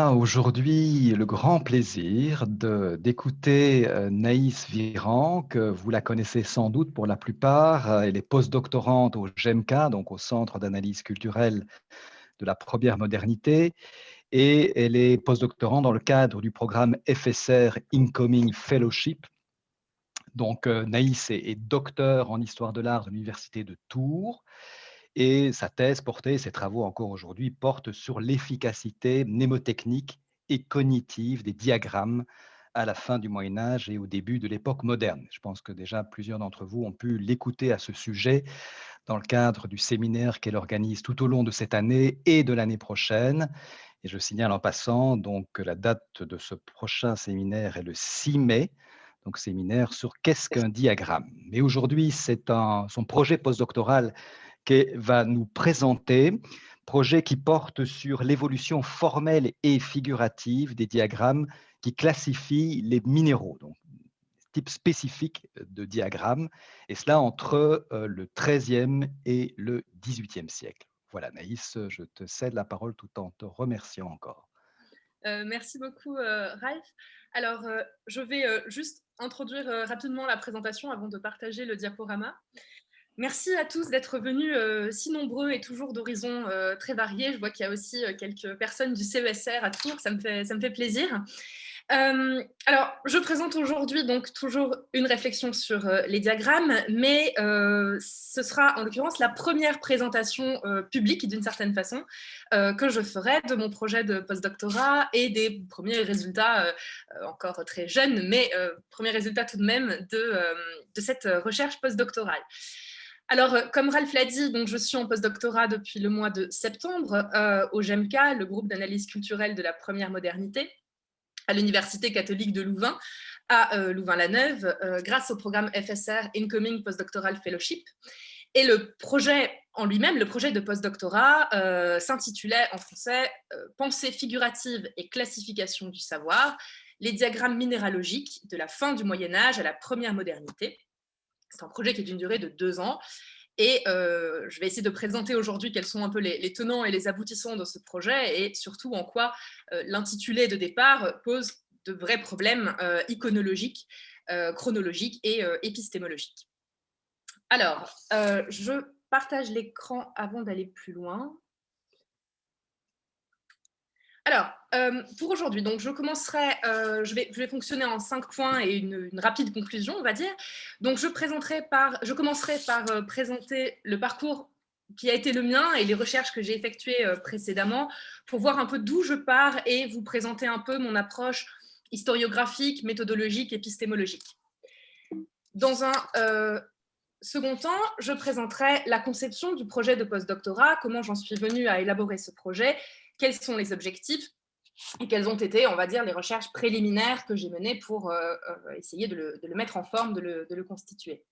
a aujourd'hui le grand plaisir d'écouter Naïs Viran, que vous la connaissez sans doute pour la plupart. Elle est postdoctorante au GEMCA, donc au Centre d'analyse culturelle de la première modernité, et elle est postdoctorante dans le cadre du programme FSR Incoming Fellowship. Donc Naïs est docteur en histoire de l'art de l'Université de Tours. Et sa thèse portée, ses travaux encore aujourd'hui, portent sur l'efficacité mnémotechnique et cognitive des diagrammes à la fin du Moyen Âge et au début de l'époque moderne. Je pense que déjà plusieurs d'entre vous ont pu l'écouter à ce sujet dans le cadre du séminaire qu'elle organise tout au long de cette année et de l'année prochaine. Et je signale en passant donc que la date de ce prochain séminaire est le 6 mai, donc séminaire sur qu'est-ce qu'un diagramme. Mais aujourd'hui, c'est son projet postdoctoral qu'elle va nous présenter, projet qui porte sur l'évolution formelle et figurative des diagrammes qui classifient les minéraux, donc type spécifique de diagrammes, et cela entre le XIIIe et le XVIIIe siècle. Voilà, Naïs, je te cède la parole tout en te remerciant encore. Merci beaucoup, Ralph. Alors, je vais juste introduire rapidement la présentation avant de partager le diaporama. Merci à tous d'être venus si nombreux et toujours d'horizons très variés. Je vois qu'il y a aussi quelques personnes du CESR à Tours, ça me fait plaisir. Alors, je présente aujourd'hui donc toujours une réflexion sur les diagrammes, mais ce sera en l'occurrence la première présentation publique d'une certaine façon que je ferai de mon projet de postdoctorat et des premiers résultats encore très jeunes, mais premiers résultats tout de même de cette recherche postdoctorale. Alors, comme Ralph l'a dit, donc je suis en postdoctorat depuis le mois de septembre au GEMCA, le groupe d'analyse culturelle de la première modernité, à l'Université catholique de Louvain, à Louvain-la-Neuve, grâce au programme FSR Incoming Postdoctoral Fellowship. Et le projet en lui-même, le projet de postdoctorat, s'intitulait en français Pensée figurative et classification du savoir, les diagrammes minéralogiques de la fin du Moyen-Âge à la première modernité. C'est un projet qui est d'une durée de 2 ans. Et je vais essayer de présenter aujourd'hui quels sont un peu les tenants et les aboutissants de ce projet et surtout en quoi l'intitulé de départ pose de vrais problèmes iconologiques, chronologiques et épistémologiques. Alors, je partage l'écran avant d'aller plus loin. Alors, pour aujourd'hui, donc je vais fonctionner en 5 points et une rapide conclusion, on va dire. Donc, je commencerai par présenter le parcours qui a été le mien et les recherches que j'ai effectuées précédemment pour voir un peu d'où je pars et vous présenter un peu mon approche historiographique, méthodologique, épistémologique. Dans un second temps, je présenterai la conception du projet de postdoctorat, comment j'en suis venue à élaborer ce projet, quels sont les objectifs et quelles ont été, on va dire, les recherches préliminaires que j'ai menées pour essayer de le mettre en forme, de le constituer.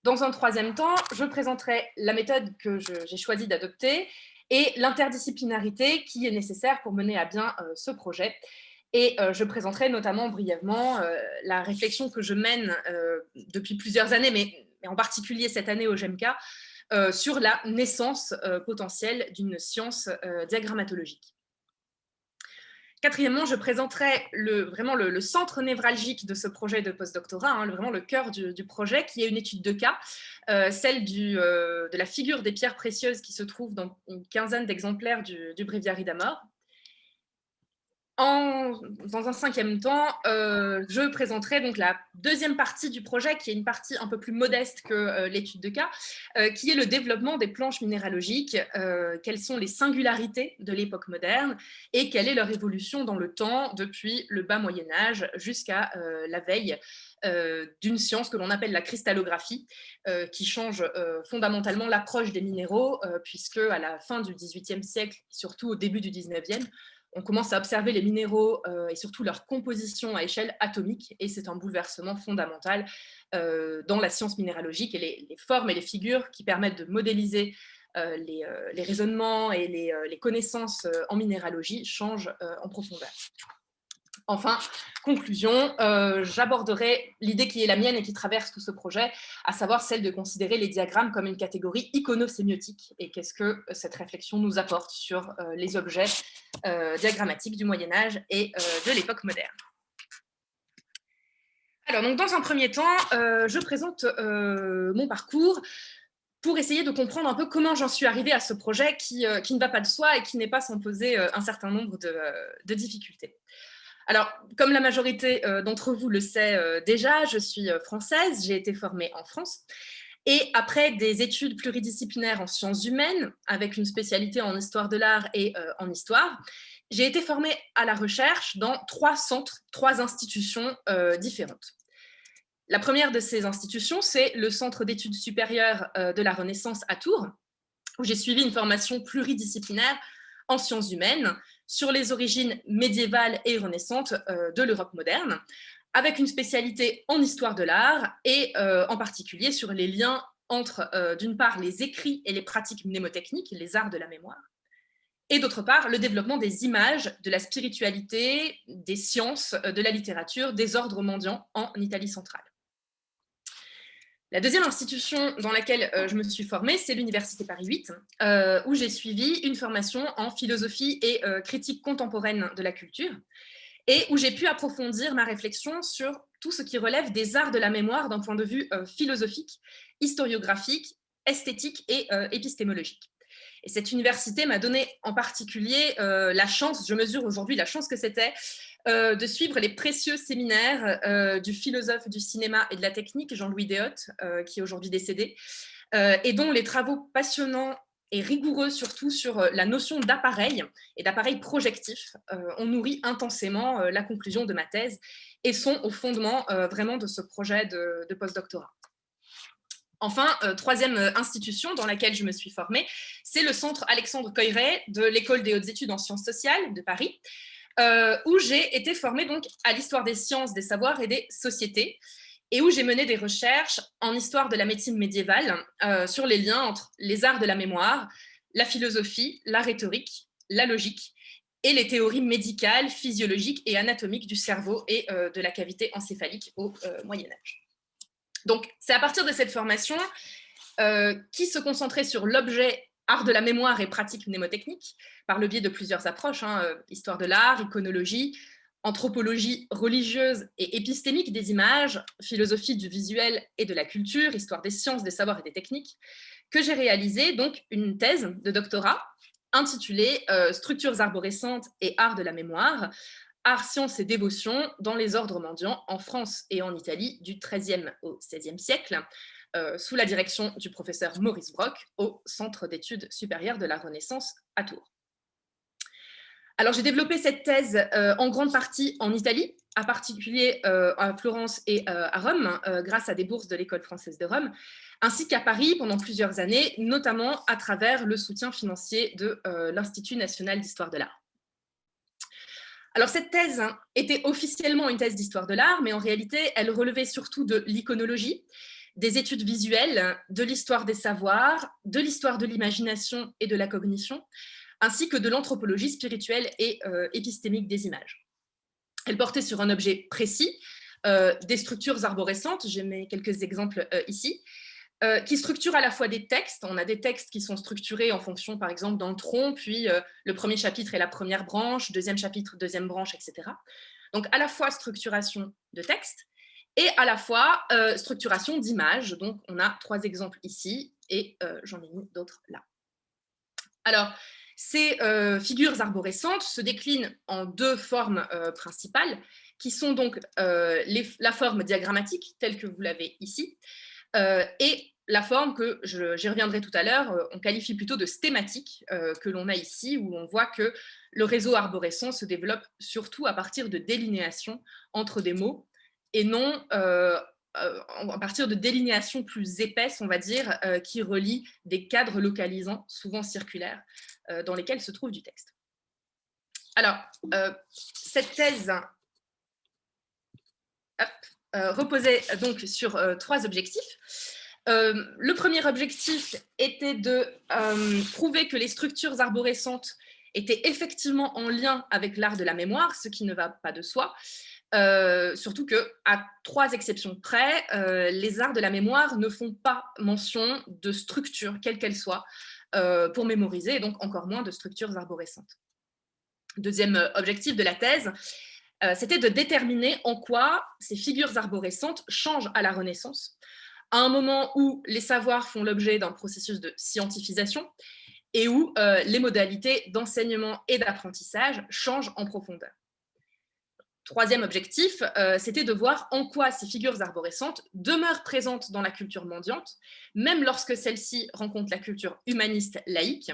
Dans un troisième temps, je présenterai la méthode que j'ai choisi d'adopter et l'interdisciplinarité qui est nécessaire pour mener à bien ce projet. Et je présenterai notamment brièvement la réflexion que je mène depuis plusieurs années, mais en particulier cette année au GEMCA, sur la naissance potentielle d'une science diagrammatologique. Quatrièmement, je présenterai vraiment le centre névralgique de ce projet de postdoctorat, hein, vraiment le cœur du projet, qui est une étude de cas, celle de la figure des pierres précieuses qui se trouve dans une quinzaine d'exemplaires du Breviary d'Amor. Dans un cinquième temps, je présenterai donc la deuxième partie du projet, qui est une partie un peu plus modeste que l'étude de cas, qui est le développement des planches minéralogiques, quelles sont les singularités de l'époque moderne et quelle est leur évolution dans le temps depuis le bas Moyen-Âge jusqu'à la veille d'une science que l'on appelle la cristallographie, qui change fondamentalement l'approche des minéraux, puisque à la fin du XVIIIe siècle, surtout au début du XIXe, on commence à observer les minéraux et surtout leur composition à échelle atomique, et c'est un bouleversement fondamental dans la science minéralogique, et les formes et les figures qui permettent de modéliser les raisonnements et les connaissances en minéralogie changent en profondeur. Enfin, conclusion, j'aborderai l'idée qui est la mienne et qui traverse tout ce projet, à savoir celle de considérer les diagrammes comme une catégorie iconosémiotique et qu'est-ce que cette réflexion nous apporte sur les objets diagrammatiques du Moyen-Âge et de l'époque moderne. Alors, donc, dans un premier temps, je présente mon parcours pour essayer de comprendre un peu comment j'en suis arrivée à ce projet qui ne va pas de soi et qui n'est pas sans poser un certain nombre de difficultés. Alors, comme la majorité d'entre vous le sait déjà, je suis française, j'ai été formée en France. Et après des études pluridisciplinaires en sciences humaines, avec une spécialité en histoire de l'art et en histoire, j'ai été formée à la recherche dans 3 centres, 3 institutions différentes. La première de ces institutions, c'est le Centre d'études supérieures de la Renaissance à Tours, où j'ai suivi une formation pluridisciplinaire en sciences humaines sur les origines médiévales et renaissantes de l'Europe moderne, avec une spécialité en histoire de l'art et en particulier sur les liens entre, d'une part, les écrits et les pratiques mnémotechniques, les arts de la mémoire, et d'autre part, le développement des images, de la spiritualité, des sciences, de la littérature, des ordres mendiants en Italie centrale. La deuxième institution dans laquelle je me suis formée, c'est l'Université Paris 8, où j'ai suivi une formation en philosophie et critique contemporaine de la culture, et où j'ai pu approfondir ma réflexion sur tout ce qui relève des arts de la mémoire d'un point de vue philosophique, historiographique, esthétique et épistémologique. Et cette université m'a donné en particulier la chance, je mesure aujourd'hui la chance que c'était, de suivre les précieux séminaires du philosophe du cinéma et de la technique, Jean-Louis Déotte, qui est aujourd'hui décédé, et dont les travaux passionnants et rigoureux surtout sur la notion d'appareil et d'appareil projectif ont nourri intensément la conclusion de ma thèse et sont au fondement vraiment de ce projet de postdoctorat. Enfin, troisième institution dans laquelle je me suis formée, c'est le centre Alexandre Coiré de l'École des hautes études en sciences sociales de Paris, où j'ai été formée donc à l'histoire des sciences, des savoirs et des sociétés, et où j'ai mené des recherches en histoire de la médecine médiévale sur les liens entre les arts de la mémoire, la philosophie, la rhétorique, la logique et les théories médicales, physiologiques et anatomiques du cerveau et de la cavité encéphalique au Moyen-Âge. Donc, c'est à partir de cette formation qui se concentrait sur l'objet art de la mémoire et pratique mnémotechnique, par le biais de plusieurs approches, histoire de l'art, iconologie, anthropologie religieuse et épistémique des images, philosophie du visuel et de la culture, histoire des sciences, des savoirs et des techniques, que j'ai réalisé donc une thèse de doctorat intitulée Structures arborescentes et art de la mémoire, art, sciences et dévotion dans les ordres mendiants en France et en Italie du XIIIe au XVIe siècle, sous la direction du professeur Maurice Brock au Centre d'études supérieures de la Renaissance à Tours. Alors, j'ai développé cette thèse en grande partie en Italie, en particulier à Florence et à Rome, grâce à des bourses de l'École française de Rome, ainsi qu'à Paris pendant plusieurs années, notamment à travers le soutien financier de l'Institut national d'histoire de l'art. Alors, cette thèse était officiellement une thèse d'histoire de l'art, mais en réalité, elle relevait surtout de l'iconologie, des études visuelles, de l'histoire des savoirs, de l'histoire de l'imagination et de la cognition, ainsi que de l'anthropologie spirituelle et épistémique des images. Elle portait sur un objet précis, des structures arborescentes, j'ai mis quelques exemples ici, qui structurent à la fois des textes. On a des textes qui sont structurés en fonction, par exemple, d'un tronc, puis le premier chapitre est la première branche, deuxième chapitre, deuxième branche, etc. Donc, à la fois structuration de texte et à la fois structuration d'images. Donc, on a 3 exemples ici et j'en ai mis d'autres là. Alors, ces figures arborescentes se déclinent en 2 formes principales, qui sont donc la forme diagrammatique, telle que vous l'avez ici, et la forme que, j'y reviendrai tout à l'heure, on qualifie plutôt de stématique, que l'on a ici, où on voit que le réseau arborescent se développe surtout à partir de délinéations entre des mots, et non à partir de délinéations plus épaisses, on va dire, qui relient des cadres localisants, souvent circulaires, dans lesquels se trouve du texte. Alors, cette thèse reposait donc sur 3 objectifs. Le premier objectif était de prouver que les structures arborescentes était effectivement en lien avec l'art de la mémoire, ce qui ne va pas de soi. Surtout qu'à 3 exceptions près, les arts de la mémoire ne font pas mention de structure, quelle qu'elle soit, pour mémoriser, et donc encore moins de structures arborescentes. Deuxième objectif de la thèse, c'était de déterminer en quoi ces figures arborescentes changent à la Renaissance, à un moment où les savoirs font l'objet d'un processus de scientifisation et où les modalités d'enseignement et d'apprentissage changent en profondeur. Troisième objectif, c'était de voir en quoi ces figures arborescentes demeurent présentes dans la culture mendiante, même lorsque celle-ci rencontre la culture humaniste laïque,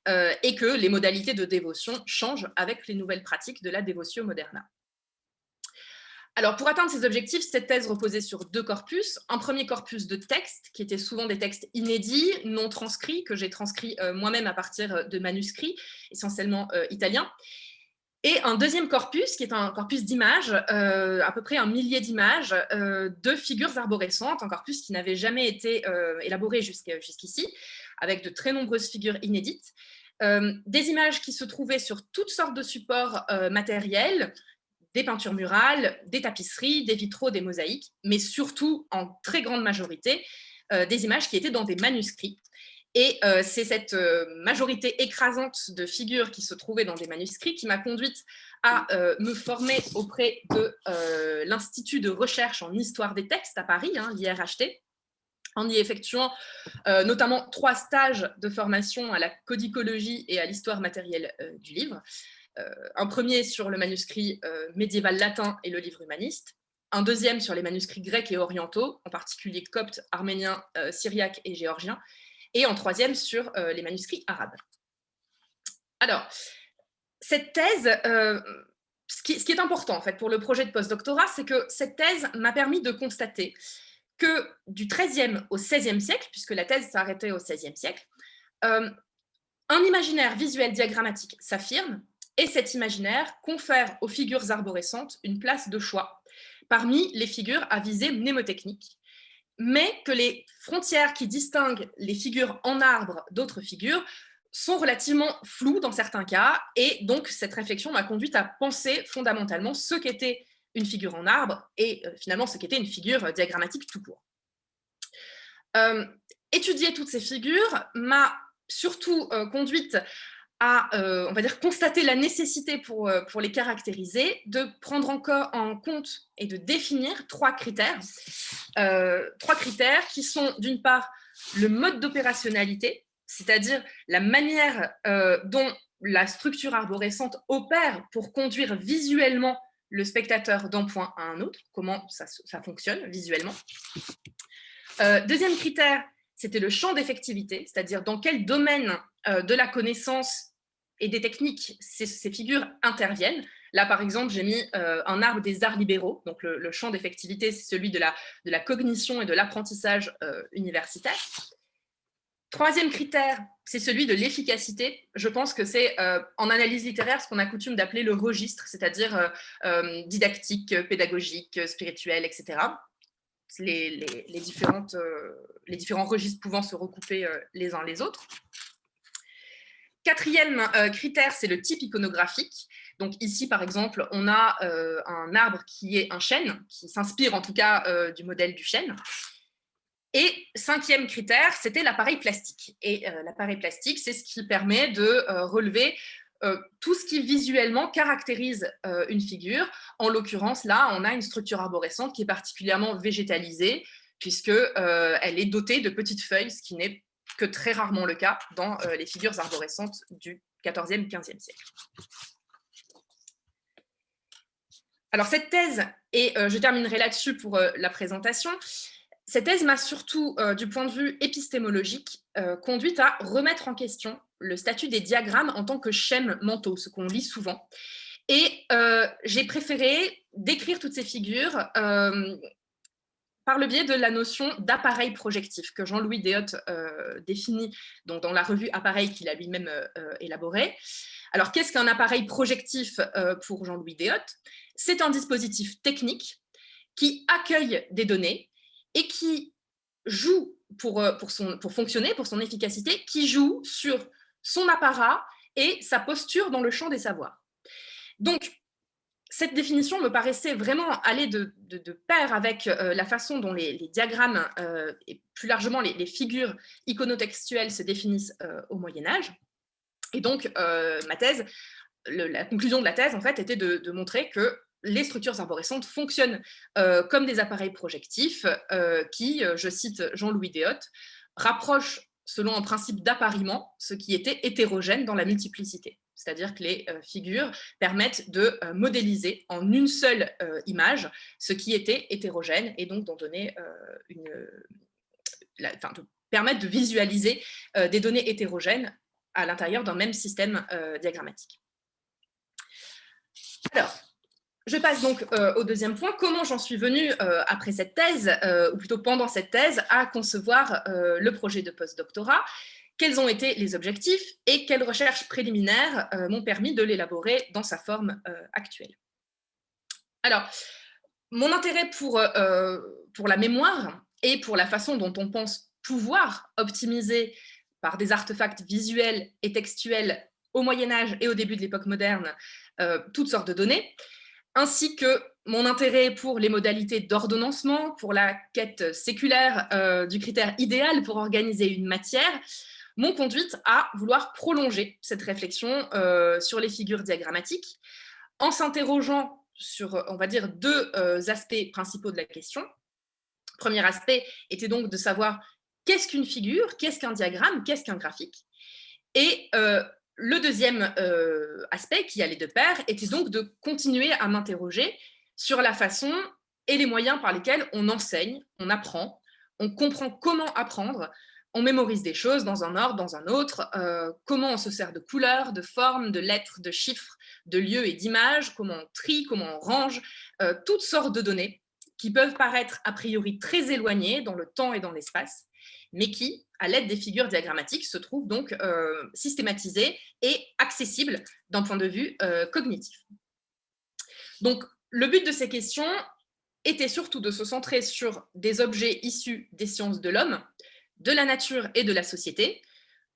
et que les modalités de dévotion changent avec les nouvelles pratiques de la Devotio Moderna. Alors, pour atteindre ces objectifs, cette thèse reposait sur 2 corpus. Un premier corpus de textes, qui étaient souvent des textes inédits, non transcrits, que j'ai transcrits moi-même à partir de manuscrits, essentiellement italiens. Et un deuxième corpus, qui est un corpus d'images, à peu près 1 millier d'images, de figures arborescentes, un corpus qui n'avait jamais été élaboré jusqu'ici, avec de très nombreuses figures inédites. Des images qui se trouvaient sur toutes sortes de supports matériels, des peintures murales, des tapisseries, des vitraux, des mosaïques, mais surtout, en très grande majorité, des images qui étaient dans des manuscrits. Et c'est cette majorité écrasante de figures qui se trouvaient dans des manuscrits qui m'a conduite à me former auprès de l'Institut de recherche en histoire des textes à Paris, l'IRHT, en y effectuant notamment 3 stages de formation à la codicologie et à l'histoire matérielle du livre. Un premier sur le manuscrit médiéval latin et le livre humaniste, un deuxième sur les manuscrits grecs et orientaux, en particulier coptes, arméniens, syriaques et géorgiens, et en troisième sur les manuscrits arabes. Alors, cette thèse, ce qui est important en fait, pour le projet de postdoctorat, c'est que cette thèse m'a permis de constater que du XIIIe au XVIe siècle, puisque la thèse s'arrêtait au XVIe siècle, un imaginaire visuel diagrammatique s'affirme, et cet imaginaire confère aux figures arborescentes une place de choix parmi les figures à visée mnémotechnique, mais que les frontières qui distinguent les figures en arbre d'autres figures sont relativement floues dans certains cas, et donc cette réflexion m'a conduite à penser fondamentalement ce qu'était une figure en arbre et finalement ce qu'était une figure diagrammatique tout court. Étudier toutes ces figures m'a surtout conduite à, on va dire, constater la nécessité pour les caractériser, de prendre en compte et de définir 3 critères. 3 critères qui sont d'une part le mode d'opérationnalité, c'est-à-dire la manière dont la structure arborescente opère pour conduire visuellement le spectateur d'un point à un autre, comment ça fonctionne visuellement. Deuxième critère, c'était le champ d'effectivité, c'est-à-dire dans quel domaine de la connaissance et des techniques ces figures interviennent. Là, par exemple, j'ai mis un arbre des arts libéraux, donc le champ d'effectivité, c'est celui de la cognition et de l'apprentissage universitaire. Troisième critère, c'est celui de l'efficacité. Je pense que c'est en analyse littéraire ce qu'on a coutume d'appeler le registre, c'est-à-dire didactique, pédagogique, spirituel, etc. Les différents registres pouvant se recouper les uns les autres. Quatrième critère, c'est le type iconographique. Donc ici, par exemple, on a un arbre qui est un chêne, qui s'inspire en tout cas du modèle du chêne. Et cinquième critère, c'était l'appareil plastique. Et l'appareil plastique, c'est ce qui permet de relever tout ce qui visuellement caractérise une figure. En l'occurrence, là, on a une structure arborescente qui est particulièrement végétalisée, puisqu'elle est dotée de petites feuilles, ce qui n'est que très rarement le cas dans les figures arborescentes du XIVe, XVe siècle. Alors cette thèse, et je terminerai là-dessus pour la présentation, cette thèse m'a surtout, du point de vue épistémologique, conduite à remettre en question le statut des diagrammes en tant que schèmes mentaux, ce qu'on lit souvent. Et j'ai préféré décrire toutes ces figures par le biais de la notion d'appareil projectif que Jean-Louis Déotte définit donc, dans la revue Appareil qu'il a lui-même élaborée. Alors, qu'est-ce qu'un appareil projectif pour Jean-Louis Déotte? C'est un dispositif technique qui accueille des données et qui joue pour fonctionner, pour son efficacité, qui joue sur son apparat et sa posture dans le champ des savoirs. Donc, cette définition me paraissait vraiment aller de pair avec la façon dont les diagrammes et plus largement les figures iconotextuelles se définissent au Moyen-Âge. Et donc, ma thèse, la conclusion de la thèse, en fait, était de montrer que les structures arborescentes fonctionnent comme des appareils projectifs qui, je cite Jean-Louis Déotte, rapprochent selon un principe d'appariement ce qui était hétérogène dans la multiplicité. C'est-à-dire que les figures permettent de modéliser en une seule image ce qui était hétérogène et donc d'en donner de permettre de visualiser des données hétérogènes à l'intérieur d'un même système diagrammatique. Alors, je passe donc au deuxième point. Comment j'en suis venue, après cette thèse, ou plutôt pendant cette thèse, à concevoir le projet de postdoctorat? Quels ont été les objectifs et quelles recherches préliminaires m'ont permis de l'élaborer dans sa forme actuelle? Alors, mon intérêt pour la mémoire et pour la façon dont on pense pouvoir optimiser par des artefacts visuels et textuels au Moyen-Âge et au début de l'époque moderne toutes sortes de données, ainsi que mon intérêt pour les modalités d'ordonnancement, pour la quête séculaire du critère idéal pour organiser une matière, m'ont conduite à vouloir prolonger cette réflexion sur les figures diagrammatiques en s'interrogeant sur, on va dire, deux aspects principaux de la question. Premier aspect était donc de savoir qu'est-ce qu'une figure, qu'est-ce qu'un diagramme, qu'est-ce qu'un graphique. Et le deuxième aspect qui allait de pair était donc de continuer à m'interroger sur la façon et les moyens par lesquels on enseigne, on apprend, on comprend comment apprendre, on mémorise des choses dans un ordre, dans un autre, comment on se sert de couleurs, de formes, de lettres, de chiffres, de lieux et d'images, comment on trie, comment on range, toutes sortes de données qui peuvent paraître a priori très éloignées dans le temps et dans l'espace, mais qui, à l'aide des figures diagrammatiques, se trouvent donc systématisées et accessibles d'un point de vue cognitif. Donc, le but de ces questions était surtout de se centrer sur des objets issus des sciences de l'homme, de la nature et de la société,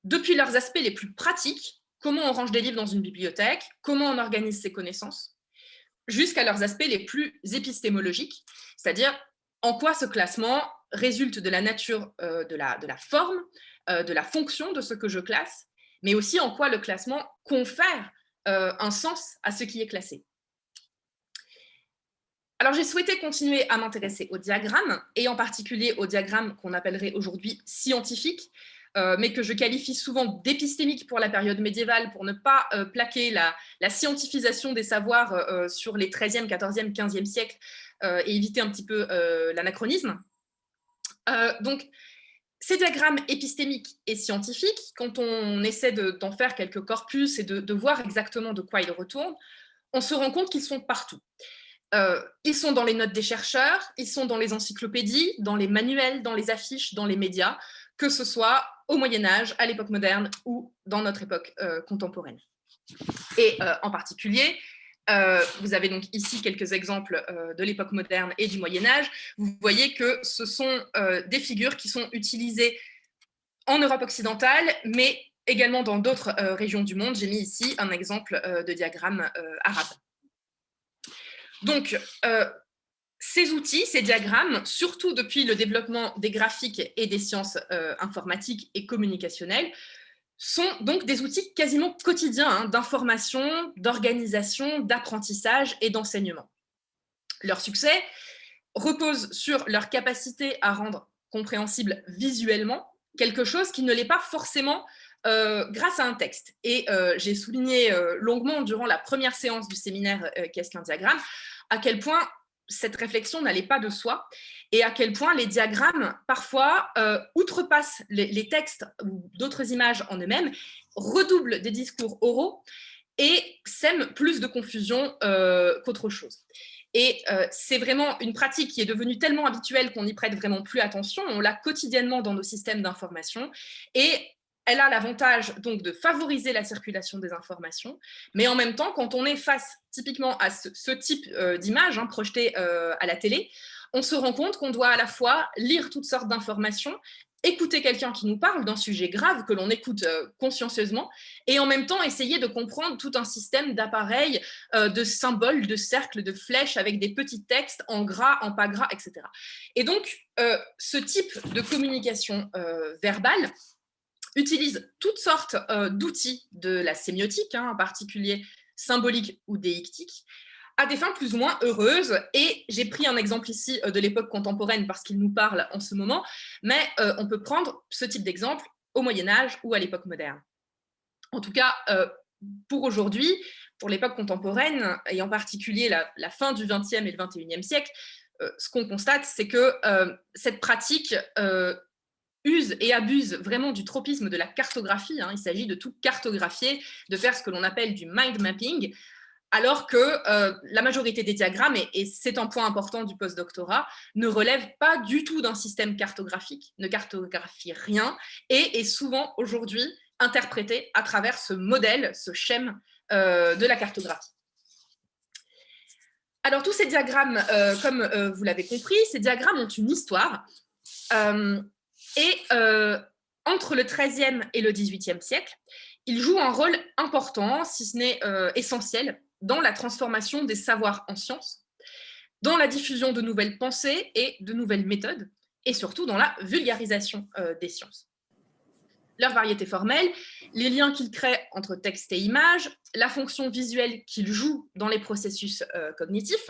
depuis leurs aspects les plus pratiques, comment on range des livres dans une bibliothèque, comment on organise ses connaissances, jusqu'à leurs aspects les plus épistémologiques, c'est-à-dire en quoi ce classement résulte de la nature de la forme, de la fonction de ce que je classe, mais aussi en quoi le classement confère un sens à ce qui est classé. Alors, j'ai souhaité continuer à m'intéresser aux diagrammes, et en particulier aux diagrammes qu'on appellerait aujourd'hui scientifiques, mais que je qualifie souvent d'épistémiques pour la période médiévale, pour ne pas plaquer la scientifisation des savoirs sur les 13e, 14e, 15e siècles, et éviter un petit peu l'anachronisme. Donc, ces diagrammes épistémiques et scientifiques, quand on essaie d'en faire quelques corpus et de voir exactement de quoi ils retournent, on se rend compte qu'ils sont partout. Ils sont dans les notes des chercheurs, ils sont dans les encyclopédies, dans les manuels, dans les affiches, dans les médias, que ce soit au Moyen-Âge, à l'époque moderne ou dans notre époque contemporaine. Et en particulier, vous avez donc ici quelques exemples de l'époque moderne et du Moyen-Âge. Vous voyez que ce sont des figures qui sont utilisées en Europe occidentale, mais également dans d'autres régions du monde. J'ai mis ici un exemple de diagramme arabe. Donc, ces outils, ces diagrammes, surtout depuis le développement des graphiques et des sciences informatiques et communicationnelles, sont donc des outils quasiment quotidiens d'information, d'organisation, d'apprentissage et d'enseignement. Leur succès repose sur leur capacité à rendre compréhensible visuellement quelque chose qui ne l'est pas forcément grâce à un texte. Et j'ai souligné longuement durant la première séance du séminaire Qu'est-ce qu'un diagramme, à quel point cette réflexion n'allait pas de soi et à quel point les diagrammes, parfois, outrepassent les textes ou d'autres images en eux-mêmes, redoublent des discours oraux et sèment plus de confusion qu'autre chose. Et c'est vraiment une pratique qui est devenue tellement habituelle qu'on n'y prête vraiment plus attention. On l'a quotidiennement dans nos systèmes d'information et elle a l'avantage donc de favoriser la circulation des informations, mais en même temps, quand on est face typiquement à ce type d'image projetée à la télé, on se rend compte qu'on doit à la fois lire toutes sortes d'informations écouter quelqu'un qui nous parle d'un sujet grave que l'on écoute consciencieusement, et en même temps essayer de comprendre tout un système d'appareils, de symboles, de cercles, de flèches avec des petits textes en gras, en pas gras, etc. Et donc, ce type de communication verbale utilise toutes sortes d'outils de la sémiotique, en particulier symbolique ou déictique, à des fins plus ou moins heureuses. Et j'ai pris un exemple ici de l'époque contemporaine parce qu'il nous parle en ce moment, mais on peut prendre ce type d'exemple au Moyen-Âge ou à l'époque moderne. En tout cas, pour aujourd'hui, pour l'époque contemporaine, et en particulier la fin du XXe et le XXIe siècle, ce qu'on constate, c'est que cette pratique use et abuse vraiment du tropisme de la cartographie. Il s'agit de tout cartographier, de faire ce que l'on appelle du mind mapping, alors que la majorité des diagrammes, et c'est un point important du postdoctorat, ne relèvent pas du tout d'un système cartographique, ne cartographie rien, et est souvent aujourd'hui interprété à travers ce modèle, ce schème de la cartographie. Alors tous ces diagrammes, comme vous l'avez compris, ces diagrammes ont une histoire, et entre le XIIIe et le XVIIIe siècle, ils jouent un rôle important, si ce n'est essentiel, dans la transformation des savoirs en sciences, dans la diffusion de nouvelles pensées et de nouvelles méthodes, et surtout dans la vulgarisation des sciences. Leur variété formelle, les liens qu'ils créent entre texte et image, la fonction visuelle qu'ils jouent dans les processus cognitifs,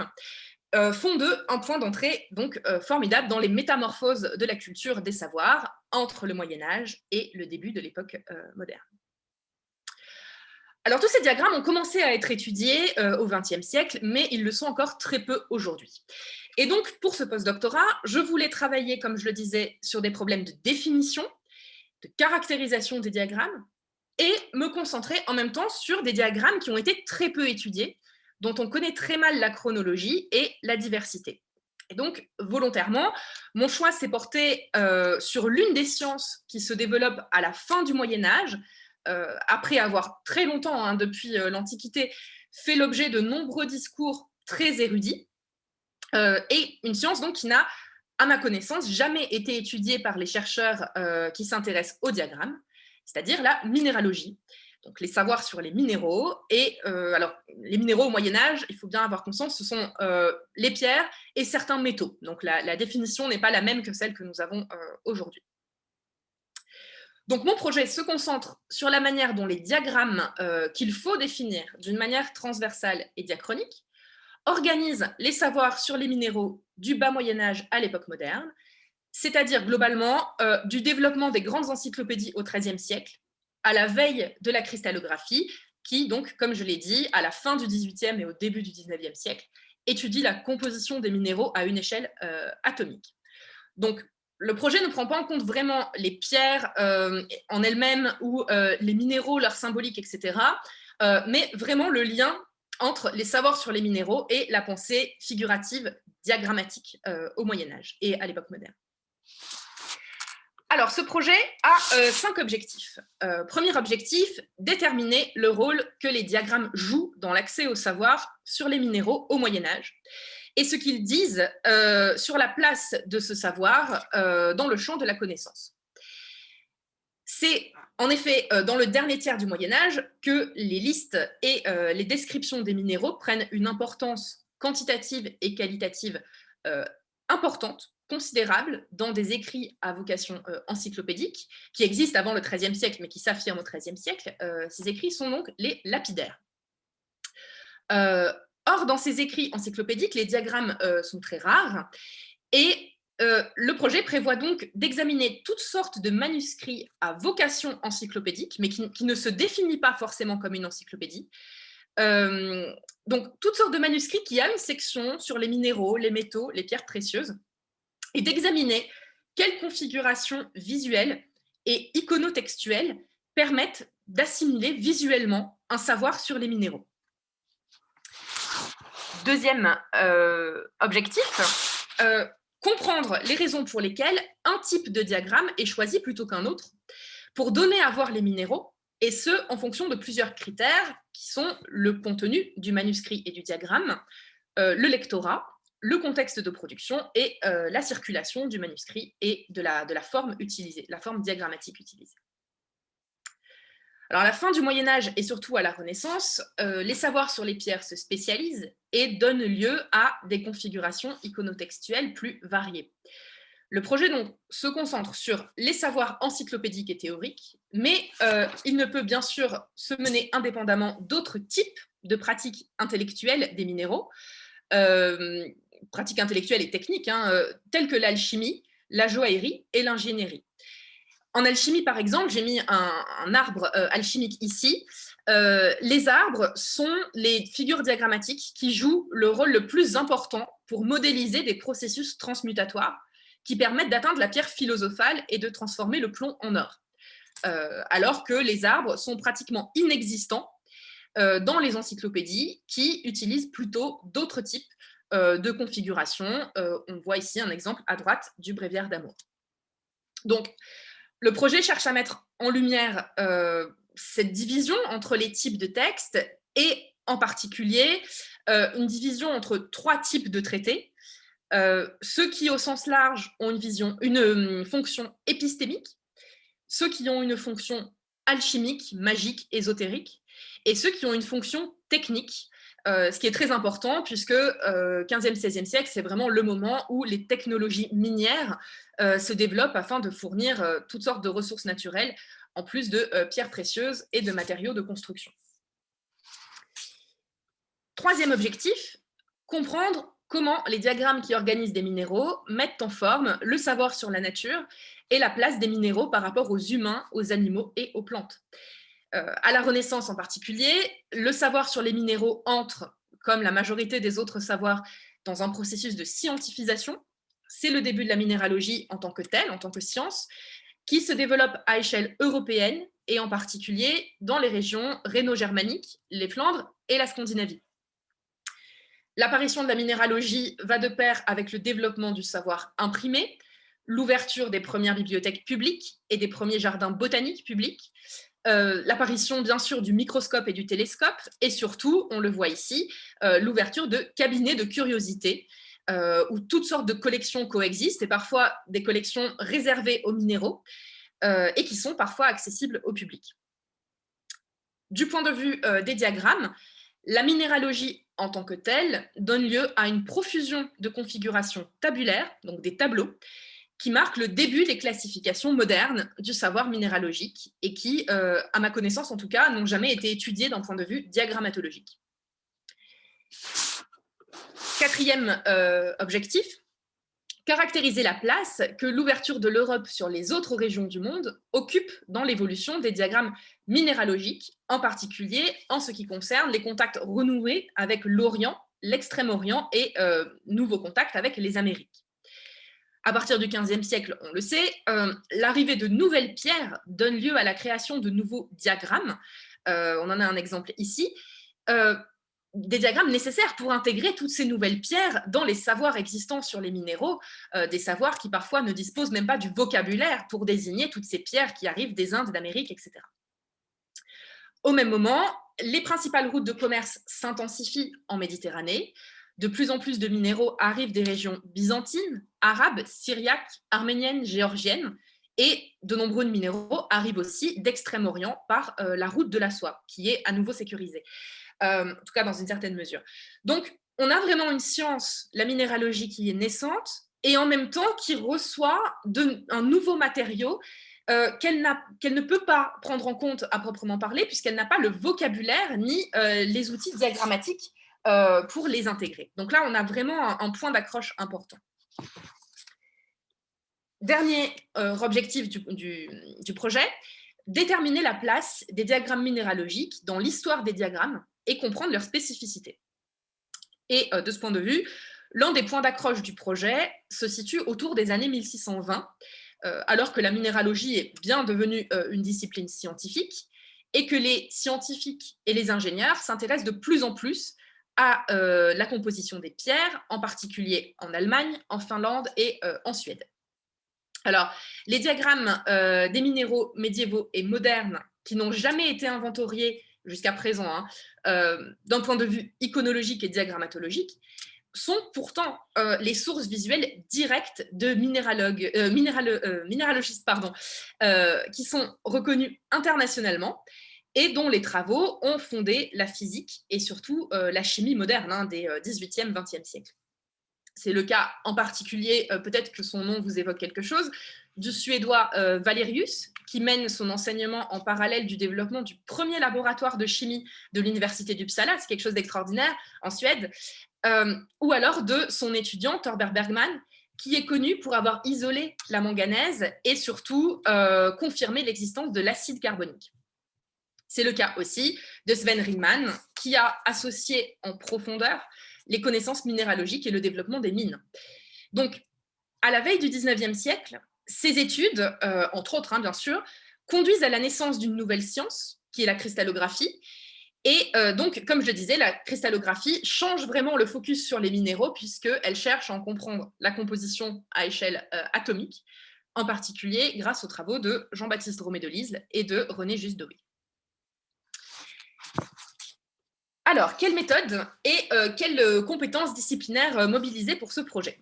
font d'eux un point d'entrée donc formidable dans les métamorphoses de la culture des savoirs entre le Moyen-Âge et le début de l'époque moderne. Alors, tous ces diagrammes ont commencé à être étudiés au XXe siècle, mais ils le sont encore très peu aujourd'hui. Et donc, pour ce postdoctorat, je voulais travailler, comme je le disais, sur des problèmes de définition, de caractérisation des diagrammes, et me concentrer en même temps sur des diagrammes qui ont été très peu étudiés, dont on connaît très mal la chronologie et la diversité. Et donc, volontairement, mon choix s'est porté sur l'une des sciences qui se développe à la fin du Moyen-Âge, après avoir très longtemps, depuis l'Antiquité, fait l'objet de nombreux discours très érudits, et une science donc qui n'a, à ma connaissance, jamais été étudiée par les chercheurs qui s'intéressent aux diagrammes, c'est-à-dire la minéralogie. Donc les savoirs sur les minéraux. Et alors, les minéraux au Moyen-Âge, il faut bien avoir conscience, ce sont les pierres et certains métaux. Donc la définition n'est pas la même que celle que nous avons aujourd'hui. Donc mon projet se concentre sur la manière dont les diagrammes qu'il faut définir d'une manière transversale et diachronique organisent les savoirs sur les minéraux du bas Moyen-Âge à l'époque moderne, c'est-à-dire globalement du développement des grandes encyclopédies au XIIIe siècle, à la veille de la cristallographie, qui donc, comme je l'ai dit, à la fin du XVIIIe et au début du XIXe siècle, étudie la composition des minéraux à une échelle atomique. Donc, le projet ne prend pas en compte vraiment les pierres en elles-mêmes ou les minéraux, leur symbolique, etc., mais vraiment le lien entre les savoirs sur les minéraux et la pensée figurative diagrammatique au Moyen-Âge et à l'époque moderne. Alors, ce projet a 5 objectifs. Premier objectif, déterminer le rôle que les diagrammes jouent dans l'accès au savoir sur les minéraux au Moyen-Âge et ce qu'ils disent sur la place de ce savoir dans le champ de la connaissance. C'est en effet dans le dernier tiers du Moyen-Âge que les listes et les descriptions des minéraux prennent une importance quantitative et qualitative importante, considérable, dans des écrits à vocation encyclopédique qui existent avant le XIIIe siècle, mais qui s'affirment au XIIIe siècle. Ces écrits sont donc les lapidaires. Or, dans ces écrits encyclopédiques, les diagrammes sont très rares et le projet prévoit donc d'examiner toutes sortes de manuscrits à vocation encyclopédique, mais qui ne se définit pas forcément comme une encyclopédie. Donc, toutes sortes de manuscrits qui a une section sur les minéraux, les métaux, les pierres précieuses, et d'examiner quelles configurations visuelles et iconotextuelles permettent d'assimiler visuellement un savoir sur les minéraux. Deuxième objectif, comprendre les raisons pour lesquelles un type de diagramme est choisi plutôt qu'un autre pour donner à voir les minéraux, et ce, en fonction de plusieurs critères qui sont le contenu du manuscrit et du diagramme, le lectorat, le contexte de production et la circulation du manuscrit et de la forme utilisée, la forme diagrammatique utilisée. Alors, à la fin du Moyen-Âge et surtout à la Renaissance, les savoirs sur les pierres se spécialisent et donnent lieu à des configurations iconotextuelles plus variées. Le projet donc se concentre sur les savoirs encyclopédiques et théoriques, mais il ne peut bien sûr se mener indépendamment d'autres types de pratiques intellectuelles des minéraux, pratiques intellectuelles et techniques, telles que l'alchimie, la joaillerie et l'ingénierie. En alchimie, par exemple, j'ai mis un arbre alchimique ici. Les arbres sont les figures diagrammatiques qui jouent le rôle le plus important pour modéliser des processus transmutatoires qui permettent d'atteindre la pierre philosophale et de transformer le plomb en or. Alors que les arbres sont pratiquement inexistants dans les encyclopédies qui utilisent plutôt d'autres types de configurations. On voit ici un exemple à droite du bréviaire d'amour. Donc, le projet cherche à mettre en lumière cette division entre les types de textes et en particulier une division entre 3 types de traités. Ceux qui, au sens large, ont une fonction épistémique, ceux qui ont une fonction alchimique, magique, ésotérique, et ceux qui ont une fonction technique, ce qui est très important puisque 15e, 16e siècle, c'est vraiment le moment où les technologies minières se développent afin de fournir toutes sortes de ressources naturelles, en plus de pierres précieuses et de matériaux de construction. Troisième objectif, comprendre comment les diagrammes qui organisent des minéraux mettent en forme le savoir sur la nature et la place des minéraux par rapport aux humains, aux animaux et aux plantes. À la Renaissance en particulier, le savoir sur les minéraux entre, comme la majorité des autres savoirs, dans un processus de scientifisation. C'est le début de la minéralogie en tant que telle, en tant que science, qui se développe à échelle européenne et en particulier dans les régions rhéno-germaniques, les Flandres et la Scandinavie. L'apparition de la minéralogie va de pair avec le développement du savoir imprimé, l'ouverture des premières bibliothèques publiques et des premiers jardins botaniques publics, l'apparition bien sûr du microscope et du télescope, et surtout, on le voit ici, l'ouverture de cabinets de curiosité, où toutes sortes de collections coexistent, et parfois des collections réservées aux minéraux, et qui sont parfois accessibles au public. Du point de vue des diagrammes, la minéralogie en tant que telle donne lieu à une profusion de configurations tabulaires, donc des tableaux, qui marquent le début des classifications modernes du savoir minéralogique et qui, à ma connaissance en tout cas, n'ont jamais été étudiées d'un point de vue diagrammatologique. Quatrième objectif, caractériser la place que l'ouverture de l'Europe sur les autres régions du monde occupe dans l'évolution des diagrammes minéralogiques, en particulier en ce qui concerne les contacts renoués avec l'Orient, l'Extrême-Orient et nouveaux contacts avec les Amériques. À partir du XVe siècle, on le sait, l'arrivée de nouvelles pierres donne lieu à la création de nouveaux diagrammes. On en a un exemple ici. Des diagrammes nécessaires pour intégrer toutes ces nouvelles pierres dans les savoirs existants sur les minéraux, des savoirs qui parfois ne disposent même pas du vocabulaire pour désigner toutes ces pierres qui arrivent des Indes, d'Amérique, etc. Au même moment, les principales routes de commerce s'intensifient en Méditerranée. De plus en plus de minéraux arrivent des régions byzantines, arabes, syriaques, arméniennes, géorgiennes, et de nombreux minéraux arrivent aussi d'Extrême-Orient par la route de la soie, qui est à nouveau sécurisée, en tout cas dans une certaine mesure. Donc, on a vraiment une science, la minéralogie, qui est naissante, et en même temps qui reçoit un nouveau matériau qu'elle ne peut pas prendre en compte à proprement parler, puisqu'elle n'a pas le vocabulaire ni les outils diagrammatiques pour les intégrer. Donc là, on a vraiment un point d'accroche important. Dernier objectif du projet, déterminer la place des diagrammes minéralogiques dans l'histoire des diagrammes et comprendre leurs spécificités. Et de ce point de vue, l'un des points d'accroche du projet se situe autour des années 1620, alors que la minéralogie est bien devenue une discipline scientifique et que les scientifiques et les ingénieurs s'intéressent de plus en plus à la composition des pierres, en particulier en Allemagne, en Finlande et en Suède. Alors, les diagrammes des minéraux médiévaux et modernes qui n'ont jamais été inventoriés jusqu'à présent, d'un point de vue iconologique et diagrammatologique, sont pourtant les sources visuelles directes de minéralogistes qui sont reconnus internationalement et dont les travaux ont fondé la physique et surtout la chimie moderne des 18e, 20e siècles. C'est le cas en particulier, peut-être que son nom vous évoque quelque chose, du Suédois Valerius, qui mène son enseignement en parallèle du développement du premier laboratoire de chimie de l'université d'Uppsala, c'est quelque chose d'extraordinaire, en Suède, ou alors de son étudiant Thorberg Bergman, qui est connu pour avoir isolé la manganèse et surtout confirmé l'existence de l'acide carbonique. C'est le cas aussi de Sven Ringman, qui a associé en profondeur les connaissances minéralogiques et le développement des mines. Donc, à la veille du 19e siècle, ces études, entre autres, bien sûr, conduisent à la naissance d'une nouvelle science, qui est la cristallographie. Et donc, comme je le disais, la cristallographie change vraiment le focus sur les minéraux, puisqu'elle cherche à en comprendre la composition à échelle atomique, en particulier grâce aux travaux de Jean-Baptiste Romé de Lisle et de René Just Dewey. Alors, quelle méthode et quelles compétences disciplinaires mobiliser pour ce projet?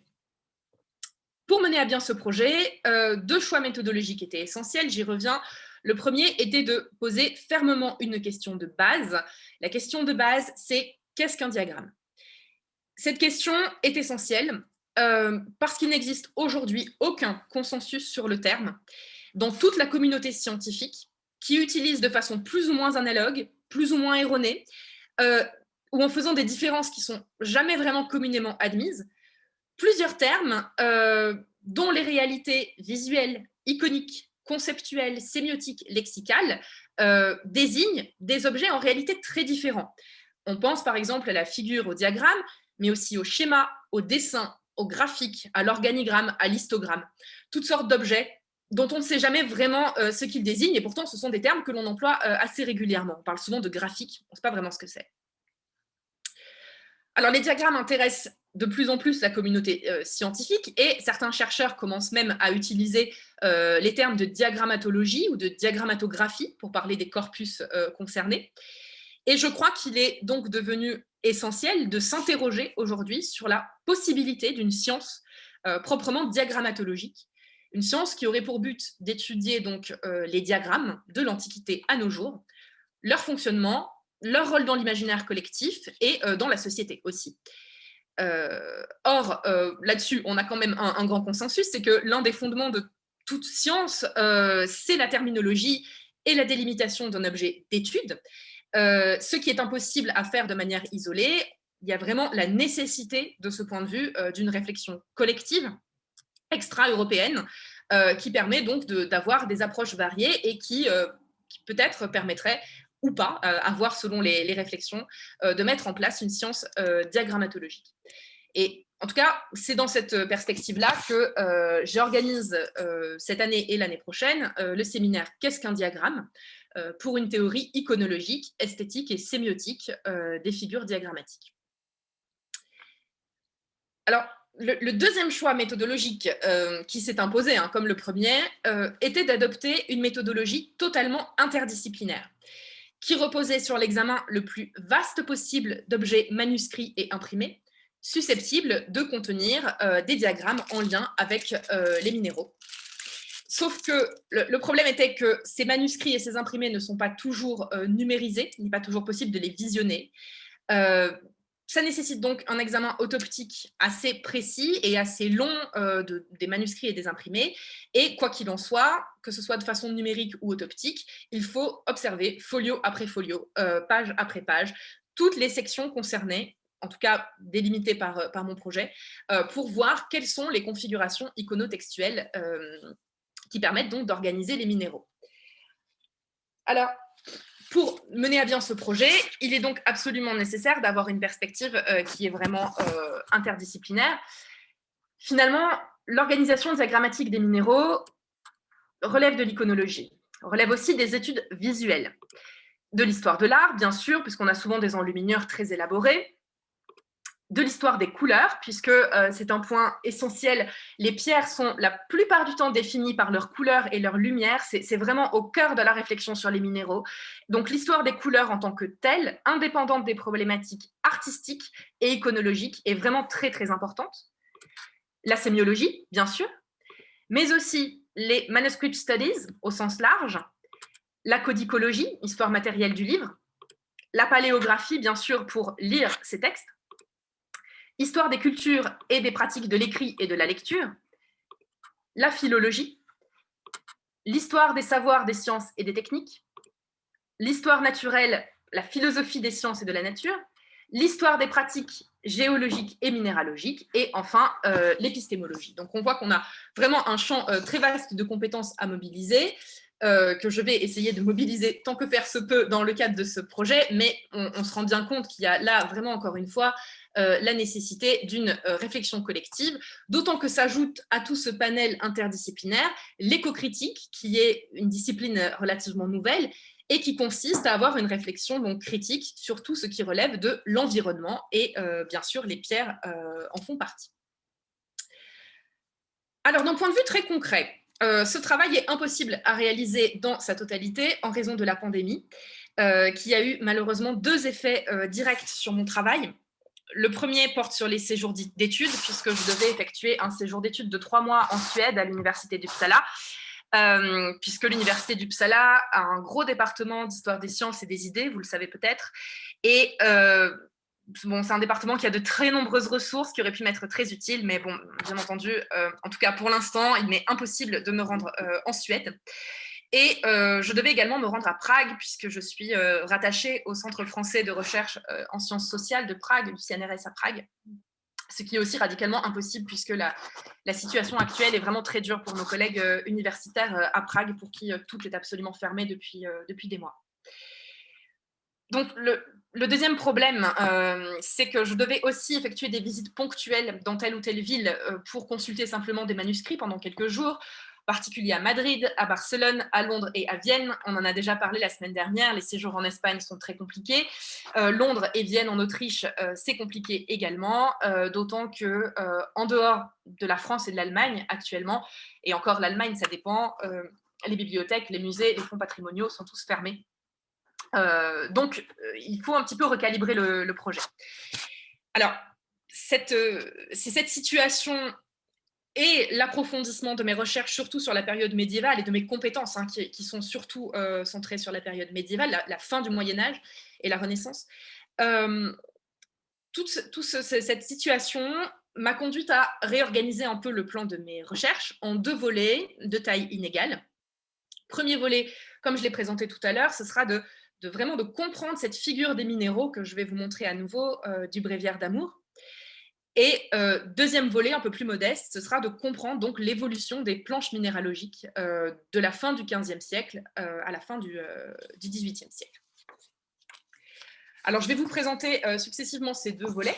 Pour mener à bien ce projet, 2 choix méthodologiques étaient essentiels, j'y reviens. Le premier était de poser fermement une question de base. La question de base, c'est qu'est-ce qu'un diagramme? Cette question est essentielle parce qu'il n'existe aujourd'hui aucun consensus sur le terme dans toute la communauté scientifique qui utilise de façon plus ou moins analogue, plus ou moins erronée, ou en faisant des différences qui sont jamais vraiment communément admises, plusieurs termes dont les réalités visuelles, iconiques, conceptuelles, sémiotiques, lexicales désignent des objets en réalité très différents. On pense par exemple à la figure, au diagramme, mais aussi au schéma, au dessin, au graphique, à l'organigramme, à l'histogramme. Toutes sortes d'objets dont on ne sait jamais vraiment ce qu'ils désignent, et pourtant ce sont des termes que l'on emploie assez régulièrement. On parle souvent de graphique, on ne sait pas vraiment ce que c'est. Alors, les diagrammes intéressent de plus en plus la communauté scientifique et certains chercheurs commencent même à utiliser les termes de diagrammatologie ou de diagrammatographie pour parler des corpus concernés. Et je crois qu'il est donc devenu essentiel de s'interroger aujourd'hui sur la possibilité d'une science proprement diagrammatologique, une science qui aurait pour but d'étudier donc les diagrammes de l'Antiquité à nos jours, leur fonctionnement, leur rôle dans l'imaginaire collectif et dans la société aussi. Or, là-dessus, on a quand même un grand consensus, c'est que l'un des fondements de toute science, c'est la terminologie et la délimitation d'un objet d'étude, ce qui est impossible à faire de manière isolée. Il y a vraiment la nécessité, de ce point de vue, d'une réflexion collective, extra-européenne, qui permet donc d'avoir des approches variées et qui peut-être permettrait ou pas, à voir selon les réflexions, de mettre en place une science diagrammatologique. Et en tout cas, c'est dans cette perspective-là que j'organise cette année et l'année prochaine le séminaire « Qu'est-ce qu'un diagramme ?» pour une théorie iconologique, esthétique et sémiotique des figures diagrammatiques. Alors, le deuxième choix méthodologique qui s'est imposé, comme le premier, était d'adopter une méthodologie totalement interdisciplinaire, qui reposait sur l'examen le plus vaste possible d'objets manuscrits et imprimés, susceptibles de contenir des diagrammes en lien avec les minéraux. Sauf que le problème était que ces manuscrits et ces imprimés ne sont pas toujours numérisés, il n'est pas toujours possible de les visionner. Ça nécessite donc un examen autoptique assez précis et assez long des manuscrits et des imprimés. Et quoi qu'il en soit, que ce soit de façon numérique ou autoptique, il faut observer folio après folio, page après page, toutes les sections concernées, en tout cas délimitées par mon projet, pour voir quelles sont les configurations iconotextuelles qui permettent donc d'organiser les minéraux. Alors, pour mener à bien ce projet, il est donc absolument nécessaire d'avoir une perspective qui est vraiment interdisciplinaire. Finalement, l'organisation diagrammatique des minéraux relève de l'iconologie, relève aussi des études visuelles, de l'histoire de l'art, bien sûr, puisqu'on a souvent des enlumineurs très élaborés, de l'histoire des couleurs, puisque c'est un point essentiel. Les pierres sont la plupart du temps définies par leur couleur et leur lumière. C'est vraiment au cœur de la réflexion sur les minéraux. Donc l'histoire des couleurs en tant que telle, indépendante des problématiques artistiques et iconologiques, est vraiment très très importante. La sémiologie, bien sûr, mais aussi les manuscript studies au sens large, la codicologie, histoire matérielle du livre, la paléographie, bien sûr, pour lire ces textes, histoire des cultures et des pratiques de l'écrit et de la lecture, la philologie, l'histoire des savoirs, des sciences et des techniques, l'histoire naturelle, la philosophie des sciences et de la nature, l'histoire des pratiques géologiques et minéralogiques, et enfin l'épistémologie. Donc on voit qu'on a vraiment un champ très vaste de compétences à mobiliser, que je vais essayer de mobiliser tant que faire se peut dans le cadre de ce projet, mais on se rend bien compte qu'il y a là vraiment encore une fois la nécessité d'une réflexion collective, d'autant que s'ajoute à tout ce panel interdisciplinaire l'éco-critique, qui est une discipline relativement nouvelle et qui consiste à avoir une réflexion donc, critique sur tout ce qui relève de l'environnement, et bien sûr les pierres en font partie. Alors d'un point de vue très concret, ce travail est impossible à réaliser dans sa totalité en raison de la pandémie, qui a eu malheureusement 2 effets directs sur mon travail. Le premier porte sur les séjours d'études, puisque je devais effectuer un séjour d'études de 3 mois en Suède à l'université d'Uppsala, puisque l'université d'Uppsala a un gros département d'histoire des sciences et des idées, vous le savez peut-être, et bon, c'est un département qui a de très nombreuses ressources qui auraient pu m'être très utiles, mais bon, bien entendu, en tout cas pour l'instant, il m'est impossible de me rendre en Suède. Et je devais également me rendre à Prague, puisque je suis rattachée au Centre français de recherche en sciences sociales de Prague, du CNRS à Prague, ce qui est aussi radicalement impossible, puisque la situation actuelle est vraiment très dure pour nos collègues universitaires à Prague, pour qui tout est absolument fermé depuis des mois. Donc, le deuxième problème, c'est que je devais aussi effectuer des visites ponctuelles dans telle ou telle ville pour consulter simplement des manuscrits pendant quelques jours, en particulier à Madrid, à Barcelone, à Londres et à Vienne. On en a déjà parlé la semaine dernière, les séjours en Espagne sont très compliqués. Londres et Vienne en Autriche, c'est compliqué également, d'autant que en dehors de la France et de l'Allemagne actuellement, et encore l'Allemagne, ça dépend, les bibliothèques, les musées, les fonds patrimoniaux sont tous fermés. Donc, il faut un petit peu recalibrer le projet. Alors, c'est cette situation et l'approfondissement de mes recherches, surtout sur la période médiévale, et de mes compétences, hein, qui sont surtout centrées sur la période médiévale, la fin du Moyen-Âge et la Renaissance. Toute cette situation m'a conduite à réorganiser un peu le plan de mes recherches en 2 volets de taille inégale. Premier volet, comme je l'ai présenté tout à l'heure, ce sera vraiment de comprendre cette figure des minéraux que je vais vous montrer à nouveau du bréviaire d'amour. Et deuxième volet, un peu plus modeste, ce sera de comprendre donc l'évolution des planches minéralogiques de la fin du XVe siècle à la fin du XVIIIe siècle. Alors, je vais vous présenter successivement ces 2 volets.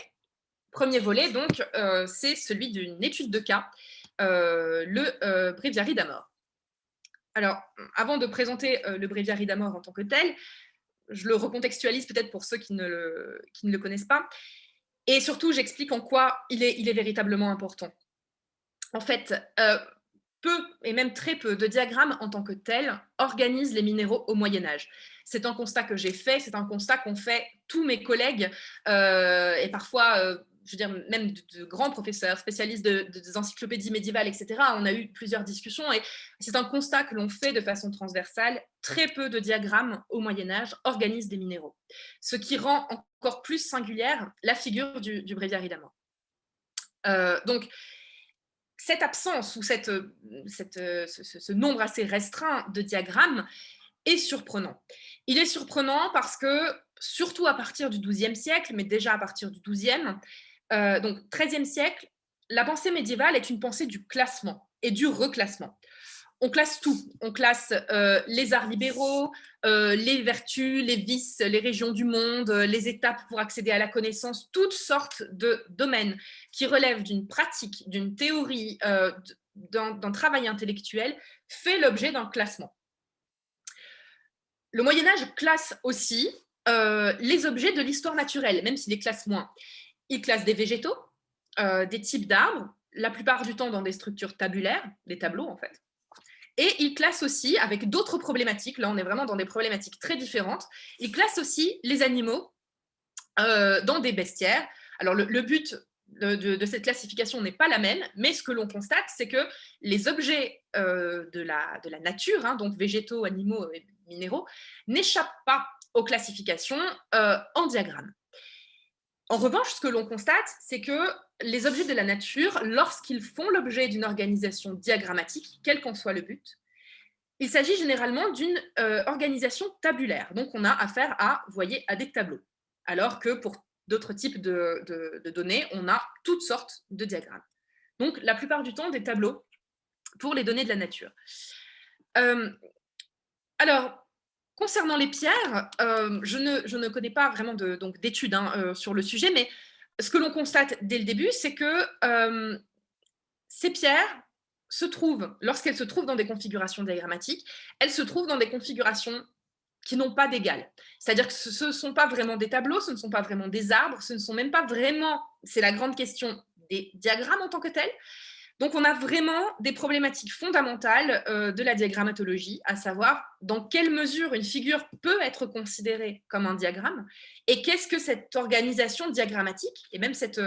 Premier volet, donc, c'est celui d'une étude de cas, le Breviary d'Amor. Alors, avant de présenter le Breviary d'Amor en tant que tel, je le recontextualise peut-être pour ceux qui ne le connaissent pas. Et surtout, j'explique en quoi il est véritablement important. En fait, peu, et même très peu, de diagrammes en tant que tels organisent les minéraux au Moyen-Âge. C'est un constat que j'ai fait, c'est un constat qu'ont fait tous mes collègues, et parfois, je veux dire, même de grands professeurs, spécialistes des encyclopédies médiévales, etc. On a eu plusieurs discussions, et c'est un constat que l'on fait de façon transversale. Très peu de diagrammes au Moyen-Âge organisent des minéraux, ce qui rend encore plus singulière la figure du Breviary d'Amor. Donc, cette absence ou ce nombre assez restreint de diagrammes est surprenant. Il est surprenant parce que, surtout à partir du XIIe siècle, mais déjà à partir du XIIe, donc XIIIe siècle, la pensée médiévale est une pensée du classement et du reclassement. On classe tout. On classe les arts libéraux, les vertus, les vices, les régions du monde, les étapes pour accéder à la connaissance, toutes sortes de domaines qui relèvent d'une pratique, d'une théorie, d'un travail intellectuel, fait l'objet d'un classement. Le Moyen-Âge classe aussi les objets de l'histoire naturelle, même s'il les classe moins. Il classe des végétaux, des types d'arbres, la plupart du temps dans des structures tabulaires, des tableaux en fait. Et il classe aussi, avec d'autres problématiques, là on est vraiment dans des problématiques très différentes, il classe aussi les animaux dans des bestiaires. Alors le but de cette classification n'est pas la même, mais ce que l'on constate, c'est que les objets de la nature, hein, donc végétaux, animaux et minéraux, n'échappent pas aux classifications en diagramme. En revanche, ce que l'on constate, c'est que les objets de la nature, lorsqu'ils font l'objet d'une organisation diagrammatique, quel qu'en soit le but, il s'agit généralement d'une organisation tabulaire. Donc, on a affaire à, vous voyez, à des tableaux. Alors que pour d'autres types de données, on a toutes sortes de diagrammes. Donc, la plupart du temps, des tableaux pour les données de la nature. Alors, concernant les pierres, je ne connais pas vraiment d'études sur le sujet, mais ce que l'on constate dès le début, c'est que ces pierres se trouvent, lorsqu'elles se trouvent dans des configurations diagrammatiques, elles se trouvent dans des configurations qui n'ont pas d'égal. C'est-à-dire que ce ne sont pas vraiment des tableaux, ce ne sont pas vraiment des arbres, ce ne sont même pas vraiment, c'est la grande question, des diagrammes en tant que tels. Donc, on a vraiment des problématiques fondamentales de la diagrammatologie, à savoir dans quelle mesure une figure peut être considérée comme un diagramme et qu'est-ce que cette organisation diagrammatique et même cette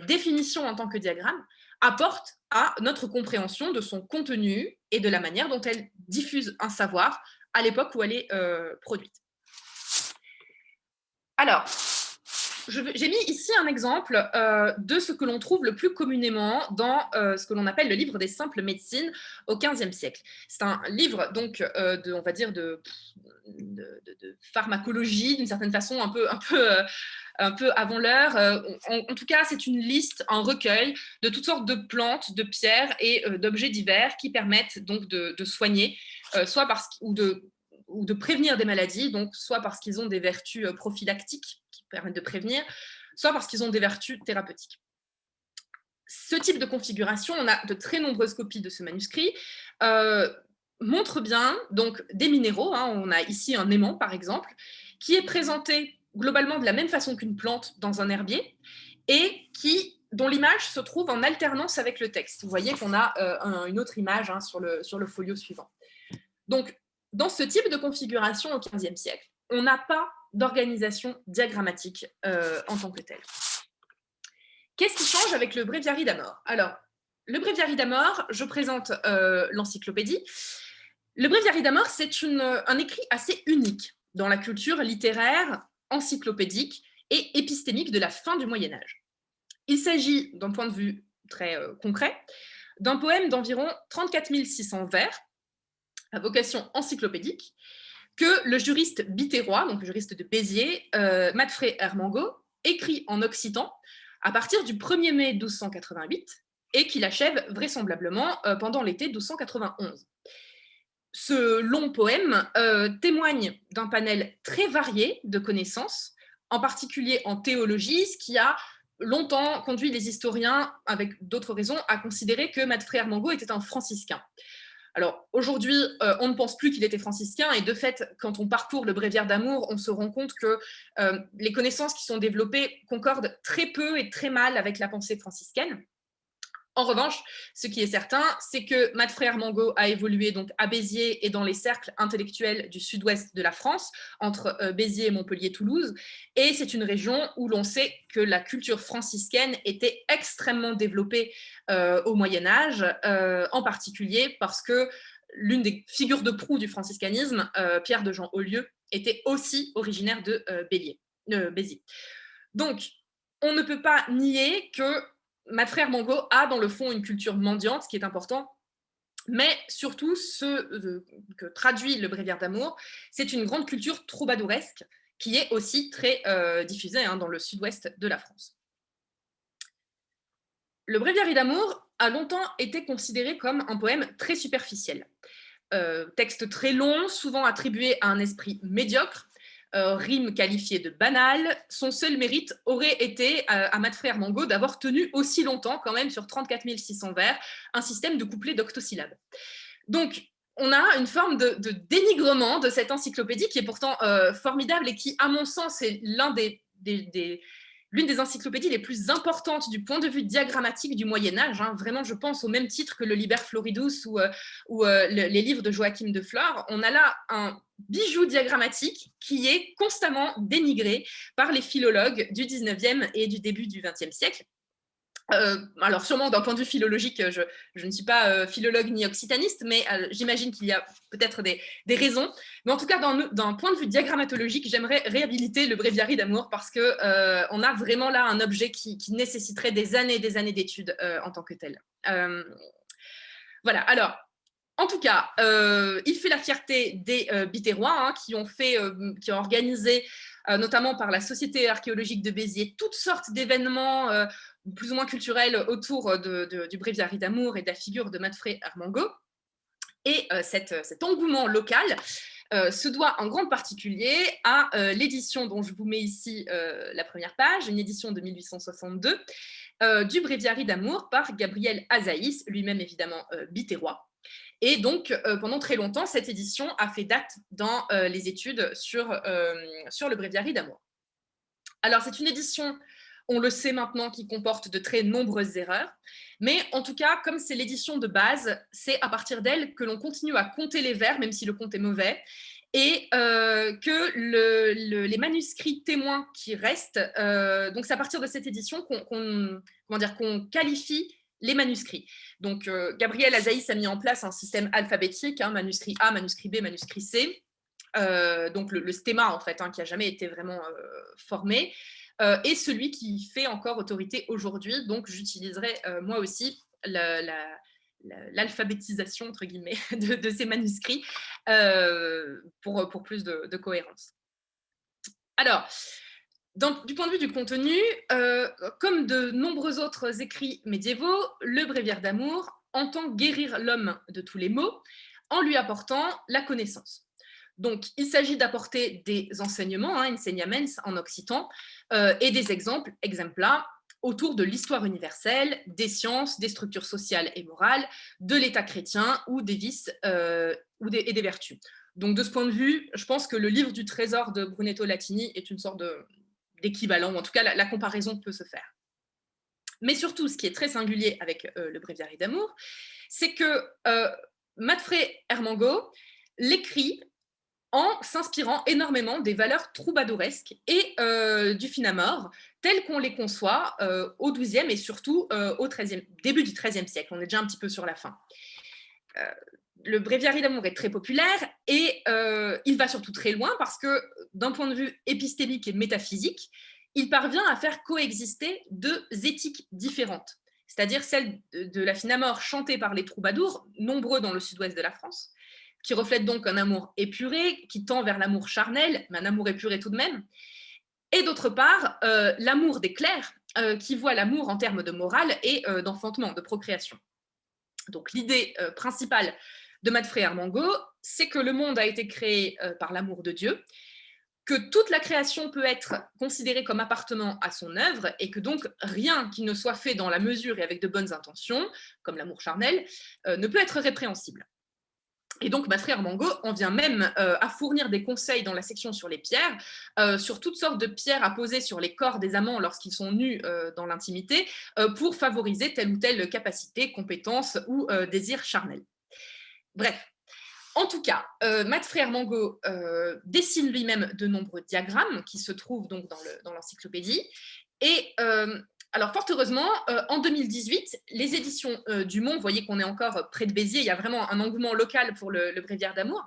définition en tant que diagramme apporte à notre compréhension de son contenu et de la manière dont elle diffuse un savoir à l'époque où elle est produite. Alors, j'ai mis ici un exemple de ce que l'on trouve le plus communément dans ce que l'on appelle le livre des simples médecines au XVe siècle. C'est un livre donc on va dire de pharmacologie d'une certaine façon, un peu avant l'heure. En tout cas, c'est une liste, un recueil de toutes sortes de plantes, de pierres et d'objets divers qui permettent donc de soigner, ou de prévenir des maladies, donc soit parce qu'ils ont des vertus prophylactiques qui permettent de prévenir, soit parce qu'ils ont des vertus thérapeutiques. Ce type de configuration, on a de très nombreuses copies de ce manuscrit, montre bien donc des minéraux. Hein, on a ici un aimant, par exemple, qui est présenté globalement de la même façon qu'une plante dans un herbier et dont l'image se trouve en alternance avec le texte. Vous voyez qu'on a une autre image hein, sur le folio suivant. Donc, dans ce type de configuration au XVe siècle, on n'a pas d'organisation diagrammatique en tant que telle. Qu'est-ce qui change avec le Breviary d'Amor? Alors, le Breviary d'Amor, je présente l'encyclopédie. Le Breviary d'Amor, c'est un écrit assez unique dans la culture littéraire, encyclopédique et épistémique de la fin du Moyen-Âge. Il s'agit, d'un point de vue très concret, d'un poème d'environ 34 600 vers, à vocation encyclopédique, que le juriste bitérois, donc le juriste de Béziers, Matfré Ermengaud, écrit en occitan à partir du 1er mai 1288 et qu'il achève vraisemblablement pendant l'été 1291. Ce long poème témoigne d'un panel très varié de connaissances, en particulier en théologie, ce qui a longtemps conduit les historiens, avec d'autres raisons, à considérer que Matfré Ermengaud était un franciscain. Alors aujourd'hui, on ne pense plus qu'il était franciscain et de fait, quand on parcourt le Bréviaire d'Amour, on se rend compte que les connaissances qui sont développées concordent très peu et très mal avec la pensée franciscaine. En revanche, ce qui est certain, c'est que Matfré Ermengaud a évolué donc à Béziers et dans les cercles intellectuels du sud-ouest de la France, entre Béziers et Montpellier-Toulouse, et c'est une région où l'on sait que la culture franciscaine était extrêmement développée au Moyen-Âge, en particulier parce que l'une des figures de proue du franciscanisme, Pierre de Jean Aulieu, était aussi originaire de Béziers. Donc, on ne peut pas nier que Matfré Ermengaud a dans le fond une culture mendiante, ce qui est important, mais surtout ce que traduit le Bréviaire d'Amour, c'est une grande culture troubadouresque qui est aussi très diffusée hein, dans le sud-ouest de la France. Le Bréviaire d'Amour a longtemps été considéré comme un poème très superficiel. Texte très long, souvent attribué à un esprit médiocre, rime qualifiée de banale. Son seul mérite aurait été à Matfré Ermengaud d'avoir tenu aussi longtemps, quand même sur 34 600 vers, un système de couplets d'octosyllabes. Donc, on a une forme de dénigrement de cette encyclopédie qui est pourtant formidable et qui, à mon sens, est l'une des encyclopédies les plus importantes du point de vue diagrammatique du Moyen-Âge. Hein. Vraiment, je pense au même titre que le Liber Floridus ou les livres de Joachim de Flore. On a là un bijou diagrammatique qui est constamment dénigré par les philologues du 19e et du début du 20e siècle. Alors sûrement d'un point de vue philologique, je ne suis pas philologue ni occitaniste, mais j'imagine qu'il y a peut-être des raisons. Mais en tout cas, d'un point de vue diagrammatologique, j'aimerais réhabiliter le Bréviarie d'amour parce qu'on a vraiment là un objet qui nécessiterait des années d'études en tant que tel. Voilà, alors, en tout cas, il fait la fierté des Biterrois, hein, qui ont organisé, notamment par la Société archéologique de Béziers, toutes sortes d'événements plus ou moins culturels autour du Bréviarie d'amour et de la figure de Matfré Armango. Et cet engouement local se doit en grande particulier à l'édition dont je vous mets ici la première page, une édition de 1862 du Bréviarie d'amour par Gabriel Azaïs, lui-même évidemment biterrois. Et donc, pendant très longtemps, cette édition a fait date dans les études sur le Bréviarie d'amour. Alors, c'est une édition, on le sait maintenant, qui comporte de très nombreuses erreurs, mais en tout cas, comme c'est l'édition de base, c'est à partir d'elle que l'on continue à compter les vers, même si le compte est mauvais, et que les manuscrits témoins qui restent, donc c'est à partir de cette édition qu'on qualifie les manuscrits. Donc, Gabriel Azaïs a mis en place un système alphabétique, hein, manuscrit A, manuscrit B, manuscrit C, donc le stéma, en fait, hein, qui n'a jamais été vraiment formé, et celui qui fait encore autorité aujourd'hui. Donc, j'utiliserai moi aussi l'alphabétisation, entre guillemets, de ces manuscrits pour plus de cohérence. Alors, du point de vue du contenu, comme de nombreux autres écrits médiévaux, le Bréviaire d'amour entend guérir l'homme de tous les maux en lui apportant la connaissance. Donc, il s'agit d'apporter des enseignements, hein, ensegnaments en occitan, et des exemples, exempla, autour de l'histoire universelle, des sciences, des structures sociales et morales, de l'État chrétien ou des vices et des vertus. Donc, de ce point de vue, je pense que le livre du trésor de Brunetto Latini est une sorte d'équivalent, ou en tout cas, la comparaison peut se faire. Mais surtout, ce qui est très singulier avec le Bréviarie d'amour, c'est que Matfré Ermango l'écrit en s'inspirant énormément des valeurs troubadouresques et du Finamore, telles qu'on les conçoit au XIIe et surtout au début du XIIIe siècle. On est déjà un petit peu sur la fin. Le Bréviarie d'amour est très populaire et il va surtout très loin parce que d'un point de vue épistémique et métaphysique, il parvient à faire coexister deux éthiques différentes, c'est-à-dire celle de la Finamore chantée par les troubadours, nombreux dans le sud-ouest de la France, qui reflète donc un amour épuré, qui tend vers l'amour charnel, mais un amour épuré tout de même, et d'autre part, l'amour des clercs, qui voit l'amour en termes de morale et d'enfantement, de procréation. Donc l'idée principale de Matfré Armango, c'est que le monde a été créé par l'amour de Dieu, que toute la création peut être considérée comme appartenant à son œuvre et que donc rien qui ne soit fait dans la mesure et avec de bonnes intentions, comme l'amour charnel, ne peut être répréhensible. Et donc, Matfré Armango en vient même à fournir des conseils dans la section sur les pierres, sur toutes sortes de pierres à poser sur les corps des amants lorsqu'ils sont nus dans l'intimité, pour favoriser telle ou telle capacité, compétence ou désir charnel. Bref, en tout cas, Matfré Armango dessine lui-même de nombreux diagrammes qui se trouvent donc dans l'encyclopédie. Et alors, fort heureusement, en 2018, les éditions du Mont, vous voyez qu'on est encore près de Béziers, il y a vraiment un engouement local pour le Bréviaire d'amour.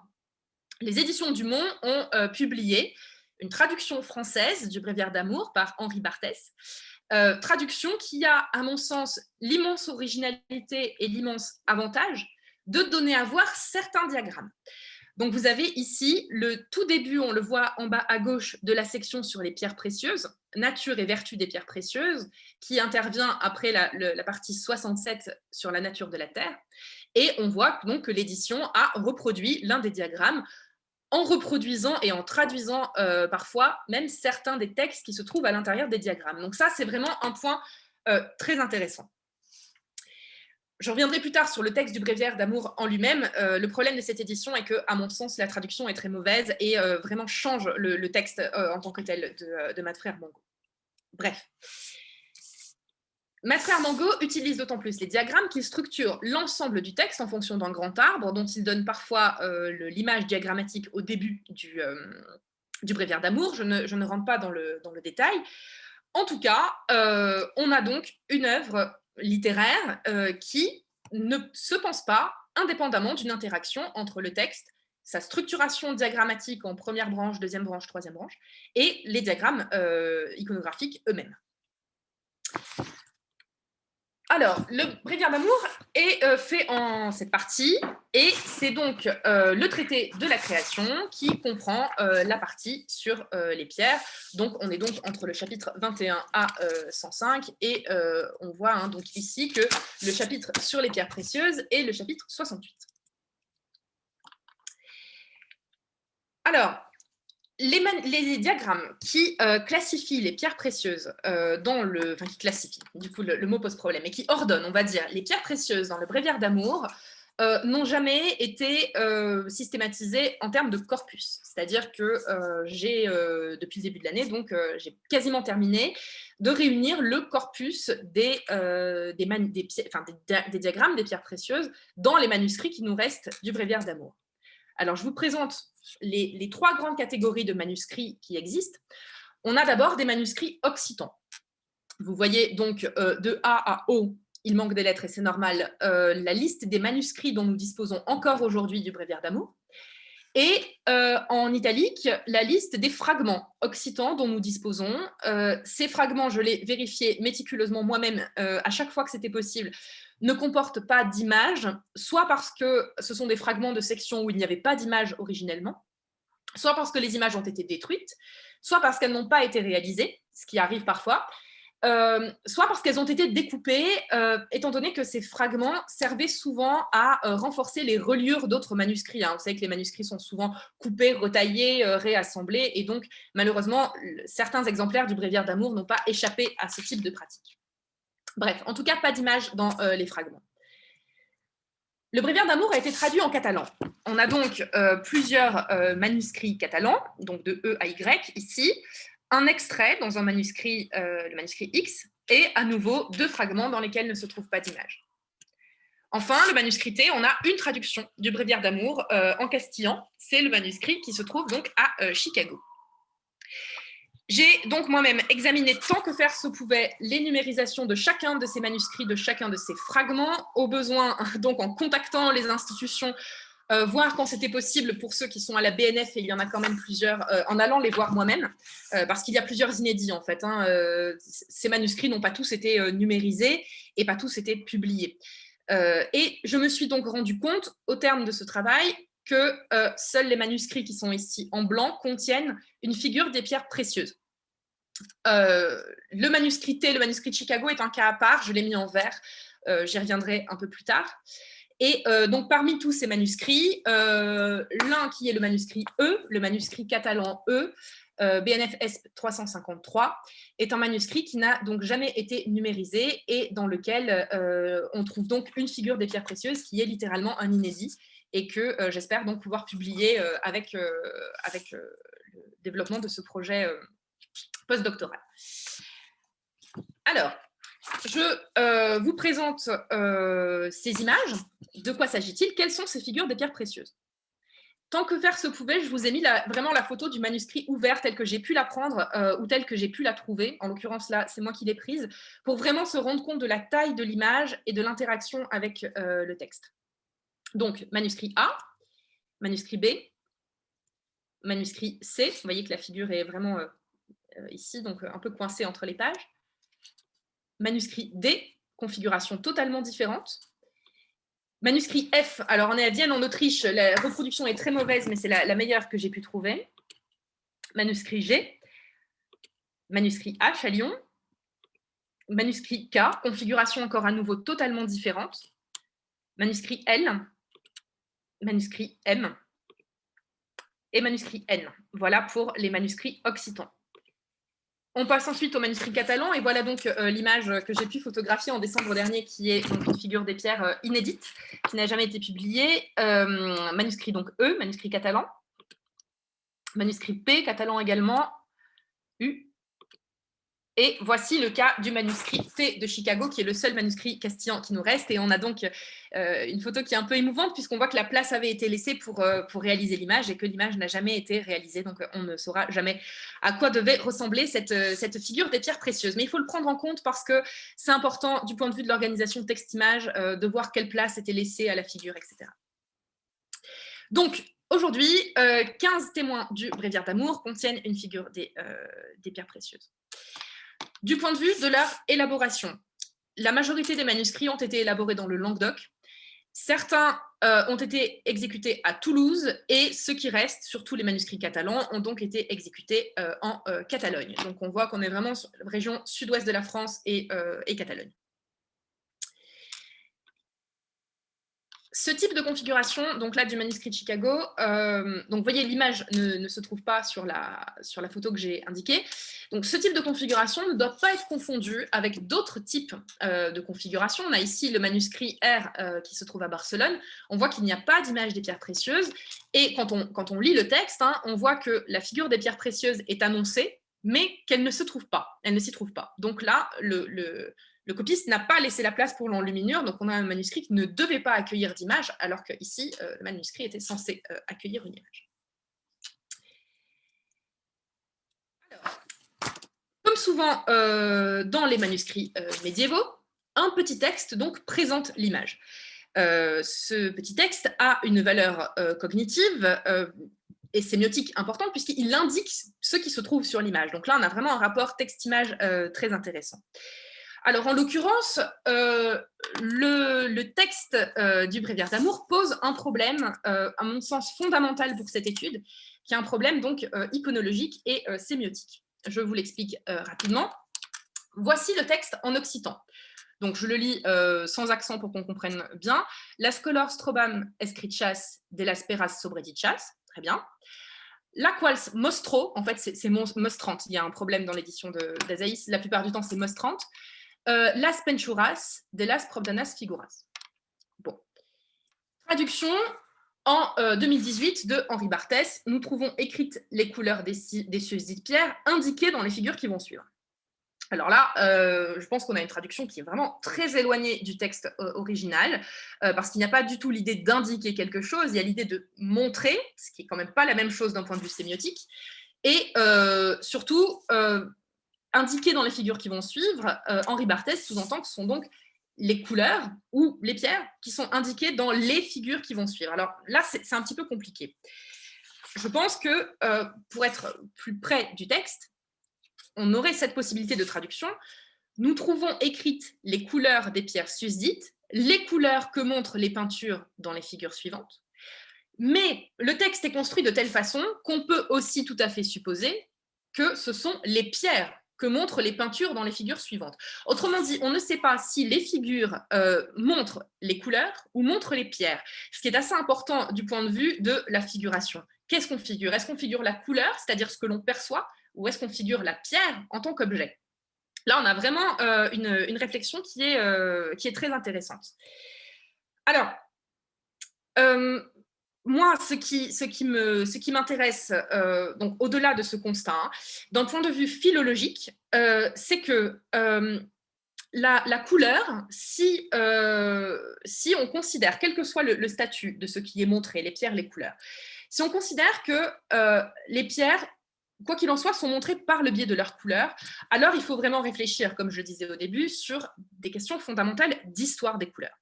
Les éditions du Mont ont publié une traduction française du Bréviaire d'amour par Henri Barthès, traduction qui a, à mon sens, l'immense originalité et l'immense avantage de donner à voir certains diagrammes. Donc, vous avez ici le tout début, on le voit en bas à gauche, de la section sur les pierres précieuses, nature et vertu des pierres précieuses, qui intervient après la partie 67 sur la nature de la Terre. Et on voit donc que l'édition a reproduit l'un des diagrammes en reproduisant et en traduisant parfois même certains des textes qui se trouvent à l'intérieur des diagrammes. Donc ça, c'est vraiment un point très intéressant. Je reviendrai plus tard sur le texte du Bréviaire d'amour en lui-même. Le problème de cette édition est que, à mon sens, la traduction est très mauvaise et vraiment change le texte en tant que tel de Matfré Armango. Bref. Maître Armango utilise d'autant plus les diagrammes qu'il structure l'ensemble du texte en fonction d'un grand arbre dont il donne parfois l'image diagrammatique au début du bréviaire d'amour. Je ne rentre pas dans le détail. En tout cas, on a donc une œuvre littéraire qui ne se pense pas indépendamment d'une interaction entre le texte, sa structuration diagrammatique en première branche, deuxième branche, troisième branche, et les diagrammes iconographiques eux-mêmes. Alors, le bréviaire d'amour est fait en cette partie, et c'est donc le traité de la création qui comprend la partie sur les pierres. Donc, on est donc entre le chapitre 21 à 105, et on voit donc ici que le chapitre sur les pierres précieuses est le chapitre 68. Alors, les diagrammes qui classifient les pierres précieuses qui classifient, du coup le mot pose problème, et qui ordonnent, on va dire, les pierres précieuses dans le bréviaire d'amour n'ont jamais été systématisés en termes de corpus. C'est-à-dire que j'ai, depuis le début de l'année, donc j'ai quasiment terminé de réunir le corpus des diagrammes des pierres précieuses dans les manuscrits qui nous restent du bréviaire d'amour. Alors, je vous présente les trois grandes catégories de manuscrits qui existent. On a d'abord des manuscrits occitans. Vous voyez donc de A à O, il manque des lettres et c'est normal, la liste des manuscrits dont nous disposons encore aujourd'hui du bréviaire d'amour. Et en italique, la liste des fragments occitans dont nous disposons. Ces fragments, je l'ai vérifié méticuleusement moi-même à chaque fois que c'était possible, ne comportent pas d'image, soit parce que ce sont des fragments de sections où il n'y avait pas d'image originellement, soit parce que les images ont été détruites, soit parce qu'elles n'ont pas été réalisées, ce qui arrive parfois, soit parce qu'elles ont été découpées, étant donné que ces fragments servaient souvent à renforcer les reliures d'autres manuscrits. Vous savez que les manuscrits sont souvent coupés, retaillés, réassemblés, et donc malheureusement, certains exemplaires du bréviaire d'amour n'ont pas échappé à ce type de pratique. Bref, en tout cas, pas d'image dans les fragments. Le bréviaire d'amour a été traduit en catalan. On a donc plusieurs manuscrits catalans, donc de E à Y ici, un extrait dans un manuscrit, le manuscrit X, et à nouveau 2 fragments dans lesquels ne se trouve pas d'image. Enfin, le manuscrit T, on a une traduction du bréviaire d'amour en castillan. C'est le manuscrit qui se trouve donc à Chicago. J'ai donc moi-même examiné tant que faire se pouvait les numérisations de chacun de ces manuscrits, de chacun de ces fragments, au besoin donc en contactant les institutions, voir quand c'était possible pour ceux qui sont à la BNF, et il y en a quand même plusieurs, en allant les voir moi-même, parce qu'il y a plusieurs inédits en fait. Ces manuscrits n'ont pas tous été numérisés et pas tous été publiés. Et je me suis donc rendu compte, au terme de ce travail, que seuls les manuscrits qui sont ici en blanc contiennent une figure des pierres précieuses. Le manuscrit T, le manuscrit de Chicago, est un cas à part, je l'ai mis en vert, j'y reviendrai un peu plus tard. Et donc parmi tous ces manuscrits, l'un qui est le manuscrit E, le manuscrit catalan E, BNF S 353, est un manuscrit qui n'a donc jamais été numérisé et dans lequel on trouve donc une figure des pierres précieuses qui est littéralement un inédit, et que j'espère donc pouvoir publier avec le développement de ce projet postdoctoral. Alors, je vous présente ces images. De quoi s'agit-il? Quelles sont ces figures des pierres précieuses? Tant que faire se pouvait, je vous ai mis vraiment la photo du manuscrit ouvert tel que j'ai pu la prendre ou tel que j'ai pu la trouver. En l'occurrence, là, c'est moi qui l'ai prise, pour vraiment se rendre compte de la taille de l'image et de l'interaction avec le texte. Donc, manuscrit A, manuscrit B, manuscrit C. Vous voyez que la figure est vraiment ici, donc un peu coincée entre les pages. Manuscrit D, configuration totalement différente. Manuscrit F, alors on est à Vienne en Autriche, la reproduction est très mauvaise, mais c'est la meilleure que j'ai pu trouver. Manuscrit G, manuscrit H à Lyon, manuscrit K, configuration encore à nouveau totalement différente. Manuscrit L, manuscrit M et manuscrit N. Voilà pour les manuscrits occitans. On passe ensuite au manuscrit catalan, et voilà donc l'image que j'ai pu photographier en décembre dernier, qui est donc une figure des pierres inédite, qui n'a jamais été publiée. Manuscrit donc E, manuscrit catalan. Manuscrit P, catalan également. U Et voici le cas du manuscrit T de Chicago, qui est le seul manuscrit castillan qui nous reste. Et on a donc une photo qui est un peu émouvante, puisqu'on voit que la place avait été laissée pour réaliser l'image et que l'image n'a jamais été réalisée. Donc, on ne saura jamais à quoi devait ressembler cette figure des pierres précieuses. Mais il faut le prendre en compte parce que c'est important, du point de vue de l'organisation texte-image, de voir quelle place était laissée à la figure, etc. Donc, aujourd'hui, 15 témoins du bréviaire d'amour contiennent une figure des pierres précieuses. Du point de vue de leur élaboration, la majorité des manuscrits ont été élaborés dans le Languedoc. Certains ont été exécutés à Toulouse et ceux qui restent, surtout les manuscrits catalans, ont donc été exécutés en Catalogne. Donc on voit qu'on est vraiment sur la région sud-ouest de la France et Catalogne. Ce type de configuration, donc là du manuscrit de Chicago, donc vous voyez l'image ne se trouve pas sur la photo que j'ai indiquée. Donc ce type de configuration ne doit pas être confondu avec d'autres types de configuration. On a ici le manuscrit R qui se trouve à Barcelone. On voit qu'il n'y a pas d'image des pierres précieuses. Et quand on lit le texte, hein, on voit que la figure des pierres précieuses est annoncée, mais qu'elle ne se trouve pas. Elle ne s'y trouve pas. Donc là, le copiste n'a pas laissé la place pour l'enluminure, donc on a un manuscrit qui ne devait pas accueillir d'image, alors qu'ici, le manuscrit était censé accueillir une image. Alors, comme souvent dans les manuscrits médiévaux, un petit texte donc présente l'image. Ce petit texte a une valeur cognitive et sémiotique importante puisqu'il indique ce qui se trouve sur l'image. Donc là, on a vraiment un rapport texte-image très intéressant. Alors, en l'occurrence, le texte du bréviaire d'amour pose un problème, à mon sens, fondamental pour cette étude, qui est un problème donc iconologique et sémiotique. Je vous l'explique rapidement. Voici le texte en occitan. Donc, je le lis sans accent pour qu'on comprenne bien. Las colors trobam escrichas de las peras sobredichas. Très bien. La quals mostro, en fait, c'est mostrante. Il y a un problème dans l'édition d'Azaïs. La plupart du temps, c'est mostrante. Las penchuras de las probdanas figuras. Bon. Traduction en 2018 de Henri Barthès. Nous trouvons écrites les couleurs des susdites pierres indiquées dans les figures qui vont suivre. Alors là, je pense qu'on a une traduction qui est vraiment très éloignée du texte original, parce qu'il n'y a pas du tout l'idée d'indiquer quelque chose, il y a l'idée de montrer, ce qui est quand même pas la même chose d'un point de vue sémiotique, et surtout, indiqué dans les figures qui vont suivre, Henri Barthès sous-entend que ce sont donc les couleurs ou les pierres qui sont indiquées dans les figures qui vont suivre. Alors là, c'est un petit peu compliqué. Je pense que pour être plus près du texte, on aurait cette possibilité de traduction. Nous trouvons écrites les couleurs des pierres susdites, les couleurs que montrent les peintures dans les figures suivantes. Mais le texte est construit de telle façon qu'on peut aussi tout à fait supposer que ce sont les pierres que montrent les peintures dans les figures suivantes. Autrement dit, on ne sait pas si les figures montrent les couleurs ou montrent les pierres, ce qui est assez important du point de vue de la figuration. Qu'est-ce qu'on figure? Est-ce qu'on figure la couleur, c'est-à-dire ce que l'on perçoit, ou est-ce qu'on figure la pierre en tant qu'objet? Là, on a vraiment une réflexion qui est très intéressante. Alors, moi, ce qui m'intéresse, donc au-delà de ce constat, hein, d'un point de vue philologique, c'est que la couleur, si on considère, quel que soit le statut de ce qui est montré, les pierres, les couleurs, si on considère que les pierres, quoi qu'il en soit, sont montrées par le biais de leur couleur, alors il faut vraiment réfléchir, comme je le disais au début, sur des questions fondamentales d'histoire des couleurs.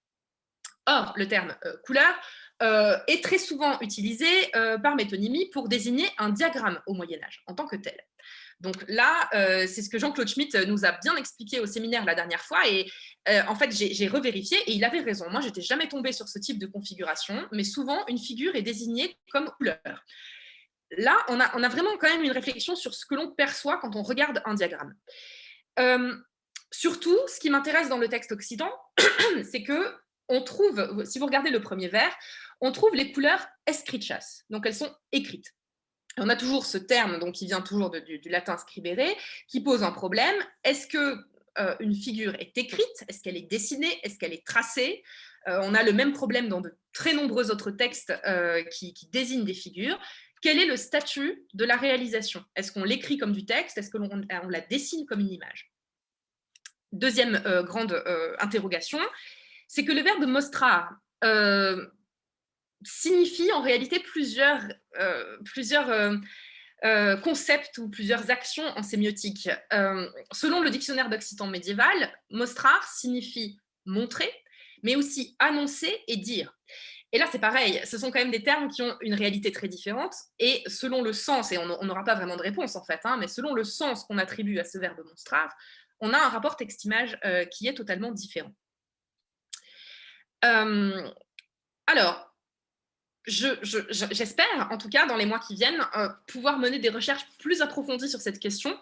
Or, le terme couleur est très souvent utilisé par métonymie pour désigner un diagramme au Moyen-Âge en tant que tel. Donc là, c'est ce que Jean-Claude Schmitt nous a bien expliqué au séminaire la dernière fois et en fait, j'ai revérifié et il avait raison. Moi, je n'étais jamais tombée sur ce type de configuration, mais souvent, une figure est désignée comme couleur. Là, on a vraiment quand même une réflexion sur ce que l'on perçoit quand on regarde un diagramme. Surtout, ce qui m'intéresse dans le texte occitan, c'est que on trouve, si vous regardez le premier vers, on trouve les couleurs escrichas, donc elles sont écrites. Et on a toujours ce terme donc, qui vient toujours du latin scribere, qui pose un problème. Est-ce qu'une figure est écrite? Est-ce qu'elle est dessinée? Est-ce qu'elle est tracée? On a le même problème dans de très nombreux autres textes qui désignent des figures. quel est le statut de la réalisation? Est-ce qu'on l'écrit comme du texte? Est-ce qu'on la dessine comme une image? Deuxième grande interrogation, c'est que le verbe mostrar signifie en réalité plusieurs concepts ou plusieurs actions en sémiotique. Selon le dictionnaire d'occitan médiéval, mostrar signifie montrer, mais aussi annoncer et dire. Et là, c'est pareil, ce sont quand même des termes qui ont une réalité très différente, et selon le sens, et on n'aura pas vraiment de réponse en fait, mais selon le sens qu'on attribue à ce verbe mostrar, on a un rapport texte-image qui est totalement différent. Alors, j'espère, en tout cas, dans les mois qui viennent, pouvoir mener des recherches plus approfondies sur cette question,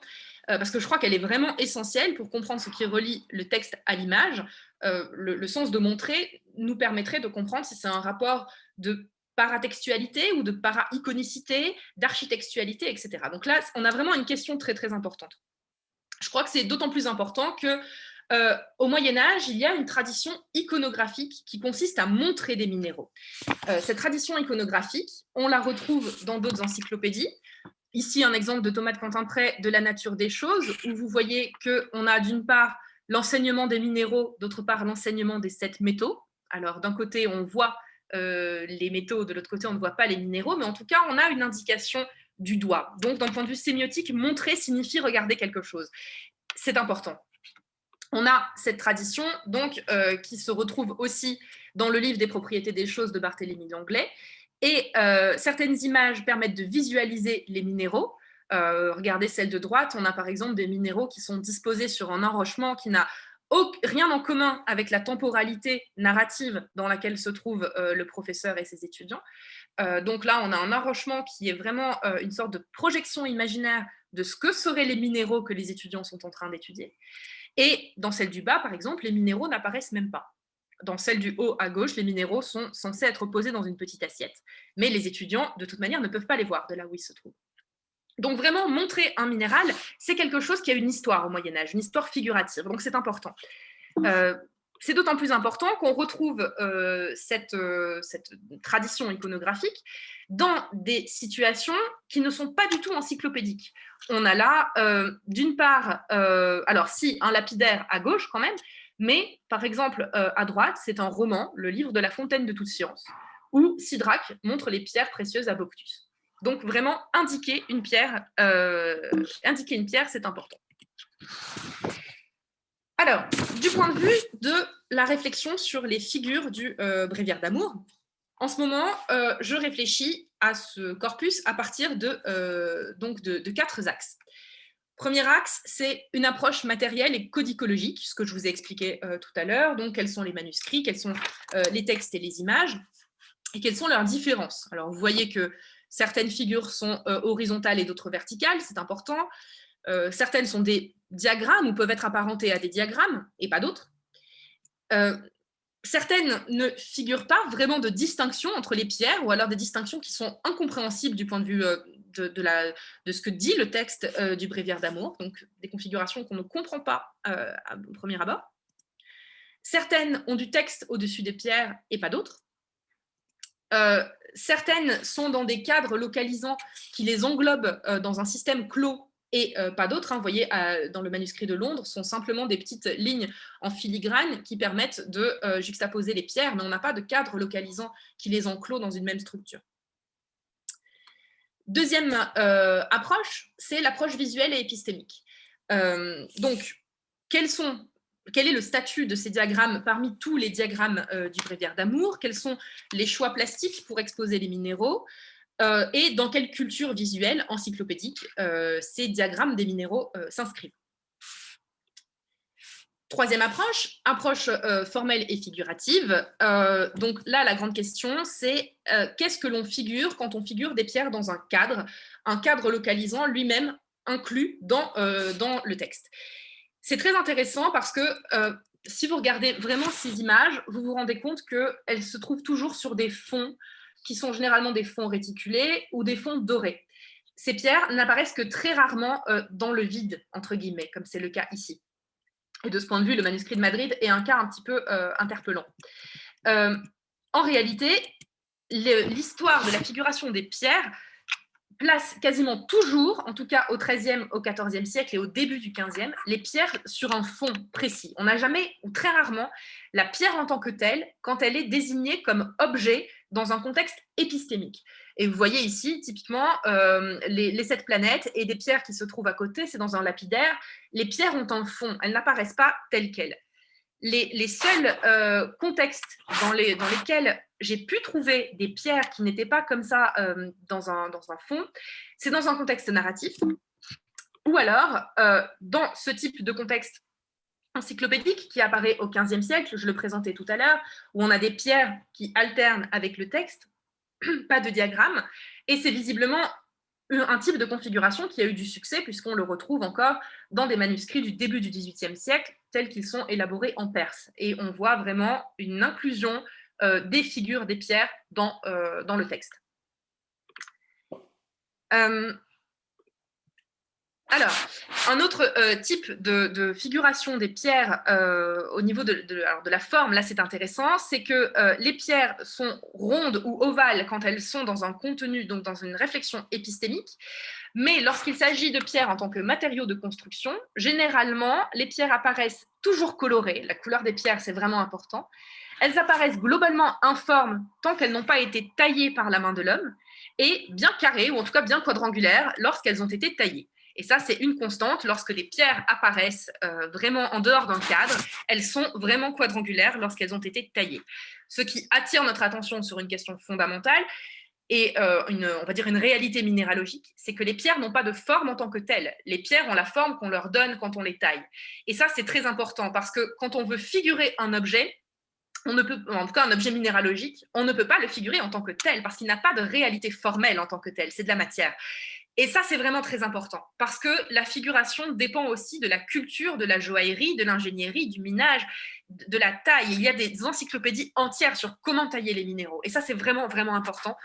parce que je crois qu'elle est vraiment essentielle pour comprendre ce qui relie le texte à l'image. Le sens de montrer nous permettrait de comprendre si c'est un rapport de paratextualité ou de para-iconicité, d'architectualité, etc. Donc là, on a vraiment une question très, très importante. Je crois que c'est d'autant plus important que au Moyen-Âge, il y a une tradition iconographique qui consiste à montrer des minéraux. Cette tradition iconographique, on la retrouve dans d'autres encyclopédies. Ici, un exemple de Thomas de Cantimpré de La nature des choses, où vous voyez qu'on a d'une part l'enseignement des minéraux, d'autre part l'enseignement des 7 métaux. Alors, d'un côté, on voit les métaux, de l'autre côté, on ne voit pas les minéraux, mais en tout cas, on a une indication du doigt. Donc, d'un point de vue sémiotique, montrer signifie regarder quelque chose. C'est important. On a cette tradition donc, qui se retrouve aussi dans le livre des propriétés des choses de Barthélemy Langlais. Et certaines images permettent de visualiser les minéraux. Regardez celle de droite, on a par exemple des minéraux qui sont disposés sur un enrochement qui n'a rien en commun avec la temporalité narrative dans laquelle se trouve le professeur et ses étudiants. Donc là, on a un enrochement qui est vraiment une sorte de projection imaginaire de ce que seraient les minéraux que les étudiants sont en train d'étudier. Et dans celle du bas, par exemple, les minéraux n'apparaissent même pas. Dans celle du haut à gauche, les minéraux sont censés être posés dans une petite assiette. Mais les étudiants, de toute manière, ne peuvent pas les voir de là où ils se trouvent. Donc vraiment, montrer un minéral, c'est quelque chose qui a une histoire au Moyen-Âge, une histoire figurative. Donc c'est important. C'est d'autant plus important qu'on retrouve cette tradition iconographique dans des situations qui ne sont pas du tout encyclopédiques. On a là, d'une part, alors si, un lapidaire à gauche quand même, mais par exemple, à droite, c'est un roman, le livre de La Fontaine de toute science, où Sidrac montre les pierres précieuses à Boctus. Donc vraiment, indiquer une pierre, c'est important. Alors, du point de vue de la réflexion sur les figures du bréviaire d'amour, en ce moment, je réfléchis à ce corpus à partir de 4 axes. Premier axe, c'est une approche matérielle et codicologique, ce que je vous ai expliqué tout à l'heure. Donc, quels sont les manuscrits, quels sont les textes et les images, et quelles sont leurs différences. Alors, vous voyez que certaines figures sont horizontales et d'autres verticales, c'est important. Certaines sont des diagrammes ou peuvent être apparentées à des diagrammes et pas d'autres. Certaines ne figurent pas vraiment de distinction entre les pierres ou alors des distinctions qui sont incompréhensibles du point de vue de ce que dit le texte du bréviaire d'amour, donc des configurations qu'on ne comprend pas à premier abord. Certaines ont du texte au-dessus des pierres et pas d'autres. Certaines sont dans des cadres localisants qui les englobent dans un système clos et pas d'autres. Vous voyez, dans le manuscrit de Londres, sont simplement des petites lignes en filigrane qui permettent de juxtaposer les pierres, mais on n'a pas de cadre localisant qui les enclôt dans une même structure. Deuxième approche, c'est l'approche visuelle et épistémique. Donc, quel est le statut de ces diagrammes parmi tous les diagrammes du bréviaire d'amour? Quels sont les choix plastiques pour exposer les minéraux? Et dans quelle culture visuelle encyclopédique ces diagrammes des minéraux s'inscrivent? Troisième approche formelle et figurative. Donc là, la grande question, c'est qu'est-ce que l'on figure quand on figure des pierres dans un cadre localisant lui-même inclus dans le texte. C'est très intéressant parce que si vous regardez vraiment ces images, vous vous rendez compte qu'elles se trouvent toujours sur des fonds qui sont généralement des fonds réticulés ou des fonds dorés. Ces pierres n'apparaissent que très rarement dans le vide, entre guillemets, comme c'est le cas ici. Et de ce point de vue, le manuscrit de Madrid est un cas un petit peu interpellant. En réalité, l'histoire de la figuration des pierres place quasiment toujours, en tout cas au XIIIe, au XIVe siècle et au début du XVe, les pierres sur un fond précis. On n'a jamais, ou très rarement, la pierre en tant que telle quand elle est désignée comme objet dans un contexte épistémique. Et vous voyez ici, typiquement, les 7 planètes et des pierres qui se trouvent à côté, c'est dans un lapidaire. Les pierres ont un fond, elles n'apparaissent pas telles quelles. Les seuls contextes dans lesquels j'ai pu trouver des pierres qui n'étaient pas comme ça dans un fond, c'est dans un contexte narratif, ou alors dans ce type de contexte encyclopédique qui apparaît au XVe siècle, je le présentais tout à l'heure, où on a des pierres qui alternent avec le texte, pas de diagramme, et c'est visiblement un type de configuration qui a eu du succès puisqu'on le retrouve encore dans des manuscrits du début du XVIIIe siècle tels qu'ils sont élaborés en perse. Et on voit vraiment une inclusion des figures des pierres dans le texte. Alors, un autre type de figuration des pierres au niveau de la forme, là c'est intéressant, c'est que les pierres sont rondes ou ovales quand elles sont dans un contenu, donc dans une réflexion épistémique, mais lorsqu'il s'agit de pierres en tant que matériaux de construction, généralement, les pierres apparaissent toujours colorées, la couleur des pierres c'est vraiment important, elles apparaissent globalement informes tant qu'elles n'ont pas été taillées par la main de l'homme, et bien carrées, ou en tout cas bien quadrangulaires, lorsqu'elles ont été taillées. Et ça, c'est une constante. Lorsque les pierres apparaissent vraiment en dehors d'un cadre, elles sont vraiment quadrangulaires lorsqu'elles ont été taillées. Ce qui attire notre attention sur une question fondamentale et on va dire une réalité minéralogique, c'est que les pierres n'ont pas de forme en tant que telles. Les pierres ont la forme qu'on leur donne quand on les taille. Et ça, c'est très important parce que quand on veut figurer un objet, on ne peut, en tout cas un objet minéralogique, on ne peut pas le figurer en tant que tel parce qu'il n'a pas de réalité formelle en tant que tel, c'est de la matière. Et ça, c'est vraiment très important parce que la figuration dépend aussi de la culture, de la joaillerie, de l'ingénierie, du minage, de la taille. Il y a des encyclopédies entières sur comment tailler les minéraux. Et ça, c'est vraiment, vraiment important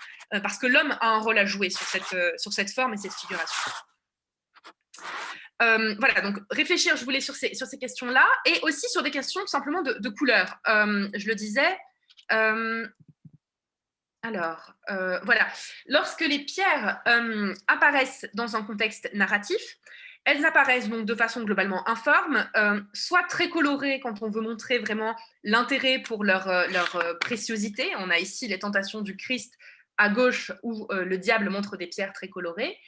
parce que l'homme a un rôle à jouer sur cette forme et cette figuration. Voilà, donc réfléchir, je voulais, sur ces questions-là et aussi sur des questions tout simplement de couleur. Je le disais. Alors, voilà. Lorsque les pierres apparaissent dans un contexte narratif, elles apparaissent donc de façon globalement informe, soit très colorées quand on veut montrer vraiment l'intérêt pour leur préciosité. On a ici les tentations du Christ à gauche où le diable montre des pierres très colorées.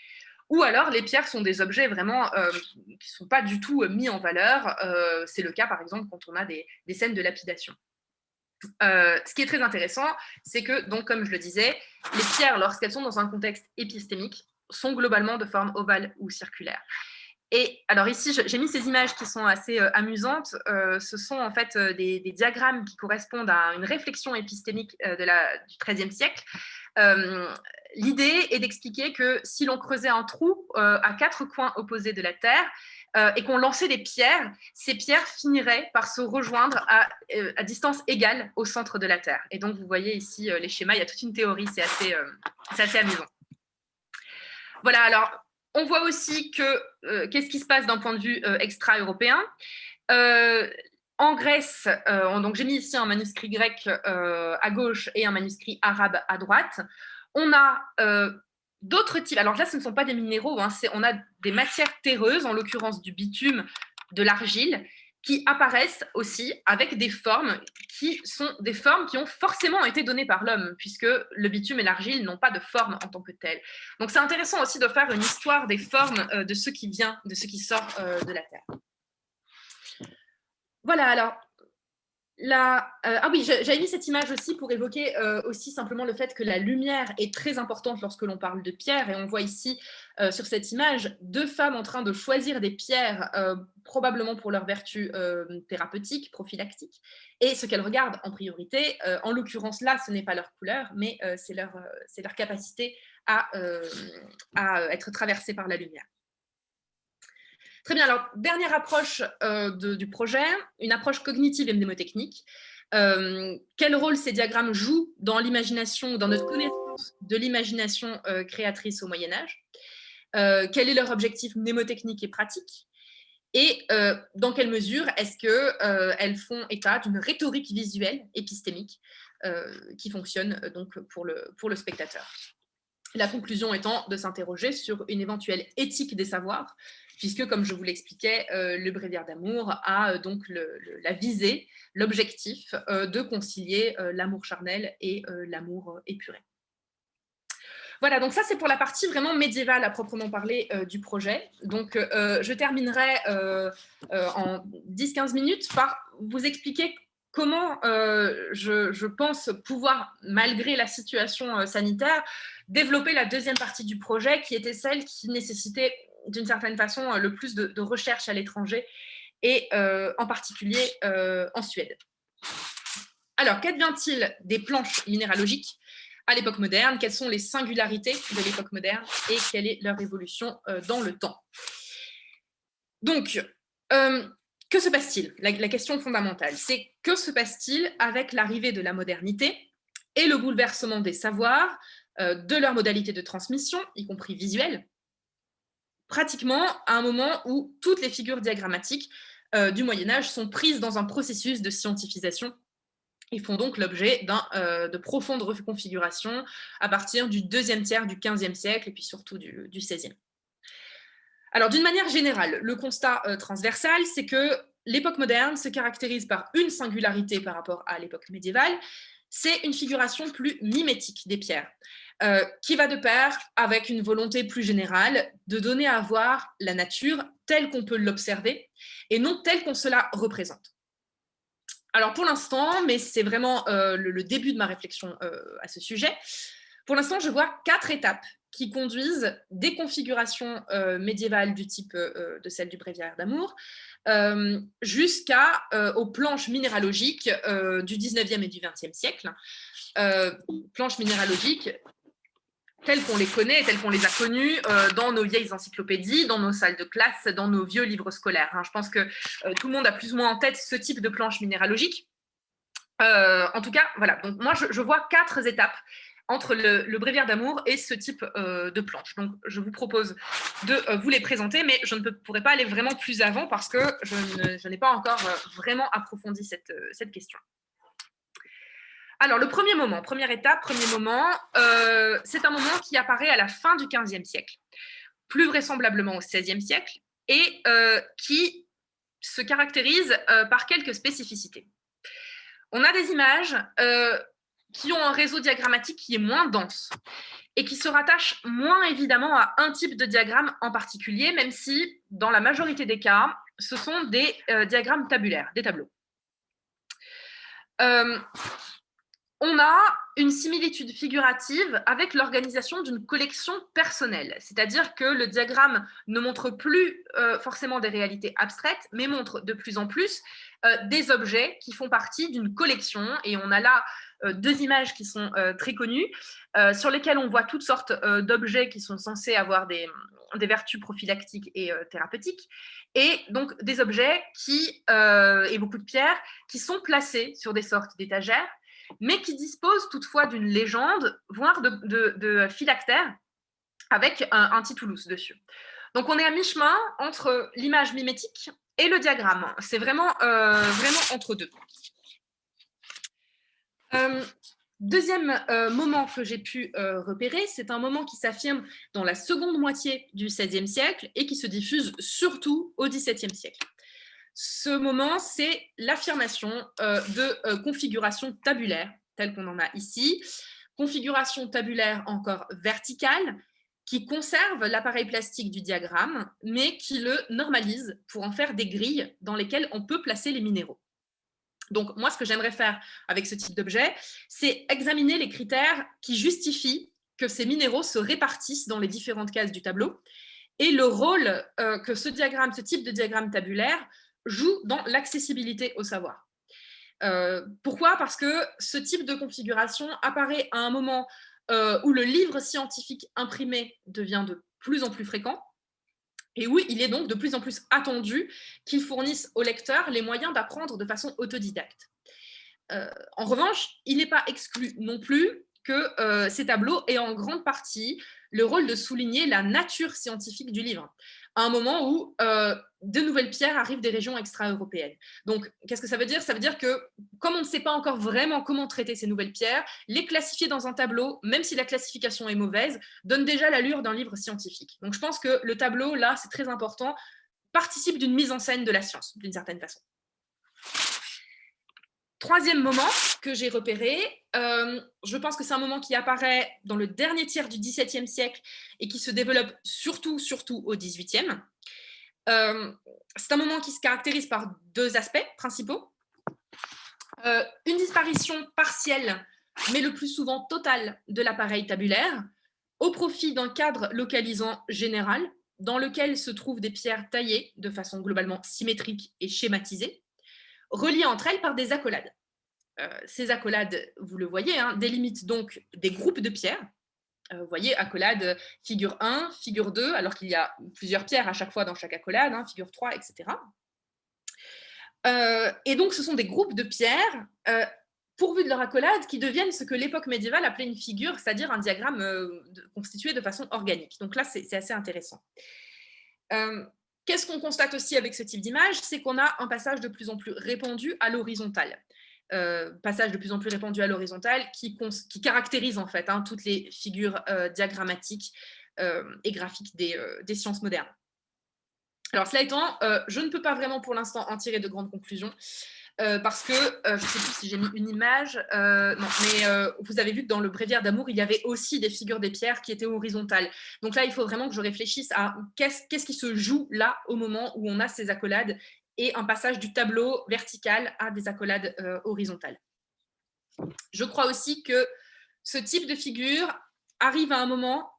Ou alors, les pierres sont des objets vraiment qui ne sont pas du tout mis en valeur. C'est le cas, par exemple, quand on a des scènes de lapidation. Ce qui est très intéressant, c'est que, donc, comme je le disais, les pierres, lorsqu'elles sont dans un contexte épistémique, sont globalement de forme ovale ou circulaire. Et alors ici, j'ai mis ces images qui sont assez amusantes. Ce sont en fait des diagrammes qui correspondent à une réflexion épistémique du XIIIe siècle. L'idée est d'expliquer que si l'on creusait un trou à 4 coins opposés de la Terre, et qu'on lançait des pierres, ces pierres finiraient par se rejoindre à distance égale au centre de la Terre. Et donc, vous voyez ici les schémas, il y a toute une théorie, c'est assez amusant. Voilà, alors, on voit aussi que qu'est-ce qui se passe d'un point de vue extra-européen. En Grèce, donc j'ai mis ici un manuscrit grec à gauche et un manuscrit arabe à droite. On a d'autres types, alors là ce ne sont pas des minéraux, hein, on a des matières terreuses, en l'occurrence du bitume, de l'argile, qui apparaissent aussi avec des formes qui sont des formes qui ont forcément été données par l'homme, puisque le bitume et l'argile n'ont pas de forme en tant que telle. Donc c'est intéressant aussi de faire une histoire des formes de ce qui vient, de ce qui sort de la Terre. Voilà, alors ah oui, j'avais mis cette image aussi pour évoquer aussi simplement le fait que la lumière est très importante lorsque l'on parle de pierres. Et on voit ici sur cette image 2 femmes en train de choisir des pierres, probablement pour leur vertu thérapeutique, prophylactique. Et ce qu'elles regardent en priorité, en l'occurrence là, ce n'est pas leur couleur, mais c'est leur capacité à être traversée par la lumière. Très bien, alors dernière approche du projet, une approche cognitive et mnémotechnique. Quel rôle ces diagrammes jouent dans l'imagination, dans notre connaissance de l'imagination créatrice au Moyen-Âge? Quel est leur objectif mnémotechnique et pratique? Et dans quelle mesure est-ce qu'elles font état d'une rhétorique visuelle épistémique qui fonctionne donc pour le spectateur? La conclusion étant de s'interroger sur une éventuelle éthique des savoirs, puisque, comme je vous l'expliquais, le bréviaire d'amour a donc la visée, l'objectif de concilier l'amour charnel et l'amour épuré. Voilà, donc ça c'est pour la partie vraiment médiévale à proprement parler du projet. Donc je terminerai en 10-15 minutes par vous expliquer comment je pense pouvoir, malgré la situation sanitaire, développer la deuxième partie du projet, qui était celle qui nécessitait d'une certaine façon le plus de recherche à l'étranger, et en particulier en Suède. Alors, qu'advient-il des planches minéralogiques à l'époque moderne? Quelles sont les singularités de l'époque moderne et quelle est leur évolution dans le temps? Donc, que se passe-t-il? La question fondamentale, c'est que se passe-t-il avec l'arrivée de la modernité et le bouleversement des savoirs, de leurs modalités de transmission, y compris visuelles, pratiquement à un moment où toutes les figures diagrammatiques du Moyen-Âge sont prises dans un processus de scientifisation. Ils font donc l'objet de profondes reconfigurations à partir du deuxième tiers du XVe siècle et puis surtout du XVIe. Alors, d'une manière générale, le constat transversal, c'est que l'époque moderne se caractérise par une singularité par rapport à l'époque médiévale, c'est une figuration plus mimétique des pierres, qui va de pair avec une volonté plus générale de donner à voir la nature telle qu'on peut l'observer et non telle qu'on se la représente. Alors pour l'instant, mais c'est vraiment le début de ma réflexion à ce sujet, pour l'instant je vois 4 étapes qui conduisent des configurations médiévales du type de celle du bréviaire d'amour jusqu'aux planches minéralogiques du 19e et du 20e siècle. Planches minéralogiques telles qu'on les connaît, telles qu'on les a connues dans nos vieilles encyclopédies, dans nos salles de classe, dans nos vieux livres scolaires. Je pense que tout le monde a plus ou moins en tête ce type de planche minéralogique. En tout cas, voilà. Donc moi, je vois 4 étapes entre le bréviaire d'amour et ce type de planche. Donc je vous propose de vous les présenter, mais je ne pourrai pas aller vraiment plus avant parce que je n'ai pas encore vraiment approfondi cette question. Alors, le premier moment, première étape, premier moment, c'est un moment qui apparaît à la fin du XVe siècle, plus vraisemblablement au XVIe siècle, et qui se caractérise par quelques spécificités. On a des images qui ont un réseau diagrammatique qui est moins dense et qui se rattache moins évidemment à un type de diagramme en particulier, même si, dans la majorité des cas, ce sont des diagrammes tabulaires, des tableaux. On a une similitude figurative avec l'organisation d'une collection personnelle, c'est-à-dire que le diagramme ne montre plus forcément des réalités abstraites, mais montre de plus en plus des objets qui font partie d'une collection. Et on a là 2 images qui sont très connues, sur lesquelles on voit toutes sortes d'objets qui sont censés avoir des vertus prophylactiques et thérapeutiques, et donc des objets et beaucoup de pierres qui sont placés sur des sortes d'étagères, mais qui dispose toutefois d'une légende, voire de phylactères, avec un titulus dessus. Donc on est à mi-chemin entre l'image mimétique et le diagramme. C'est vraiment entre deux. Deuxième moment que j'ai pu repérer, c'est un moment qui s'affirme dans la seconde moitié du XVIe siècle et qui se diffuse surtout au XVIIe siècle. Ce moment, c'est l'affirmation de configuration tabulaire, telle qu'on en a ici. Configuration tabulaire encore verticale, qui conserve l'appareil plastique du diagramme, mais qui le normalise pour en faire des grilles dans lesquelles on peut placer les minéraux. Donc, moi, ce que j'aimerais faire avec ce type d'objet, c'est examiner les critères qui justifient que ces minéraux se répartissent dans les différentes cases du tableau et le rôle que ce type de diagramme tabulaire joue dans l'accessibilité au savoir. Pourquoi? Parce que ce type de configuration apparaît à un moment où le livre scientifique imprimé devient de plus en plus fréquent et où il est donc de plus en plus attendu qu'il fournisse au lecteur les moyens d'apprendre de façon autodidacte. En revanche, il n'est pas exclu non plus que ces tableaux aient en grande partie le rôle de souligner la nature scientifique du livre. à un moment où de nouvelles pierres arrivent des régions extra-européennes. Donc, qu'est-ce que ça veut dire? Ça veut dire que, comme on ne sait pas encore vraiment comment traiter ces nouvelles pierres, les classifier dans un tableau, même si la classification est mauvaise, donne déjà l'allure d'un livre scientifique. Donc, je pense que le tableau, là, c'est très important, participe d'une mise en scène de la science, d'une certaine façon. Troisième moment que j'ai repéré, je pense que c'est un moment qui apparaît dans le dernier tiers du XVIIe siècle et qui se développe surtout au XVIIIe. C'est un moment qui se caractérise par deux aspects principaux. Une disparition partielle, mais le plus souvent totale, de l'appareil tabulaire, au profit d'un cadre localisant général, dans lequel se trouvent des pierres taillées de façon globalement symétrique et schématisée, reliées entre elles par des accolades. Ces accolades, vous le voyez, hein, délimitent donc des groupes de pierres. Vous voyez, accolade figure 1, figure 2, alors qu'il y a plusieurs pierres à chaque fois dans chaque accolade, hein, figure 3, etc. Et donc, ce sont des groupes de pierres pourvus de leur accolade qui deviennent ce que l'époque médiévale appelait une figure, c'est-à-dire un diagramme constitué de façon organique. Donc là, c'est assez intéressant. Qu'est-ce qu'on constate aussi avec ce type d'image? C'est qu'on a un passage de plus en plus répandu à l'horizontale. Passage de plus en plus répandu à l'horizontale qui caractérise en fait toutes les figures diagrammatiques et graphiques des sciences modernes. Alors cela étant, je ne peux pas vraiment pour l'instant en tirer de grandes conclusions parce que, je ne sais plus si j'ai mis une image, non, mais vous avez vu que dans le Bréviaire d'amour, il y avait aussi des figures des pierres qui étaient horizontales. Donc là, il faut vraiment que je réfléchisse à qu'est-ce qui se joue là au moment où on a ces accolades et un passage du tableau vertical à des accolades horizontales. Je crois aussi que ce type de figure arrive à un moment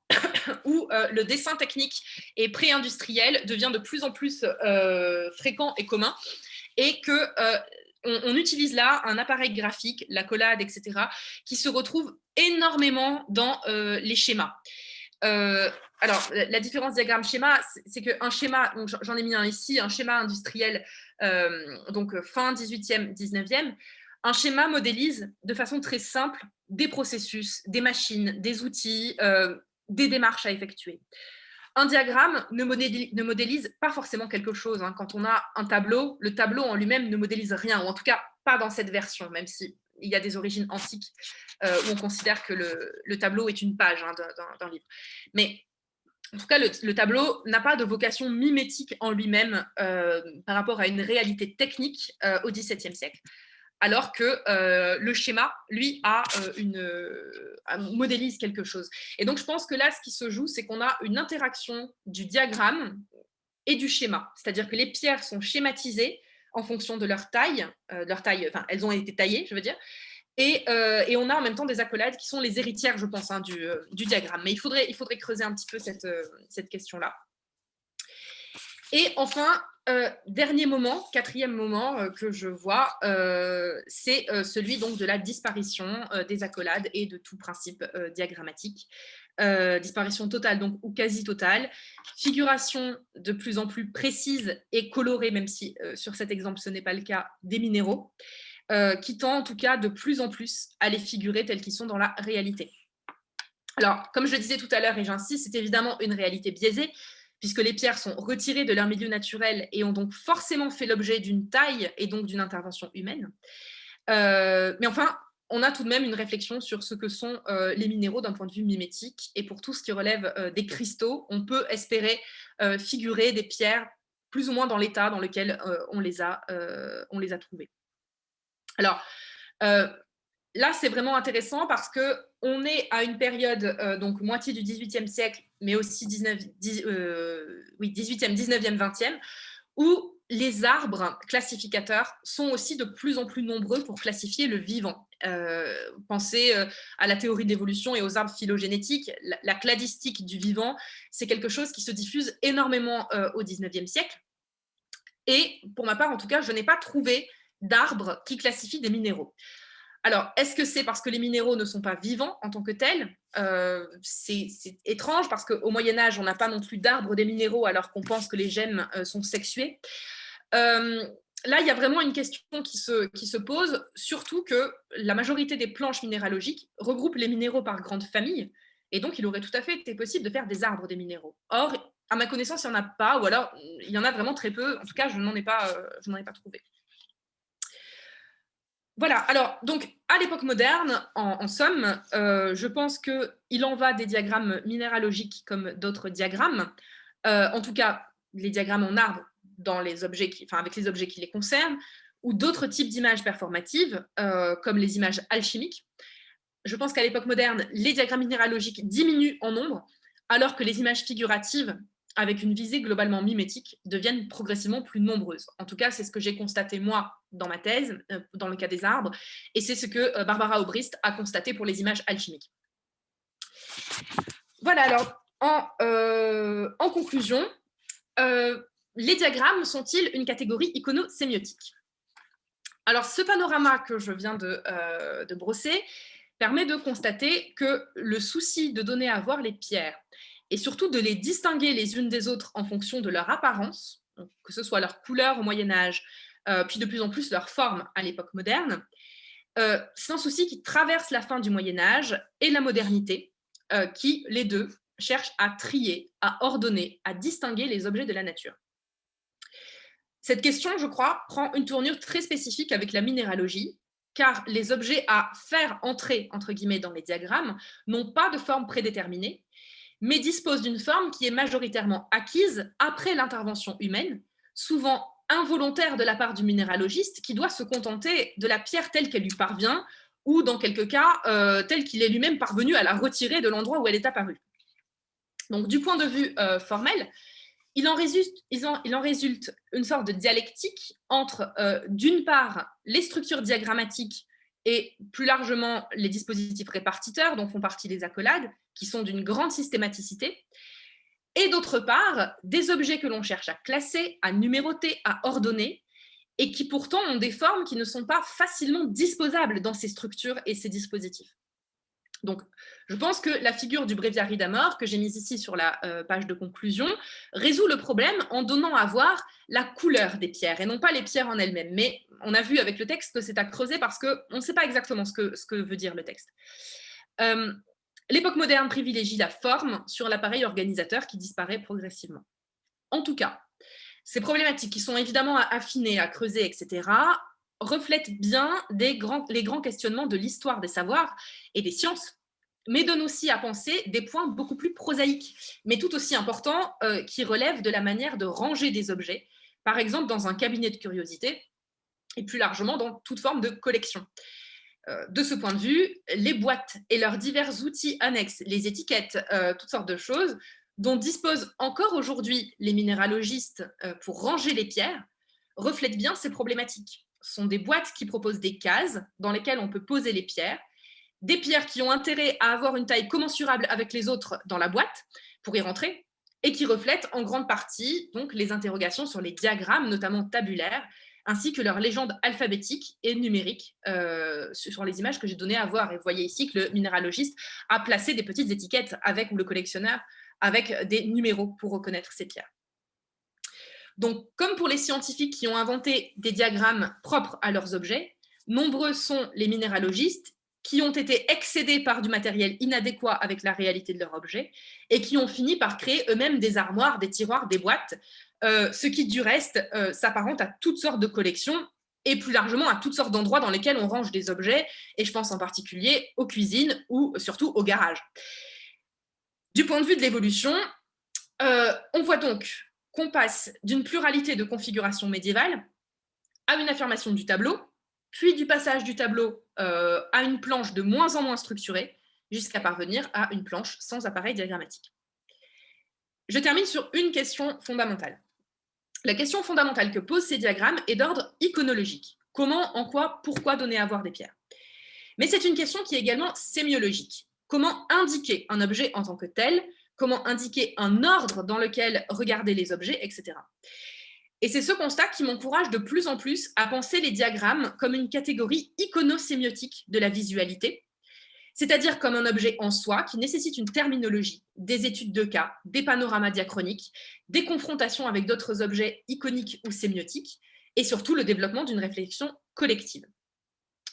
où le dessin technique et pré-industriel devient de plus en plus fréquent et commun, et que on utilise là un appareil graphique, l'accolade, etc., qui se retrouve énormément dans les schémas. Alors, la différence diagramme-schéma, c'est qu'un schéma, j'en ai mis un ici, un schéma industriel, donc fin 18e, 19e, un schéma modélise de façon très simple des processus, des machines, des outils, des démarches à effectuer. Un diagramme ne modélise pas forcément quelque chose. Hein. Quand on a un tableau, le tableau en lui-même ne modélise rien, ou en tout cas pas dans cette version, même s'il y a des origines antiques où on considère que le tableau est une page d'un livre. Mais en tout cas, le tableau n'a pas de vocation mimétique en lui-même par rapport à une réalité technique au XVIIe siècle. Alors que le schéma, lui, modélise quelque chose. Et donc, je pense que là, ce qui se joue, c'est qu'on a une interaction du diagramme et du schéma. C'est-à-dire que les pierres sont schématisées en fonction de leur taille, enfin, elles ont été taillées, je veux dire, et on a en même temps des accolades qui sont les héritières, je pense, du diagramme. Mais il faudrait creuser un petit peu cette question-là. Et enfin, dernier moment, quatrième moment que je vois, c'est celui donc de la disparition des accolades et de tout principe diagrammatique. Disparition totale donc, ou quasi totale, figuration de plus en plus précise et colorée, même si sur cet exemple ce n'est pas le cas, des minéraux, qui tend en tout cas de plus en plus à les figurer tels qu'ils sont dans la réalité. Alors, comme je le disais tout à l'heure et j'insiste, c'est évidemment une réalité biaisée, puisque les pierres sont retirées de leur milieu naturel et ont donc forcément fait l'objet d'une taille et donc d'une intervention humaine. Mais enfin, on a tout de même une réflexion sur ce que sont les minéraux d'un point de vue mimétique, et pour tout ce qui relève des cristaux, on peut espérer figurer des pierres plus ou moins dans l'état dans lequel on les a trouvées. Alors, là, c'est vraiment intéressant parce qu'on est à une période, donc moitié du XVIIIe siècle, mais aussi 18e, 19e, 20e, où les arbres classificateurs sont aussi de plus en plus nombreux pour classifier le vivant. Pensez à la théorie d'évolution et aux arbres phylogénétiques. La cladistique du vivant, c'est quelque chose qui se diffuse énormément au XIXe siècle. Et pour ma part, en tout cas, je n'ai pas trouvé d'arbres qui classifient des minéraux. Alors, est-ce que c'est parce que les minéraux ne sont pas vivants en tant que tels? C'est étrange parce qu'au Moyen-Âge, on n'a pas non plus d'arbres des minéraux alors qu'on pense que les gemmes sont sexuées. Là, il y a vraiment une question qui se pose, surtout que la majorité des planches minéralogiques regroupent les minéraux par grandes familles, et donc il aurait tout à fait été possible de faire des arbres des minéraux. Or, à ma connaissance, il n'y en a pas, ou alors il y en a vraiment très peu. En tout cas, je n'en ai pas trouvé. Voilà, alors, donc, à l'époque moderne, en somme, je pense qu'il en va des diagrammes minéralogiques comme d'autres diagrammes. En tout cas, les diagrammes en arbre dans les objets avec les objets qui les concernent, ou d'autres types d'images performatives, comme les images alchimiques. Je pense qu'à l'époque moderne, les diagrammes minéralogiques diminuent en nombre, alors que les images figuratives, avec une visée globalement mimétique, deviennent progressivement plus nombreuses. En tout cas, c'est ce que j'ai constaté, moi, dans ma thèse, dans le cas des arbres, et c'est ce que Barbara Obrist a constaté pour les images alchimiques. Voilà, alors, en conclusion, les diagrammes sont-ils une catégorie iconosémiotique? Alors, ce panorama que je viens de brosser permet de constater que le souci de donner à voir les pierres et surtout de les distinguer les unes des autres en fonction de leur apparence, donc que ce soit leur couleur au Moyen-Âge, puis de plus en plus leur forme à l'époque moderne, c'est un souci qui traverse la fin du Moyen-Âge et la modernité, qui, les deux, cherchent à trier, à ordonner, à distinguer les objets de la nature. Cette question, je crois, prend une tournure très spécifique avec la minéralogie, car les objets à faire entrer, entre guillemets, dans les diagrammes n'ont pas de forme prédéterminée, mais disposent d'une forme qui est majoritairement acquise après l'intervention humaine, souvent involontaire de la part du minéralogiste, qui doit se contenter de la pierre telle qu'elle lui parvient, ou dans quelques cas, tel qu'il est lui-même parvenu à la retirer de l'endroit où elle est apparue. Donc, du point de vue formel, il en résulte une sorte de dialectique entre, d'une part, les structures diagrammatiques et plus largement les dispositifs répartiteurs dont font partie les accolades, qui sont d'une grande systématicité, et d'autre part, des objets que l'on cherche à classer, à numéroter, à ordonner, et qui pourtant ont des formes qui ne sont pas facilement disposables dans ces structures et ces dispositifs. Donc, je pense que la figure du bréviarie d'Amor, que j'ai mise ici sur la page de conclusion, résout le problème en donnant à voir la couleur des pierres et non pas les pierres en elles-mêmes. Mais on a vu avec le texte que c'est à creuser parce qu'on ne sait pas exactement ce que veut dire le texte. L'époque moderne privilégie la forme sur l'appareil organisateur qui disparaît progressivement. En tout cas, ces problématiques qui sont évidemment à affiner, à creuser, etc., reflètent bien les grands questionnements de l'histoire des savoirs et des sciences, mais donnent aussi à penser des points beaucoup plus prosaïques, mais tout aussi importants, qui relèvent de la manière de ranger des objets, par exemple dans un cabinet de curiosité, et plus largement dans toute forme de collection. De ce point de vue, les boîtes et leurs divers outils annexes, les étiquettes, toutes sortes de choses, dont disposent encore aujourd'hui les minéralogistes pour ranger les pierres, reflètent bien ces problématiques. Ce sont des boîtes qui proposent des cases dans lesquelles on peut poser les pierres, des pierres qui ont intérêt à avoir une taille commensurable avec les autres dans la boîte pour y rentrer, et qui reflètent en grande partie donc, les interrogations sur les diagrammes, notamment tabulaires, ainsi que leur légende alphabétique et numérique sur les images que j'ai données à voir. Et vous voyez ici que le minéralogiste a placé des petites étiquettes avec, ou le collectionneur, avec des numéros pour reconnaître ces pierres. Donc, comme pour les scientifiques qui ont inventé des diagrammes propres à leurs objets, nombreux sont les minéralogistes qui ont été excédés par du matériel inadéquat avec la réalité de leur objet et qui ont fini par créer eux-mêmes des armoires, des tiroirs, des boîtes, ce qui, du reste, s'apparente à toutes sortes de collections et plus largement à toutes sortes d'endroits dans lesquels on range des objets, et je pense en particulier aux cuisines ou surtout aux garages. Du point de vue de l'évolution, on voit donc qu'on passe d'une pluralité de configurations médiévales à une affirmation du tableau, puis du passage du tableau à une planche de moins en moins structurée, jusqu'à parvenir à une planche sans appareil diagrammatique. Je termine sur une question fondamentale. La question fondamentale que posent ces diagrammes est d'ordre iconologique. Comment, en quoi, pourquoi donner à voir des pierres? Mais c'est une question qui est également sémiologique. Comment indiquer un objet en tant que tel? Comment indiquer un ordre dans lequel regarder les objets, etc. Et c'est ce constat qui m'encourage de plus en plus à penser les diagrammes comme une catégorie iconosémiotique de la visualité, c'est-à-dire comme un objet en soi qui nécessite une terminologie, des études de cas, des panoramas diachroniques, des confrontations avec d'autres objets iconiques ou sémiotiques, et surtout le développement d'une réflexion collective.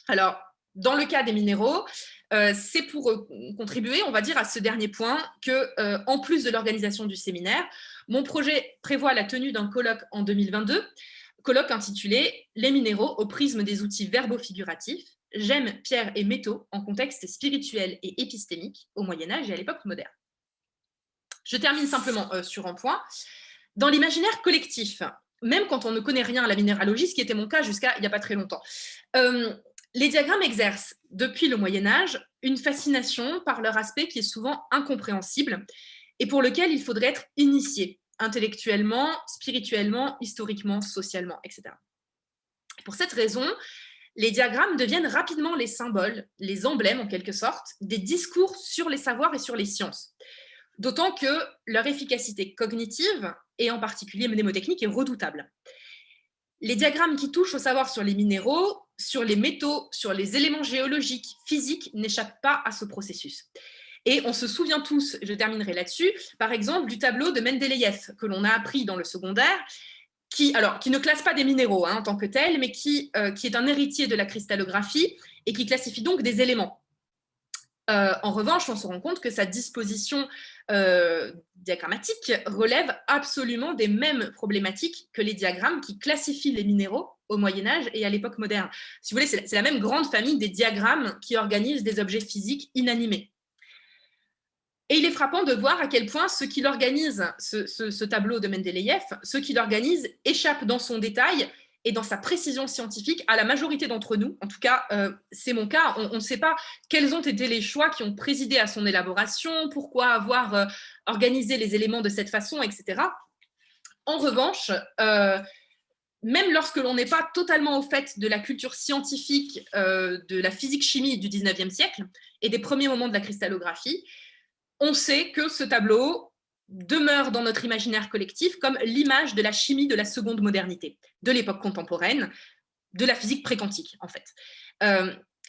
Alors, Dans le cas des minéraux, c'est pour contribuer, on va dire, à ce dernier point que, en plus de l'organisation du séminaire, mon projet prévoit la tenue d'un colloque en 2022, colloque intitulé Les minéraux au prisme des outils verbo-figuratifs, gemmes, pierres et métaux en contexte spirituel et épistémique au Moyen-Âge et à l'époque moderne. Je termine simplement sur un point. Dans l'imaginaire collectif, même quand on ne connaît rien à la minéralogie, ce qui était mon cas jusqu'à il n'y a pas très longtemps, les diagrammes exercent, depuis le Moyen-Âge, une fascination par leur aspect qui est souvent incompréhensible et pour lequel il faudrait être initié intellectuellement, spirituellement, historiquement, socialement, etc. Pour cette raison, les diagrammes deviennent rapidement les symboles, les emblèmes en quelque sorte, des discours sur les savoirs et sur les sciences. D'autant que leur efficacité cognitive, et en particulier mnémotechnique, est redoutable. Les diagrammes qui touchent au savoir sur les minéraux, sur les métaux, sur les éléments géologiques, physiques, n'échappent pas à ce processus. Et on se souvient tous, je terminerai là-dessus, par exemple du tableau de Mendeleïev que l'on a appris dans le secondaire, qui ne classe pas des minéraux en tant que tel, mais qui est un héritier de la cristallographie et qui classifie donc des éléments. En revanche, on se rend compte que sa disposition diagrammatique relève absolument des mêmes problématiques que les diagrammes qui classifient les minéraux au Moyen-Âge et à l'époque moderne. Si vous voulez, c'est la même grande famille des diagrammes qui organisent des objets physiques inanimés. Et il est frappant de voir à quel point ce qui l'organise, ce tableau de Mendeleïev, ce qui l'organise échappe dans son détail et dans sa précision scientifique à la majorité d'entre nous. En tout cas, c'est mon cas. On ne sait pas quels ont été les choix qui ont présidé à son élaboration, pourquoi avoir organisé les éléments de cette façon, etc. En revanche, même lorsque l'on n'est pas totalement au fait de la culture scientifique de la physique-chimie du 19e siècle et des premiers moments de la cristallographie, on sait que ce tableau demeure dans notre imaginaire collectif comme l'image de la chimie de la seconde modernité, de l'époque contemporaine, de la physique préquantique, en fait.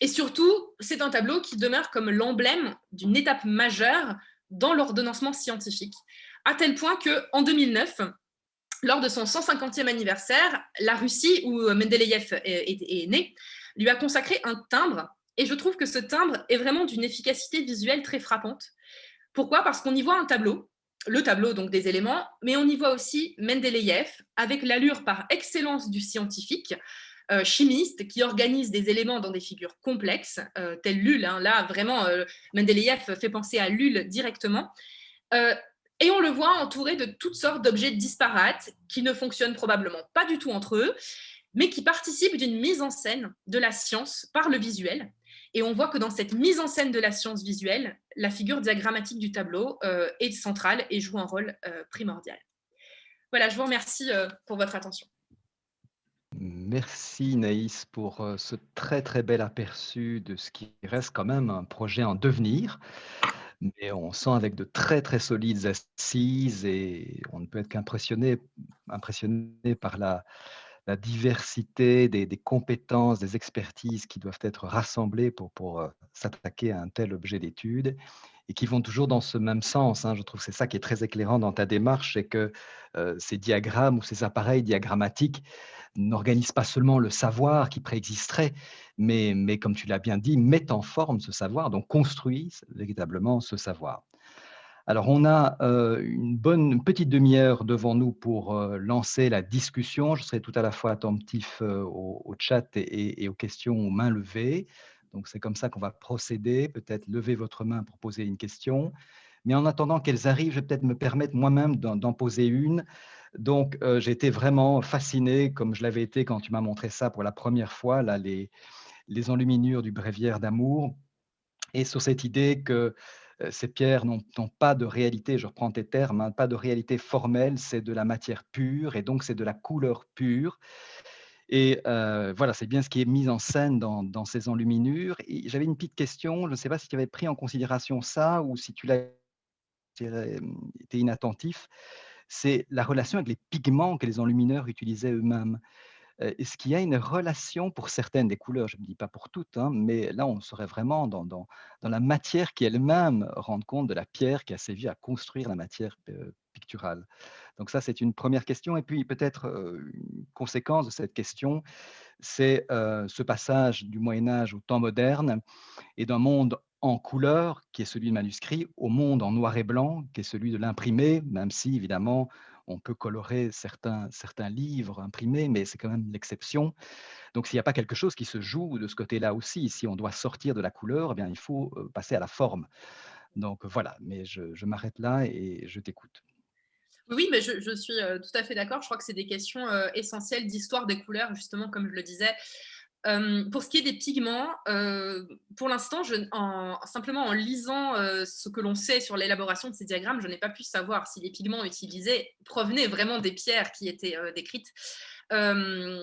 Et surtout, c'est un tableau qui demeure comme l'emblème d'une étape majeure dans l'ordonnancement scientifique, à tel point qu'en 2009, lors de son 150e anniversaire, la Russie, où Mendeleïev est né, lui a consacré un timbre, et je trouve que ce timbre est vraiment d'une efficacité visuelle très frappante. Pourquoi? Parce qu'on y voit un tableau, le tableau donc des éléments, mais on y voit aussi Mendeleïev avec l'allure par excellence du scientifique, chimiste, qui organise des éléments dans des figures complexes, telles Lull. Là, vraiment, Mendeleïev fait penser à Lull directement. Et on le voit entouré de toutes sortes d'objets disparates qui ne fonctionnent probablement pas du tout entre eux, mais qui participent d'une mise en scène de la science par le visuel. Et on voit que dans cette mise en scène de la science visuelle, la figure diagrammatique du tableau est centrale et joue un rôle primordial. Voilà, je vous remercie pour votre attention. Merci Naïs pour ce très très bel aperçu de ce qui reste quand même un projet en devenir, mais on sent avec de très très solides assises et on ne peut être impressionné par la diversité des compétences, des expertises qui doivent être rassemblées pour s'attaquer à un tel objet d'étude et qui vont toujours dans ce même sens. Je trouve que c'est ça qui est très éclairant dans ta démarche, c'est que ces diagrammes ou ces appareils diagrammatiques n'organisent pas seulement le savoir qui préexisterait, mais comme tu l'as bien dit, mettent en forme ce savoir, donc construisent véritablement ce savoir. Alors, on a une petite demi-heure devant nous pour lancer la discussion. Je serai tout à la fois attentif au chat et aux questions aux mains levées. Donc, c'est comme ça qu'on va procéder. Peut-être lever votre main pour poser une question. Mais en attendant qu'elles arrivent, je vais peut-être me permettre moi-même d'en poser une. Donc, j'ai été vraiment fasciné, comme je l'avais été quand tu m'as montré ça pour la première fois, là, les enluminures du bréviaire d'amour, et sur cette idée que ces pierres n'ont pas de réalité, je reprends tes termes, pas de réalité formelle, c'est de la matière pure, et donc c'est de la couleur pure. Et voilà, c'est bien ce qui est mis en scène dans ces enluminures. Et j'avais une petite question, je ne sais pas si tu avais pris en considération ça ou si tu l'as été inattentif, c'est la relation avec les pigments que les enlumineurs utilisaient eux-mêmes. est-ce qu'il y a une relation pour certaines des couleurs? Je ne dis pas pour toutes, hein, mais là, on serait vraiment dans la matière qui elle-même rende compte de la pierre qui a servi à construire la matière, picturale. Donc ça, c'est une première question et puis peut-être, une conséquence de cette question, c'est, ce passage du Moyen Âge au temps moderne et d'un monde en couleur, qui est celui du manuscrit, au monde en noir et blanc, qui est celui de l'imprimé, même si évidemment on peut colorer certains livres imprimés, mais c'est quand même l'exception. Donc s'il n'y a pas quelque chose qui se joue de ce côté-là aussi, si on doit sortir de la couleur, eh bien il faut, passer à la forme. Donc voilà, mais je m'arrête là et je t'écoute. Oui, mais je suis tout à fait d'accord. Je crois que c'est des questions essentielles d'histoire des couleurs, justement, comme je le disais. Pour ce qui est des pigments, pour l'instant, simplement en lisant ce que l'on sait sur l'élaboration de ces diagrammes, je n'ai pas pu savoir si les pigments utilisés provenaient vraiment des pierres qui étaient décrites. Euh,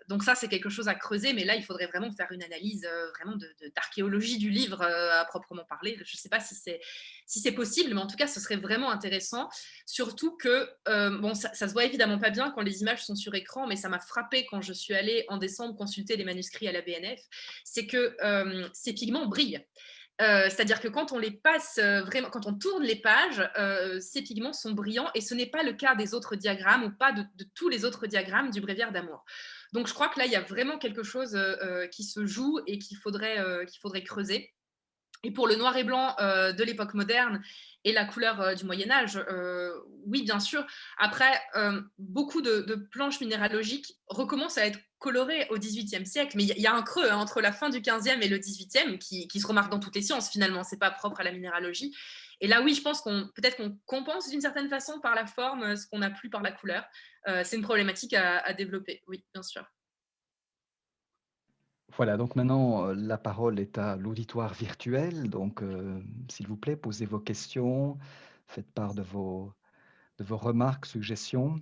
donc ça, c'est quelque chose à creuser, mais là, il faudrait vraiment faire une analyse vraiment d'archéologie du livre à proprement parler. Je ne sais pas si c'est possible, mais en tout cas, ce serait vraiment intéressant. Surtout que, bon, ça se voit évidemment pas bien quand les images sont sur écran, mais ça m'a frappé quand je suis allée en décembre consulter les manuscrits à la BNF, c'est que ces pigments brillent. C'est-à-dire que quand on les passe vraiment, quand on tourne les pages, ces pigments sont brillants et ce n'est pas le cas des autres diagrammes ou pas de tous les autres diagrammes du Bréviaire d'amour. Donc je crois que là, il y a vraiment quelque chose qui se joue et qu'il faudrait creuser. Et pour le noir et blanc de l'époque moderne et la couleur du Moyen Âge, oui, bien sûr. Après, beaucoup de planches minéralogiques recommencent à être colorées au XVIIIe siècle, mais il y a un creux hein, entre la fin du XVe et le XVIIIe qui se remarque dans toutes les sciences finalement, c'est pas propre à la minéralogie. Et là, oui, je pense qu'on peut-être qu'on compense d'une certaine façon par la forme ce qu'on n'a plus par la couleur. C'est une problématique à développer, oui, bien sûr. Voilà, donc maintenant, la parole est à l'auditoire virtuel. Donc, s'il vous plaît, posez vos questions, faites part de vos remarques, suggestions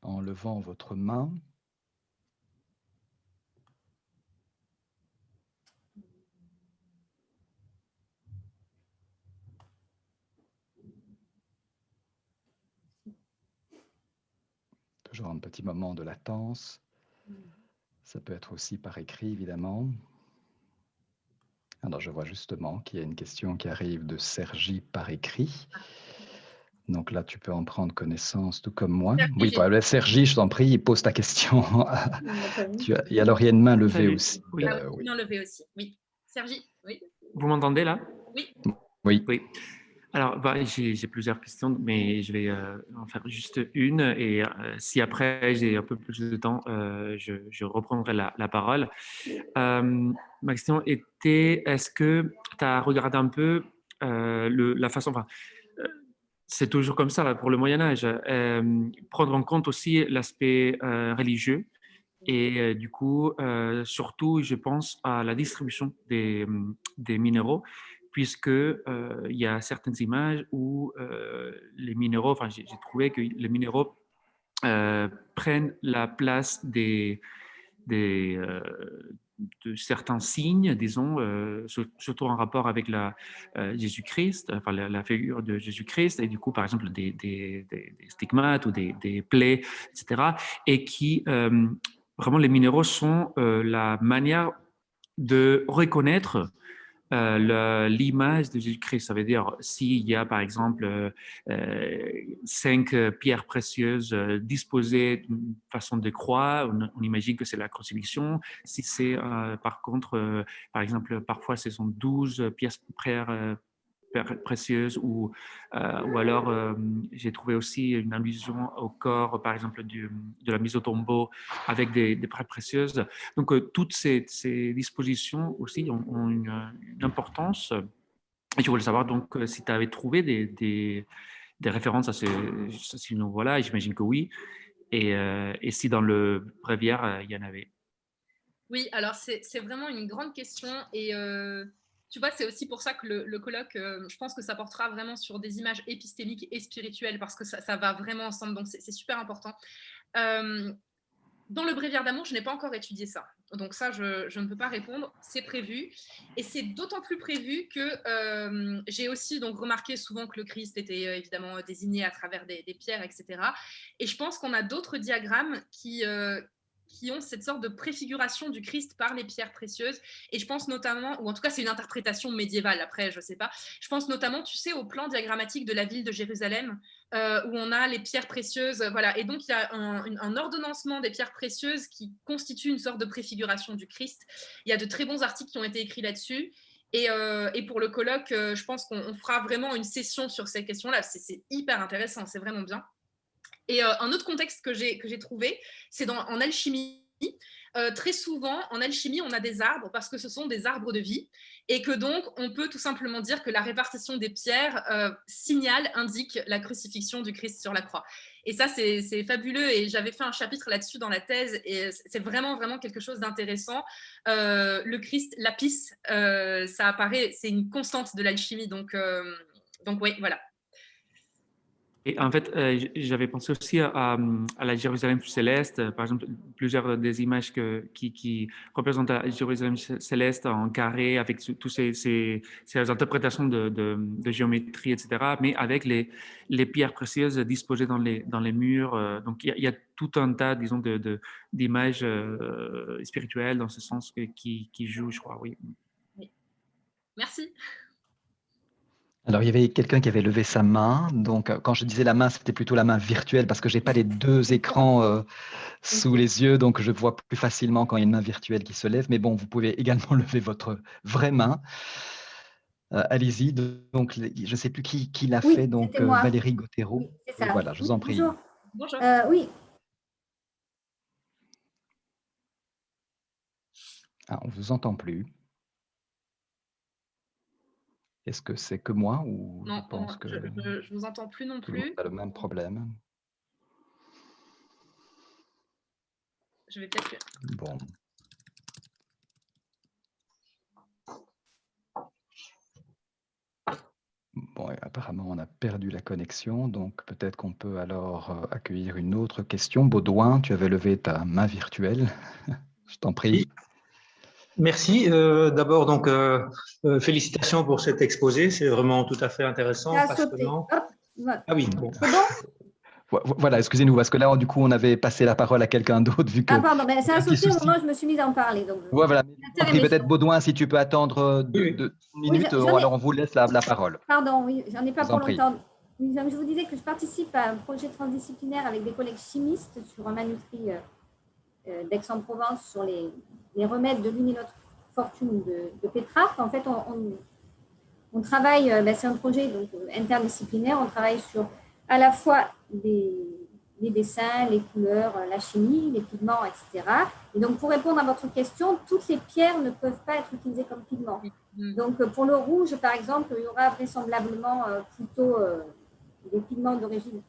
en levant votre main. Toujours un petit moment de latence. Ça peut être aussi par écrit, évidemment. Alors, je vois justement qu'il y a une question qui arrive de Sergi par écrit. Donc là, tu peux en prendre connaissance, tout comme moi. Oui, Sergi, je t'en prie, pose ta question. Et alors, il y a une main levée Salut. aussi. Oui. Ah oui, main levée aussi. Oui. Sergi, oui. Vous m'entendez là? Oui. Oui. Oui. Alors, j'ai plusieurs questions, mais je vais en faire juste une. Et si après j'ai un peu plus de temps, je reprendrai la parole. Ma question était, est-ce que tu as regardé un peu la façon, enfin, euh, c'est toujours comme ça là, pour le Moyen Âge, prendre en compte aussi l'aspect religieux et du coup, surtout, je pense à la distribution des minéraux, puisque il y a certaines images où les minéraux, enfin, j'ai trouvé que les minéraux prennent la place des de certains signes, disons, surtout en rapport avec Jésus-Christ, enfin la figure de Jésus-Christ, et du coup, par exemple, des stigmates ou des plaies, etc. Et qui, vraiment, les minéraux sont la manière de reconnaître l'image de Jésus-Christ. Ça veut dire s'il y a par exemple 5 pierres précieuses disposées d'une façon de croix, on imagine que c'est la crucifixion. Si c'est par contre, par exemple, parfois ce sont 12 pièces précieuses ou alors j'ai trouvé aussi une allusion au corps, par exemple, de la mise au tombeau avec des pierres précieuses. Donc, toutes ces dispositions aussi ont une importance. Et je voulais savoir donc si tu avais trouvé des références à ces niveaux-là, et j'imagine que oui. Et si dans le bréviaire, il y en avait. Oui, alors c'est vraiment une grande question et tu vois, c'est aussi pour ça que le colloque, je pense que ça portera vraiment sur des images épistémiques et spirituelles parce que ça va vraiment ensemble, donc c'est super important. Dans le bréviaire d'amour, je n'ai pas encore étudié ça. Donc ça, je ne peux pas répondre, c'est prévu. Et c'est d'autant plus prévu que j'ai aussi donc remarqué souvent que le Christ était évidemment désigné à travers des pierres, etc. Et je pense qu'on a d'autres diagrammes qui ont cette sorte de préfiguration du Christ par les pierres précieuses. Et je pense notamment, ou en tout cas c'est une interprétation médiévale, après je ne sais pas, je pense notamment, tu sais, au plan diagrammatique de la ville de Jérusalem, où on a les pierres précieuses, voilà. Et donc il y a un ordonnancement des pierres précieuses qui constitue une sorte de préfiguration du Christ. Il y a de très bons articles qui ont été écrits là-dessus. Et pour le colloque, je pense qu'on fera vraiment une session sur ces questions-là. C'est hyper intéressant, c'est vraiment bien. Et un autre contexte que j'ai trouvé, c'est en alchimie. Très souvent, en alchimie, on a des arbres parce que ce sont des arbres de vie et que donc, on peut tout simplement dire que la répartition des pierres indique la crucifixion du Christ sur la croix. Et ça, c'est fabuleux et j'avais fait un chapitre là-dessus dans la thèse et c'est vraiment, vraiment quelque chose d'intéressant. Le Christ, lapis, ça apparaît, c'est une constante de l'alchimie. Donc oui, voilà. Et en fait, j'avais pensé aussi à la Jérusalem céleste. Par exemple, plusieurs des images qui représentent la Jérusalem céleste en carré, avec toutes ces interprétations de géométrie, etc., mais avec les pierres précieuses disposées dans les murs. Donc, il y a tout un tas, disons, d'images spirituelles dans ce sens qui jouent, je crois, oui. Merci. Alors, il y avait quelqu'un qui avait levé sa main. Donc, quand je disais la main, c'était plutôt la main virtuelle parce que je n'ai pas les deux écrans sous les yeux. Donc, je vois plus facilement quand il y a une main virtuelle qui se lève. Mais bon, vous pouvez également lever votre vraie main. Allez-y. Donc, je ne sais plus qui l'a fait. Donc, Valérie Gauthéreau. Oui, c'est ça. Voilà, je vous en prie. Bonjour. Bonjour. Oui. Ah, on ne vous entend plus. Est-ce que c'est que moi ou non, je pense que je vous entends plus non plus. On a le même problème. Je vais peut-être. Bon. Bon, apparemment, on a perdu la connexion, donc peut-être qu'on peut alors accueillir une autre question. Baudouin, tu avais levé ta main virtuelle. Je t'en prie. Merci. D'abord, donc, félicitations pour cet exposé. C'est vraiment tout à fait intéressant, passionnant. Ah oui, bon. C'est bon ? Voilà, excusez-nous, parce que là, du coup, on avait passé la parole à quelqu'un d'autre, vu que… Ah pardon, ça a sauté au moment où je me suis mise à en parler. Donc voilà, peut-être Baudouin, si tu peux attendre une minute, alors on vous laisse la parole. Pardon, oui, j'en ai pas pour longtemps. Oui, je vous disais que je participe à un projet transdisciplinaire avec des collègues chimistes sur un manuscrit d'Aix-en-Provence sur les remèdes de l'une et l'autre fortune de Pétrarque. En fait, on travaille, c'est un projet donc, interdisciplinaire, on travaille sur à la fois les dessins, les couleurs, la chimie, les pigments, etc. Et donc, pour répondre à votre question, toutes les pierres ne peuvent pas être utilisées comme pigments. Donc, pour le rouge, par exemple, il y aura vraisemblablement plutôt des pigments d'origine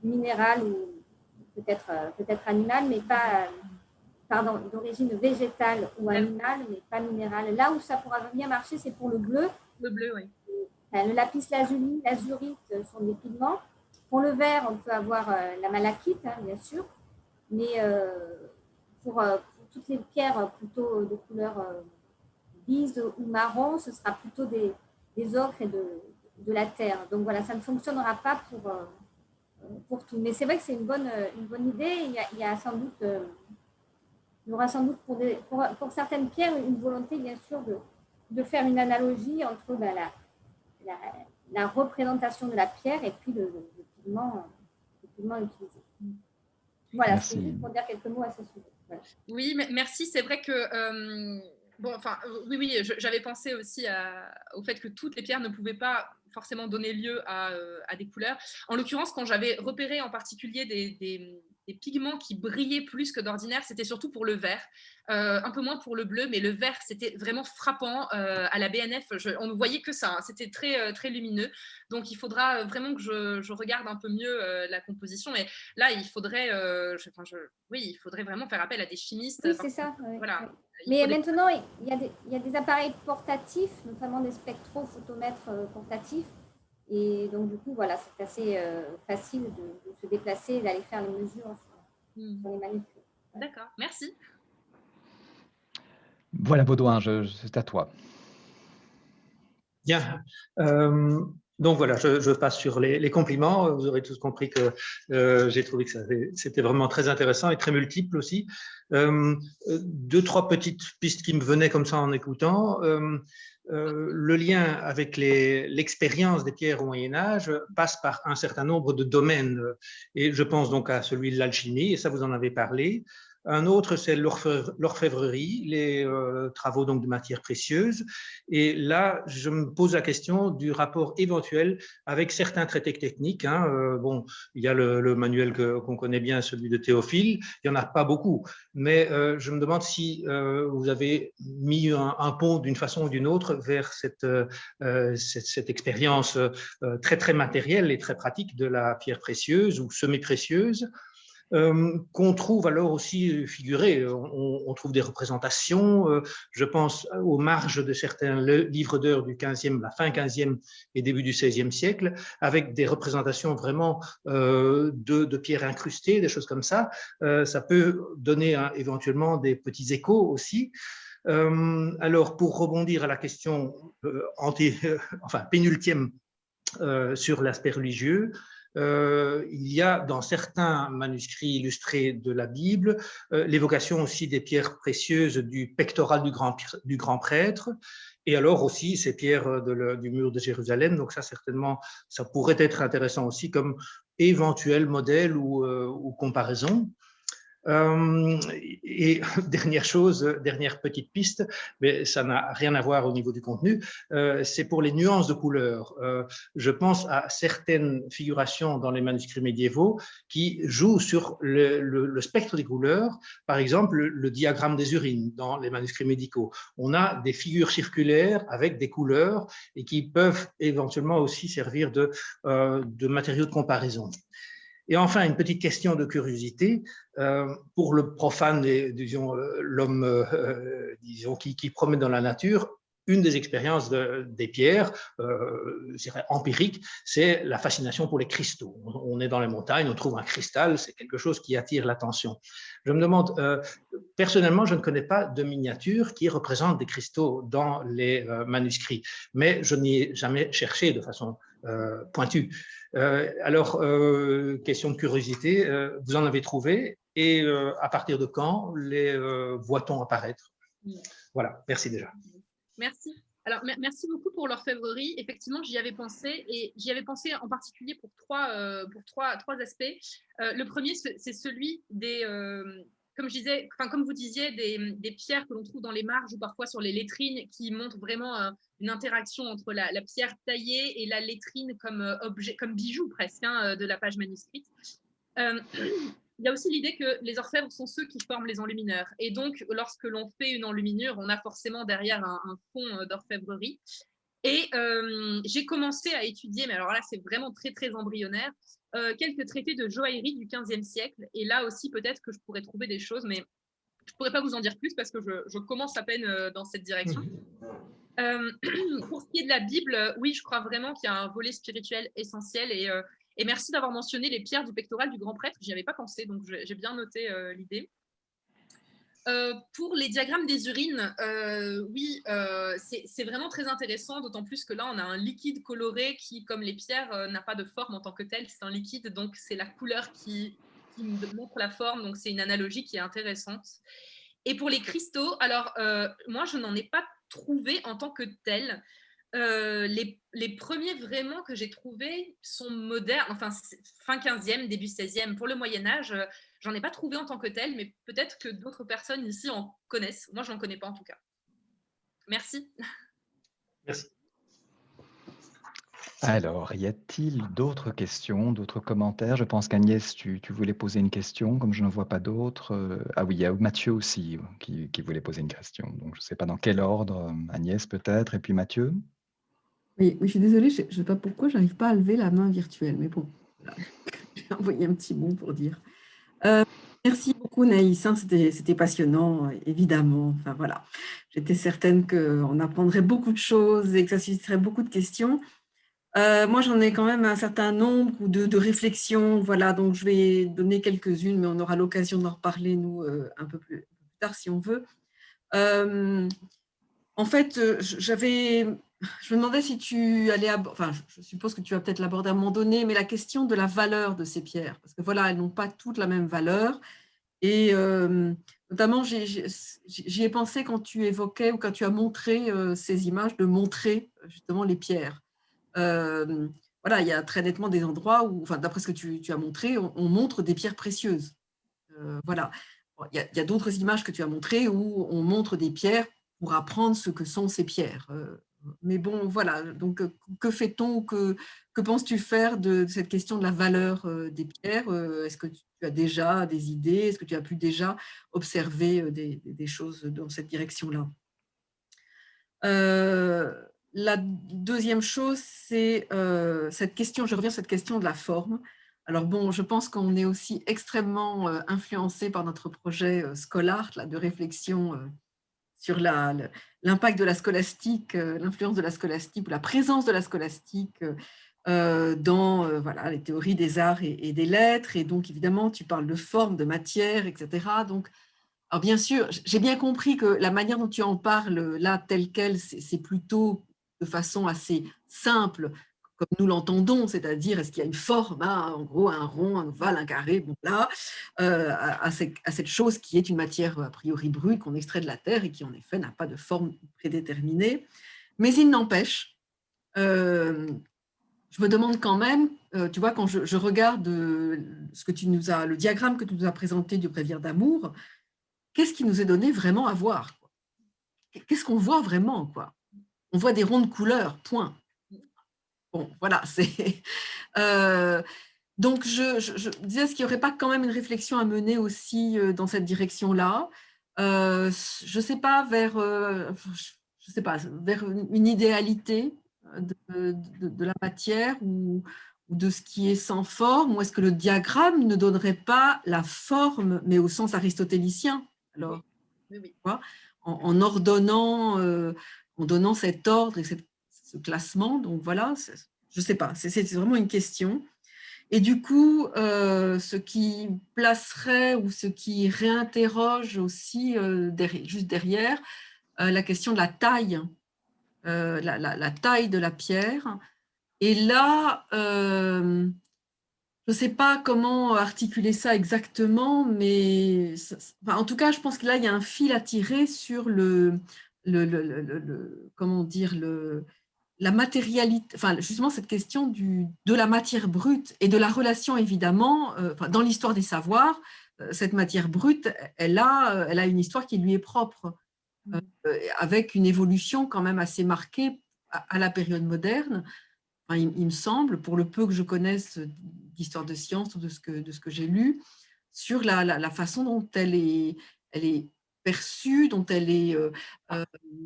minérale ou peut-être animale, mais pas… pardon, d'origine végétale ou animale, mais pas minérale. Là où ça pourra bien marcher, c'est pour le bleu. Le bleu, oui. Le lapis lazuli, l'azurite sont des pigments. Pour le vert, on peut avoir la malachite, bien sûr. Mais pour toutes les pierres plutôt de couleur bise ou marron, ce sera plutôt des ocres et de la terre. Donc voilà, ça ne fonctionnera pas pour tout. Mais c'est vrai que c'est une bonne idée. Il y a sans doute… il y aura sans doute pour certaines pierres une volonté, bien sûr, de faire une analogie entre la représentation de la pierre et puis le pigment utilisé. Voilà, c'est juste pour dire quelques mots à ce sujet. Voilà. Oui, merci. C'est vrai que… oui, j'avais pensé aussi au fait que toutes les pierres ne pouvaient pas forcément donner lieu à des couleurs. En l'occurrence, quand j'avais repéré en particulier des pigments qui brillaient plus que d'ordinaire, c'était surtout pour le vert, un peu moins pour le bleu, mais le vert, c'était vraiment frappant. À la BNF, on ne voyait que ça, c'était très, très lumineux. Donc, il faudra vraiment que je regarde un peu mieux la composition. Et là, il faudrait, il faudrait vraiment faire appel à des chimistes. Oui, c'est ça. Oui, voilà. Oui. Mais maintenant, il y a des appareils portatifs, notamment des spectrophotomètres portatifs. Et donc, du coup, voilà, c'est assez facile de se déplacer et d'aller faire les mesures sur les manuscrits. D'accord, merci. Voilà, Baudouin, c'est à toi. Bien. Donc voilà, je passe sur les compliments. Vous aurez tous compris que j'ai trouvé que c'était vraiment très intéressant et très multiple aussi. Deux, trois petites pistes qui me venaient comme ça en écoutant. Le lien avec l'expérience des pierres au Moyen-Âge passe par un certain nombre de domaines. Et je pense donc à celui de l'alchimie, et ça vous en avez parlé. Un autre, c'est l'orfèvrerie, les travaux donc de matières précieuses. Et là, je me pose la question du rapport éventuel avec certains traités techniques. Bon, il y a le manuel qu'on connaît bien, celui de Théophile. Il n'y en a pas beaucoup. Mais je me demande si vous avez mis un pont d'une façon ou d'une autre vers cette expérience très, très matérielle et très pratique de la pierre précieuse ou semi-précieuse. Qu'on trouve alors aussi figuré. On trouve des représentations, je pense aux marges de certains livres d'heures du 15e, la fin 15e et début du 16e siècle, avec des représentations vraiment de pierres incrustées, des choses comme ça. Ça peut donner éventuellement des petits échos aussi. Alors, pour rebondir à la question pénultième sur l'aspect religieux, il y a dans certains manuscrits illustrés de la Bible l'évocation aussi des pierres précieuses du pectoral du grand prêtre, et alors aussi ces pierres du mur de Jérusalem. Donc ça, certainement, ça pourrait être intéressant aussi comme éventuel modèle ou comparaison. Et dernière petite piste, mais ça n'a rien à voir au niveau du contenu, c'est pour les nuances de couleurs. Je pense à certaines figurations dans les manuscrits médiévaux qui jouent sur le spectre des couleurs. Par exemple, le diagramme des urines dans les manuscrits médicaux. On a des figures circulaires avec des couleurs et qui peuvent éventuellement aussi servir de matériaux de comparaison. Et enfin, une petite question de curiosité pour le profane, disons, l'homme disons, qui promène dans la nature. Une des expériences des pierres, je dirais empiriques, c'est la fascination pour les cristaux. On est dans les montagnes, on trouve un cristal, c'est quelque chose qui attire l'attention. Je me demande, personnellement, je ne connais pas de miniatures qui représentent des cristaux dans les manuscrits, mais je n'y ai jamais cherché de façon pointue. Alors, question de curiosité, vous en avez trouvé et à partir de quand les voit-on apparaître? Voilà, merci déjà. Merci. Alors, merci beaucoup pour l'orfèvrerie. Effectivement, j'y avais pensé et j'y avais pensé en particulier pour trois aspects. Le premier, c'est celui des, comme vous disiez, des pierres que l'on trouve dans les marges ou parfois sur les lettrines qui montrent vraiment une interaction entre la pierre taillée et la lettrine comme objet, comme bijou presque de la page manuscrite. Il y a aussi l'idée que les orfèvres sont ceux qui forment les enlumineurs. Et donc, lorsque l'on fait une enluminure, on a forcément derrière un fond d'orfèvrerie. Et j'ai commencé à étudier, mais alors là, c'est vraiment très, très embryonnaire, quelques traités de joaillerie du XVe siècle. Et là aussi, peut-être que je pourrais trouver des choses, mais je ne pourrais pas vous en dire plus parce que je commence à peine dans cette direction. Pour ce qui est de la Bible, oui, je crois vraiment qu'il y a un volet spirituel essentiel et merci d'avoir mentionné les pierres du pectoral du grand prêtre. Je n'y avais pas pensé, donc j'ai bien noté l'idée. Pour les diagrammes des urines, oui, c'est vraiment très intéressant, d'autant plus que là, on a un liquide coloré qui, comme les pierres, n'a pas de forme en tant que tel. C'est un liquide, donc c'est la couleur qui montre la forme, donc c'est une analogie qui est intéressante. Et pour les cristaux, alors, moi, je n'en ai pas trouvé en tant que tel. Les premiers vraiment que j'ai trouvés sont modernes, enfin fin 15e, début 16e. Pour le Moyen-Âge, j'en ai pas trouvé en tant que tel, mais peut-être que d'autres personnes ici en connaissent. Moi, je n'en connais pas en tout cas. Merci. Merci. Alors, y a-t-il d'autres questions, d'autres commentaires? Je pense qu'Agnès, tu voulais poser une question, comme je ne vois pas d'autres. Ah oui, il y a Mathieu aussi qui voulait poser une question. Donc, je ne sais pas dans quel ordre. Agnès peut-être, et puis Mathieu. Oui, je suis désolée, je ne sais pas pourquoi, je n'arrive pas à lever la main virtuelle, mais bon, voilà. J'ai envoyé un petit mot pour dire. Merci beaucoup Naïs, c'était passionnant, évidemment. Enfin voilà, j'étais certaine qu'on apprendrait beaucoup de choses et que ça susciterait beaucoup de questions. Moi, j'en ai quand même un certain nombre de réflexions, voilà, donc je vais donner quelques-unes, mais on aura l'occasion d'en reparler, nous, un peu plus tard, si on veut. En fait, je me demandais si tu allais, enfin, je suppose que tu vas peut-être l'aborder à un moment donné, mais la question de la valeur de ces pierres, parce que voilà, elles n'ont pas toutes la même valeur. Et notamment, j'y ai pensé quand tu évoquais ou quand tu as montré ces images, de montrer justement les pierres. Voilà, il y a très nettement des endroits où, enfin, d'après ce que tu as montré, on montre des pierres précieuses. Voilà. Bon, il y a d'autres images que tu as montrées où on montre des pierres pour apprendre ce que sont ces pierres. Mais bon, voilà. Donc, que fait-on, que penses-tu faire de cette question de la valeur des pierres? Est-ce que tu as déjà des idées? Est-ce que tu as pu déjà observer des choses dans cette direction-là? La deuxième chose, c'est cette question, je reviens sur cette question de la forme. Alors bon, je pense qu'on est aussi extrêmement influencé par notre projet Scholart, là, de réflexion sur l'impact de la scolastique, l'influence de la scolastique ou la présence de la scolastique dans voilà, les théories des arts et des lettres. Et donc, évidemment, tu parles de forme, de matière, etc. Donc, alors bien sûr, j'ai bien compris que la manière dont tu en parles, là, telle qu'elle, c'est plutôt de façon assez simple, comme nous l'entendons, c'est-à-dire est-ce qu'il y a une forme, hein, en gros, un rond, un ovale, un carré, bon, là, à cette chose qui est une matière a priori brute qu'on extrait de la terre et qui, en effet, n'a pas de forme prédéterminée. Mais il n'empêche, je me demande quand même, tu vois, quand je regarde le diagramme que tu nous as présenté du bréviaire d'amour, qu'est-ce qui nous est donné vraiment à voir? Qu'est-ce qu'on voit vraiment, quoi? On voit des ronds de couleurs, point. Bon, voilà, c'est… donc, je disais, est-ce qu'il n'y aurait pas quand même une réflexion à mener aussi dans cette direction-là? Je ne sais pas, je sais pas, vers une idéalité de la matière ou de ce qui est sans forme, ou est-ce que le diagramme ne donnerait pas la forme, mais au sens aristotélicien? Alors, oui. en ordonnant, en donnant cet ordre et ce classement. Donc voilà, je ne sais pas, c'est vraiment une question. Et du coup, ce qui placerait ou ce qui réinterroge aussi juste derrière la question de la taille, la taille de la pierre. Et là, je ne sais pas comment articuler ça exactement, mais en tout cas, je pense que là, il y a un fil à tirer sur comment dire, la matérialité, enfin, justement, cette question de la matière brute et de la relation, évidemment, dans l'histoire des savoirs, cette matière brute, elle a une histoire qui lui est propre, avec une évolution quand même assez marquée à la période moderne. Enfin, il me semble, pour le peu que je connaisse d'histoire de science ou de ce que j'ai lu, sur la façon dont elle est perçue, dont elle est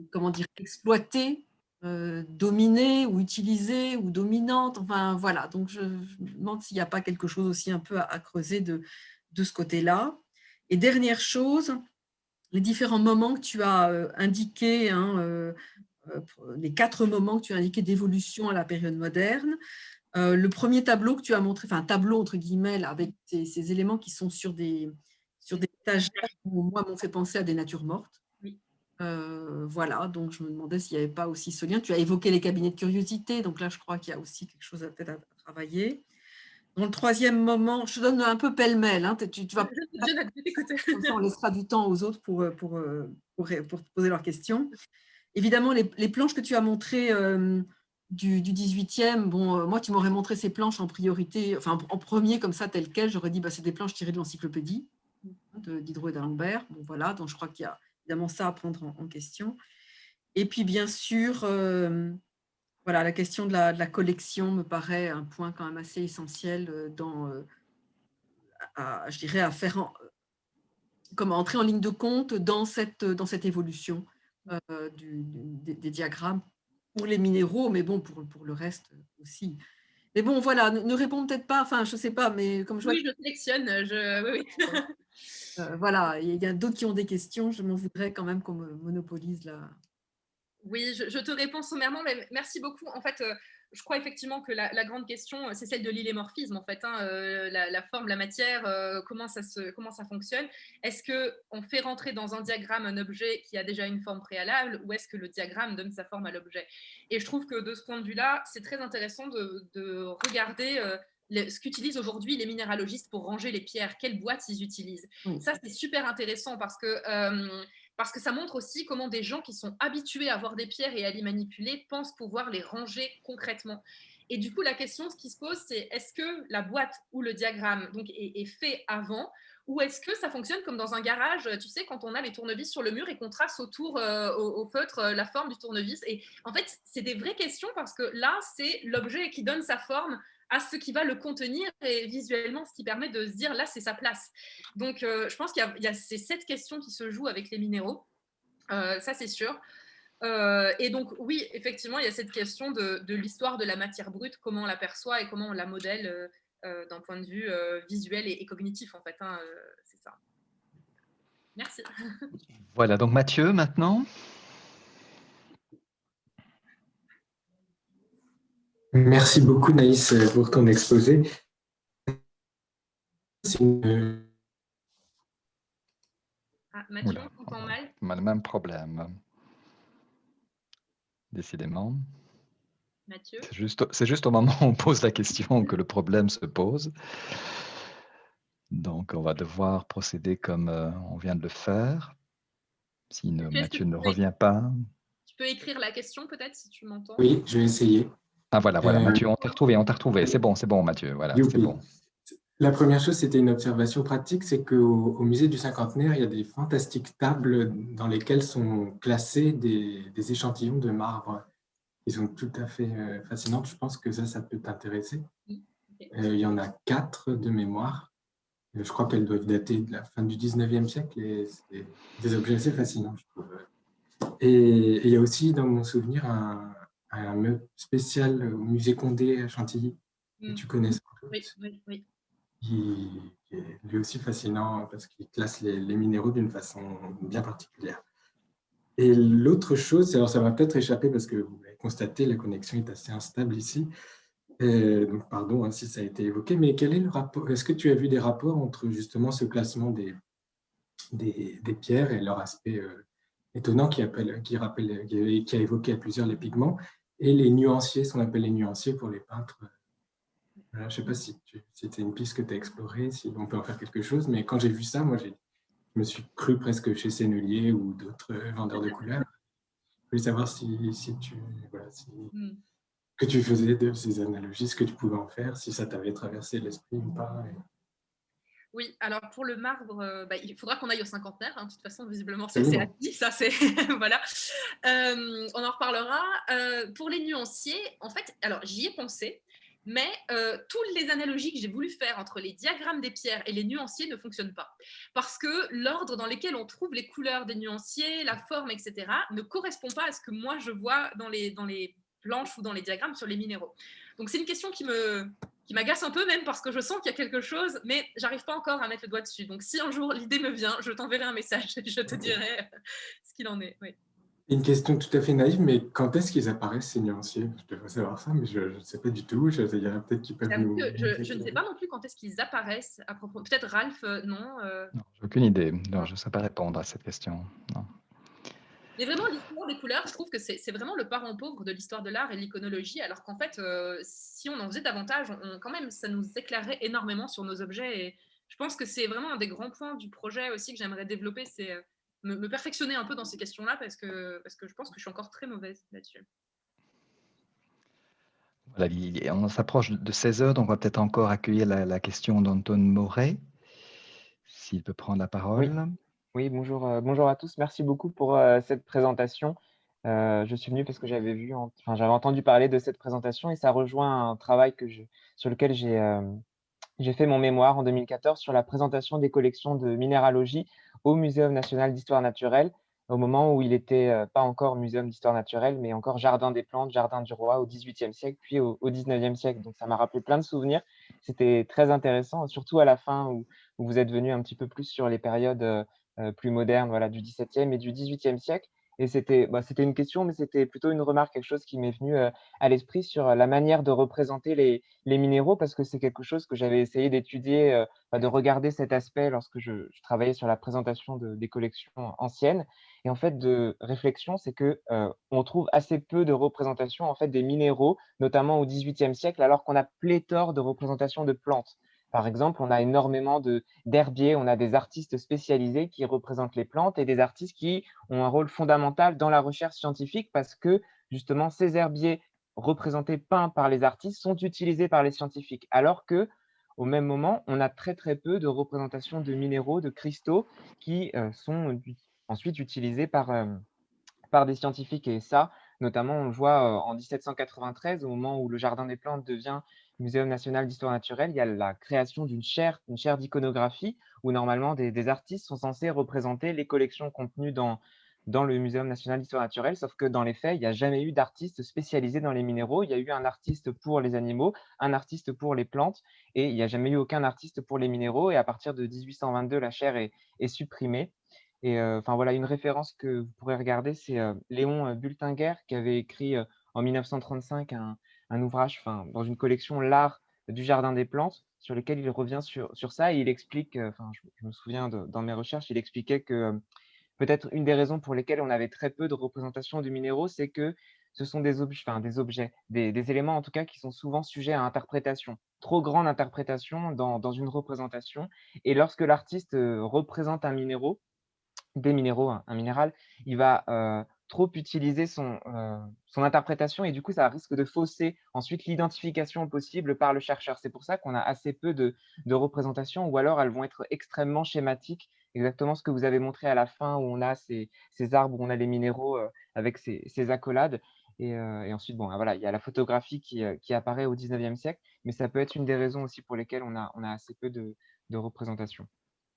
comment dire, exploitée, dominée ou utilisée ou dominante. Enfin, voilà. Donc, je me demande s'il n'y a pas quelque chose aussi un peu à creuser de ce côté-là. Et dernière chose, les différents moments que tu as indiqués, hein, les 4 moments que tu as indiqués d'évolution à la période moderne. Le premier tableau que tu as montré, enfin un tableau entre guillemets, avec ces éléments qui sont sur des étagères qui, moi, m'ont fait penser à des natures mortes. Oui. Voilà, donc je me demandais s'il n'y avait pas aussi ce lien. Tu as évoqué les cabinets de curiosité, donc là, je crois qu'il y a aussi quelque chose peut-être à travailler. Dans le troisième moment, je te donne un peu pêle-mêle. Hein, tu vas comme ça, on laissera du temps aux autres pour poser leurs questions. Évidemment, les planches que tu as montrées du 18e, bon, moi, tu m'aurais montré ces planches en priorité, enfin, en premier, comme ça, tel quel, j'aurais dit, bah, c'est des planches tirées de l'encyclopédie de Diderot et d'Alembert. Bon, voilà, donc je crois qu'il y a évidemment ça à prendre en question. Et puis, bien sûr, voilà, la question de la collection me paraît un point quand même assez essentiel je dirais, à faire comme entrer en ligne de compte dans cette évolution des diagrammes pour les minéraux, mais bon, pour le reste aussi. Mais bon, voilà, ne réponds peut-être pas, enfin, je ne sais pas, mais comme je vois… Oui, je sélectionne, oui. Voilà, il y a d'autres qui ont des questions, je m'en voudrais quand même qu'on me monopolise là. Oui, je te réponds sommairement, mais merci beaucoup. En fait, je crois effectivement que la grande question, c'est celle de l'illémorphisme, en fait, hein, la forme, la matière, comment ça fonctionne. Est-ce qu'on fait rentrer dans un diagramme un objet qui a déjà une forme préalable, ou est-ce que le diagramme donne sa forme à l'objet? Et je trouve que de ce point de vue-là, c'est très intéressant de regarder ce qu'utilisent aujourd'hui les minéralogistes pour ranger les pierres, quelles boîtes ils utilisent. Oui. Ça, c'est super intéressant parce que ça montre aussi comment des gens qui sont habitués à voir des pierres et à les manipuler pensent pouvoir les ranger concrètement. Et du coup, la question, ce qui se pose, c'est est-ce que la boîte ou le diagramme donc, est fait avant, ou est-ce que ça fonctionne comme dans un garage, tu sais, quand on a les tournevis sur le mur et qu'on trace autour au feutre la forme du tournevis. Et en fait, c'est des vraies questions parce que là, c'est l'objet qui donne sa forme à ce qui va le contenir et visuellement, ce qui permet de se dire là, c'est sa place. Donc, je pense qu'il y a ces 7 questions qui se jouent avec les minéraux. Ça, c'est sûr. Et donc, oui, effectivement, il y a cette question de l'histoire de la matière brute, comment on l'aperçoit et comment on la modèle d'un point de vue visuel et cognitif, en fait. Hein, c'est ça. Merci. Voilà, donc Mathieu, maintenant. Merci beaucoup, Naïs, pour ton exposé. Mathieu, on t'entend mal. On a le même problème. Décidément. Mathieu. C'est juste au moment où on pose la question que le problème se pose. Donc, on va devoir procéder comme on vient de le faire. Si Mathieu ne revient pas. Tu peux écrire la question peut-être si tu m'entends. Oui, je vais essayer. Ah voilà, Mathieu, on t'a retrouvé. C'est bon, Mathieu. Voilà, c'est bon. La première chose, c'était une observation pratique, c'est qu'au musée du Cinquantenaire, il y a des fantastiques tables dans lesquelles sont classés des échantillons de marbre. Ils sont tout à fait fascinantes. Je pense que ça peut t'intéresser. Il y en a 4 de mémoire. Je crois qu'elles doivent dater de la fin du 19e siècle et c'est des objets assez fascinants, je trouve. Et il y a aussi, dans mon souvenir, un spécial au musée Condé à Chantilly, que tu connais sans doute. Oui. Qui est lui aussi fascinant parce qu'il classe les minéraux d'une façon bien particulière. Et l'autre chose, alors ça va peut-être échapper parce que vous l'avez constaté, la connexion est assez instable ici. Donc pardon si ça a été évoqué, mais quel est le rapport? Est-ce que tu as vu des rapports entre justement ce classement des pierres et leur aspect étonnant qui a évoqué à plusieurs les pigments et les nuanciers, ce qu'on appelle les nuanciers pour les peintres? Je ne sais pas si c'était une piste que tu as explorée, si on peut en faire quelque chose, mais quand j'ai vu ça, moi, je me suis cru presque chez Sennelier ou d'autres vendeurs de couleurs. Je voulais savoir que tu faisais de ces analogies, ce que tu pouvais en faire, si ça t'avait traversé l'esprit ou pas. Oui, alors pour le marbre, il faudra qu'on aille au cinquantenaire. Hein, de toute façon, visiblement, c'est acquis. Ça, c'est voilà. On en reparlera. Pour les nuanciers, en fait, alors j'y ai pensé, mais toutes les analogies que j'ai voulu faire entre les diagrammes des pierres et les nuanciers ne fonctionnent pas. Parce que l'ordre dans lequel on trouve les couleurs des nuanciers, la forme, etc., ne correspond pas à ce que moi je vois dans les planches ou dans les diagrammes sur les minéraux. Donc c'est une question qui m'agace un peu même parce que je sens qu'il y a quelque chose, mais j'arrive pas encore à mettre le doigt dessus. Donc si un jour l'idée me vient, je t'enverrai un message et je te dirai ce qu'il en est. Oui. Une question tout à fait naïve, mais quand est-ce qu'ils apparaissent, ces nuanciers? Je devrais savoir ça, mais je ne sais pas du tout. Je dirais peut-être qu'ils peuvent nous... Je ne sais pas non plus quand est-ce qu'ils apparaissent. Peut-être Ralph, non Non, j'ai aucune idée. Non, je ne sais pas répondre à cette question. Non. Mais vraiment, l'histoire des couleurs, je trouve que c'est vraiment le parent pauvre de l'histoire de l'art et de l'iconologie, alors qu'en fait, si on en faisait davantage, quand même, ça nous éclairerait énormément sur nos objets. Et je pense que c'est vraiment un des grands points du projet aussi que j'aimerais développer, c'est me perfectionner un peu dans ces questions-là, parce que je pense que je suis encore très mauvaise là-dessus. Voilà, on s'approche de 16 heures, donc on va peut-être encore accueillir la question d'Anton Moret, s'il peut prendre la parole. Oui, bonjour à tous. Merci beaucoup pour cette présentation. Je suis venu parce que j'avais entendu parler de cette présentation et ça rejoint un travail sur lequel j'ai fait mon mémoire en 2014 sur la présentation des collections de minéralogie au Muséum national d'histoire naturelle, au moment où il n'était pas encore Muséum d'histoire naturelle, mais encore Jardin des plantes, Jardin du roi au XVIIIe siècle, puis au XIXe siècle. Donc ça m'a rappelé plein de souvenirs. C'était très intéressant, surtout à la fin où vous êtes venu un petit peu plus sur les périodes plus modernes, voilà, du XVIIe et du XVIIIe siècle. Et c'était une question, mais c'était plutôt une remarque, quelque chose qui m'est venu à l'esprit sur la manière de représenter les minéraux, parce que c'est quelque chose que j'avais essayé d'étudier, de regarder cet aspect lorsque je travaillais sur la présentation des collections anciennes. Et en fait, de réflexion, c'est que on trouve assez peu de représentations en fait, des minéraux, notamment au XVIIIe siècle, alors qu'on a pléthore de représentations de plantes. Par exemple, on a énormément d'herbiers, on a des artistes spécialisés qui représentent les plantes et des artistes qui ont un rôle fondamental dans la recherche scientifique parce que justement ces herbiers représentés, peints par les artistes, sont utilisés par les scientifiques. Alors que, au même moment, on a très très peu de représentations de minéraux, de cristaux qui sont ensuite utilisés par des scientifiques. Et ça, notamment, on le voit en 1793, au moment où le Jardin des Plantes devient Muséum national d'histoire naturelle, il y a la création d'une chaire d'iconographie où normalement des artistes sont censés représenter les collections contenues dans le Muséum national d'histoire naturelle, sauf que dans les faits, il n'y a jamais eu d'artiste spécialisé dans les minéraux. Il y a eu un artiste pour les animaux, un artiste pour les plantes, et il n'y a jamais eu aucun artiste pour les minéraux. Et à partir de 1822, la chaire est supprimée. Et enfin voilà, une référence que vous pourrez regarder, c'est Léon Bultinger qui avait écrit en 1935 un ouvrage, enfin, dans une collection, L'art du jardin des plantes, sur lequel il revient sur ça et il explique, enfin, je me souviens dans mes recherches, il expliquait que peut-être une des raisons pour lesquelles on avait très peu de représentation de minéraux, c'est que ce sont des objets, enfin des objets, des éléments en tout cas qui sont souvent sujets à interprétation, trop grande interprétation dans une représentation. Et lorsque l'artiste représente des minéraux, un minéral, il va trop utiliser son interprétation et du coup, ça risque de fausser ensuite l'identification possible par le chercheur. C'est pour ça qu'on a assez peu de représentations ou alors elles vont être extrêmement schématiques, exactement ce que vous avez montré à la fin où on a ces arbres, où on a les minéraux avec ces accolades. Et ensuite, bon, voilà, il y a la photographie qui apparaît au 19e siècle, mais ça peut être une des raisons aussi pour lesquelles on a assez peu de représentations.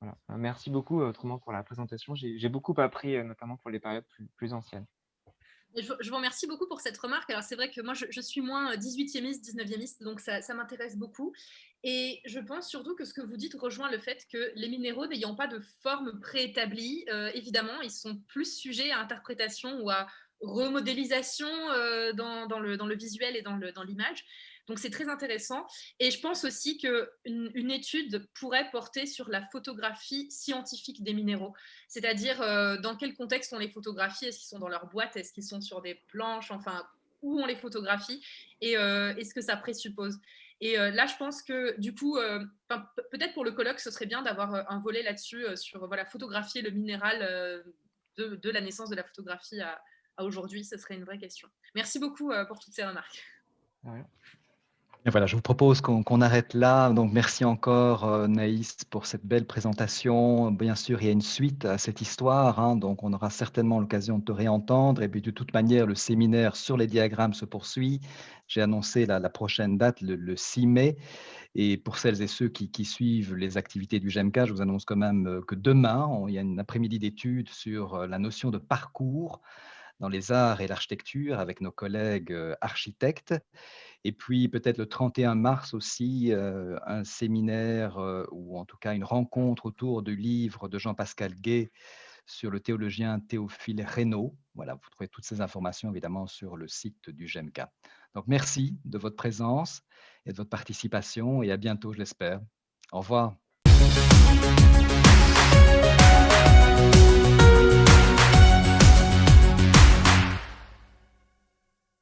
Voilà. Merci beaucoup autrement pour la présentation. J'ai beaucoup appris, notamment pour les périodes plus anciennes. Je vous remercie beaucoup pour cette remarque. Alors, c'est vrai que moi, je suis moins 18e, 19e, donc ça m'intéresse beaucoup. Et je pense surtout que ce que vous dites rejoint le fait que les minéraux, n'ayant pas de forme préétablie, évidemment, ils sont plus sujets à interprétation ou à remodélisation dans le visuel et dans l'image. Donc, c'est très intéressant. Et je pense aussi qu'une étude pourrait porter sur la photographie scientifique des minéraux. C'est-à-dire dans quel contexte on les photographie, est-ce qu'ils sont dans leur boîte, est-ce qu'ils sont sur des planches, enfin, où on les photographie et ce que ça présuppose. Et là, je pense que du coup, peut-être pour le colloque, ce serait bien d'avoir un volet là-dessus, sur voilà, photographier le minéral de la naissance de la photographie à aujourd'hui. Ce serait une vraie question. Merci beaucoup pour toutes ces remarques. Ouais. Et voilà, je vous propose qu'on arrête là. Donc, merci encore Naïs pour cette belle présentation. Bien sûr, il y a une suite à cette histoire, hein, donc on aura certainement l'occasion de te réentendre. Et puis, de toute manière, le séminaire sur les diagrammes se poursuit. J'ai annoncé la prochaine date, le 6 mai. Et pour celles et ceux qui suivent les activités du GEMCA, je vous annonce quand même que demain, il y a une après-midi d'études sur la notion de parcours dans les arts et l'architecture avec nos collègues architectes. Et puis peut-être le 31 mars aussi, un séminaire ou en tout cas une rencontre autour du livre de Jean-Pascal Gay sur le théologien Théophile Reynaud. Voilà, vous trouvez toutes ces informations évidemment sur le site du GEMCA. Donc merci de votre présence et de votre participation et à bientôt, je l'espère. Au revoir.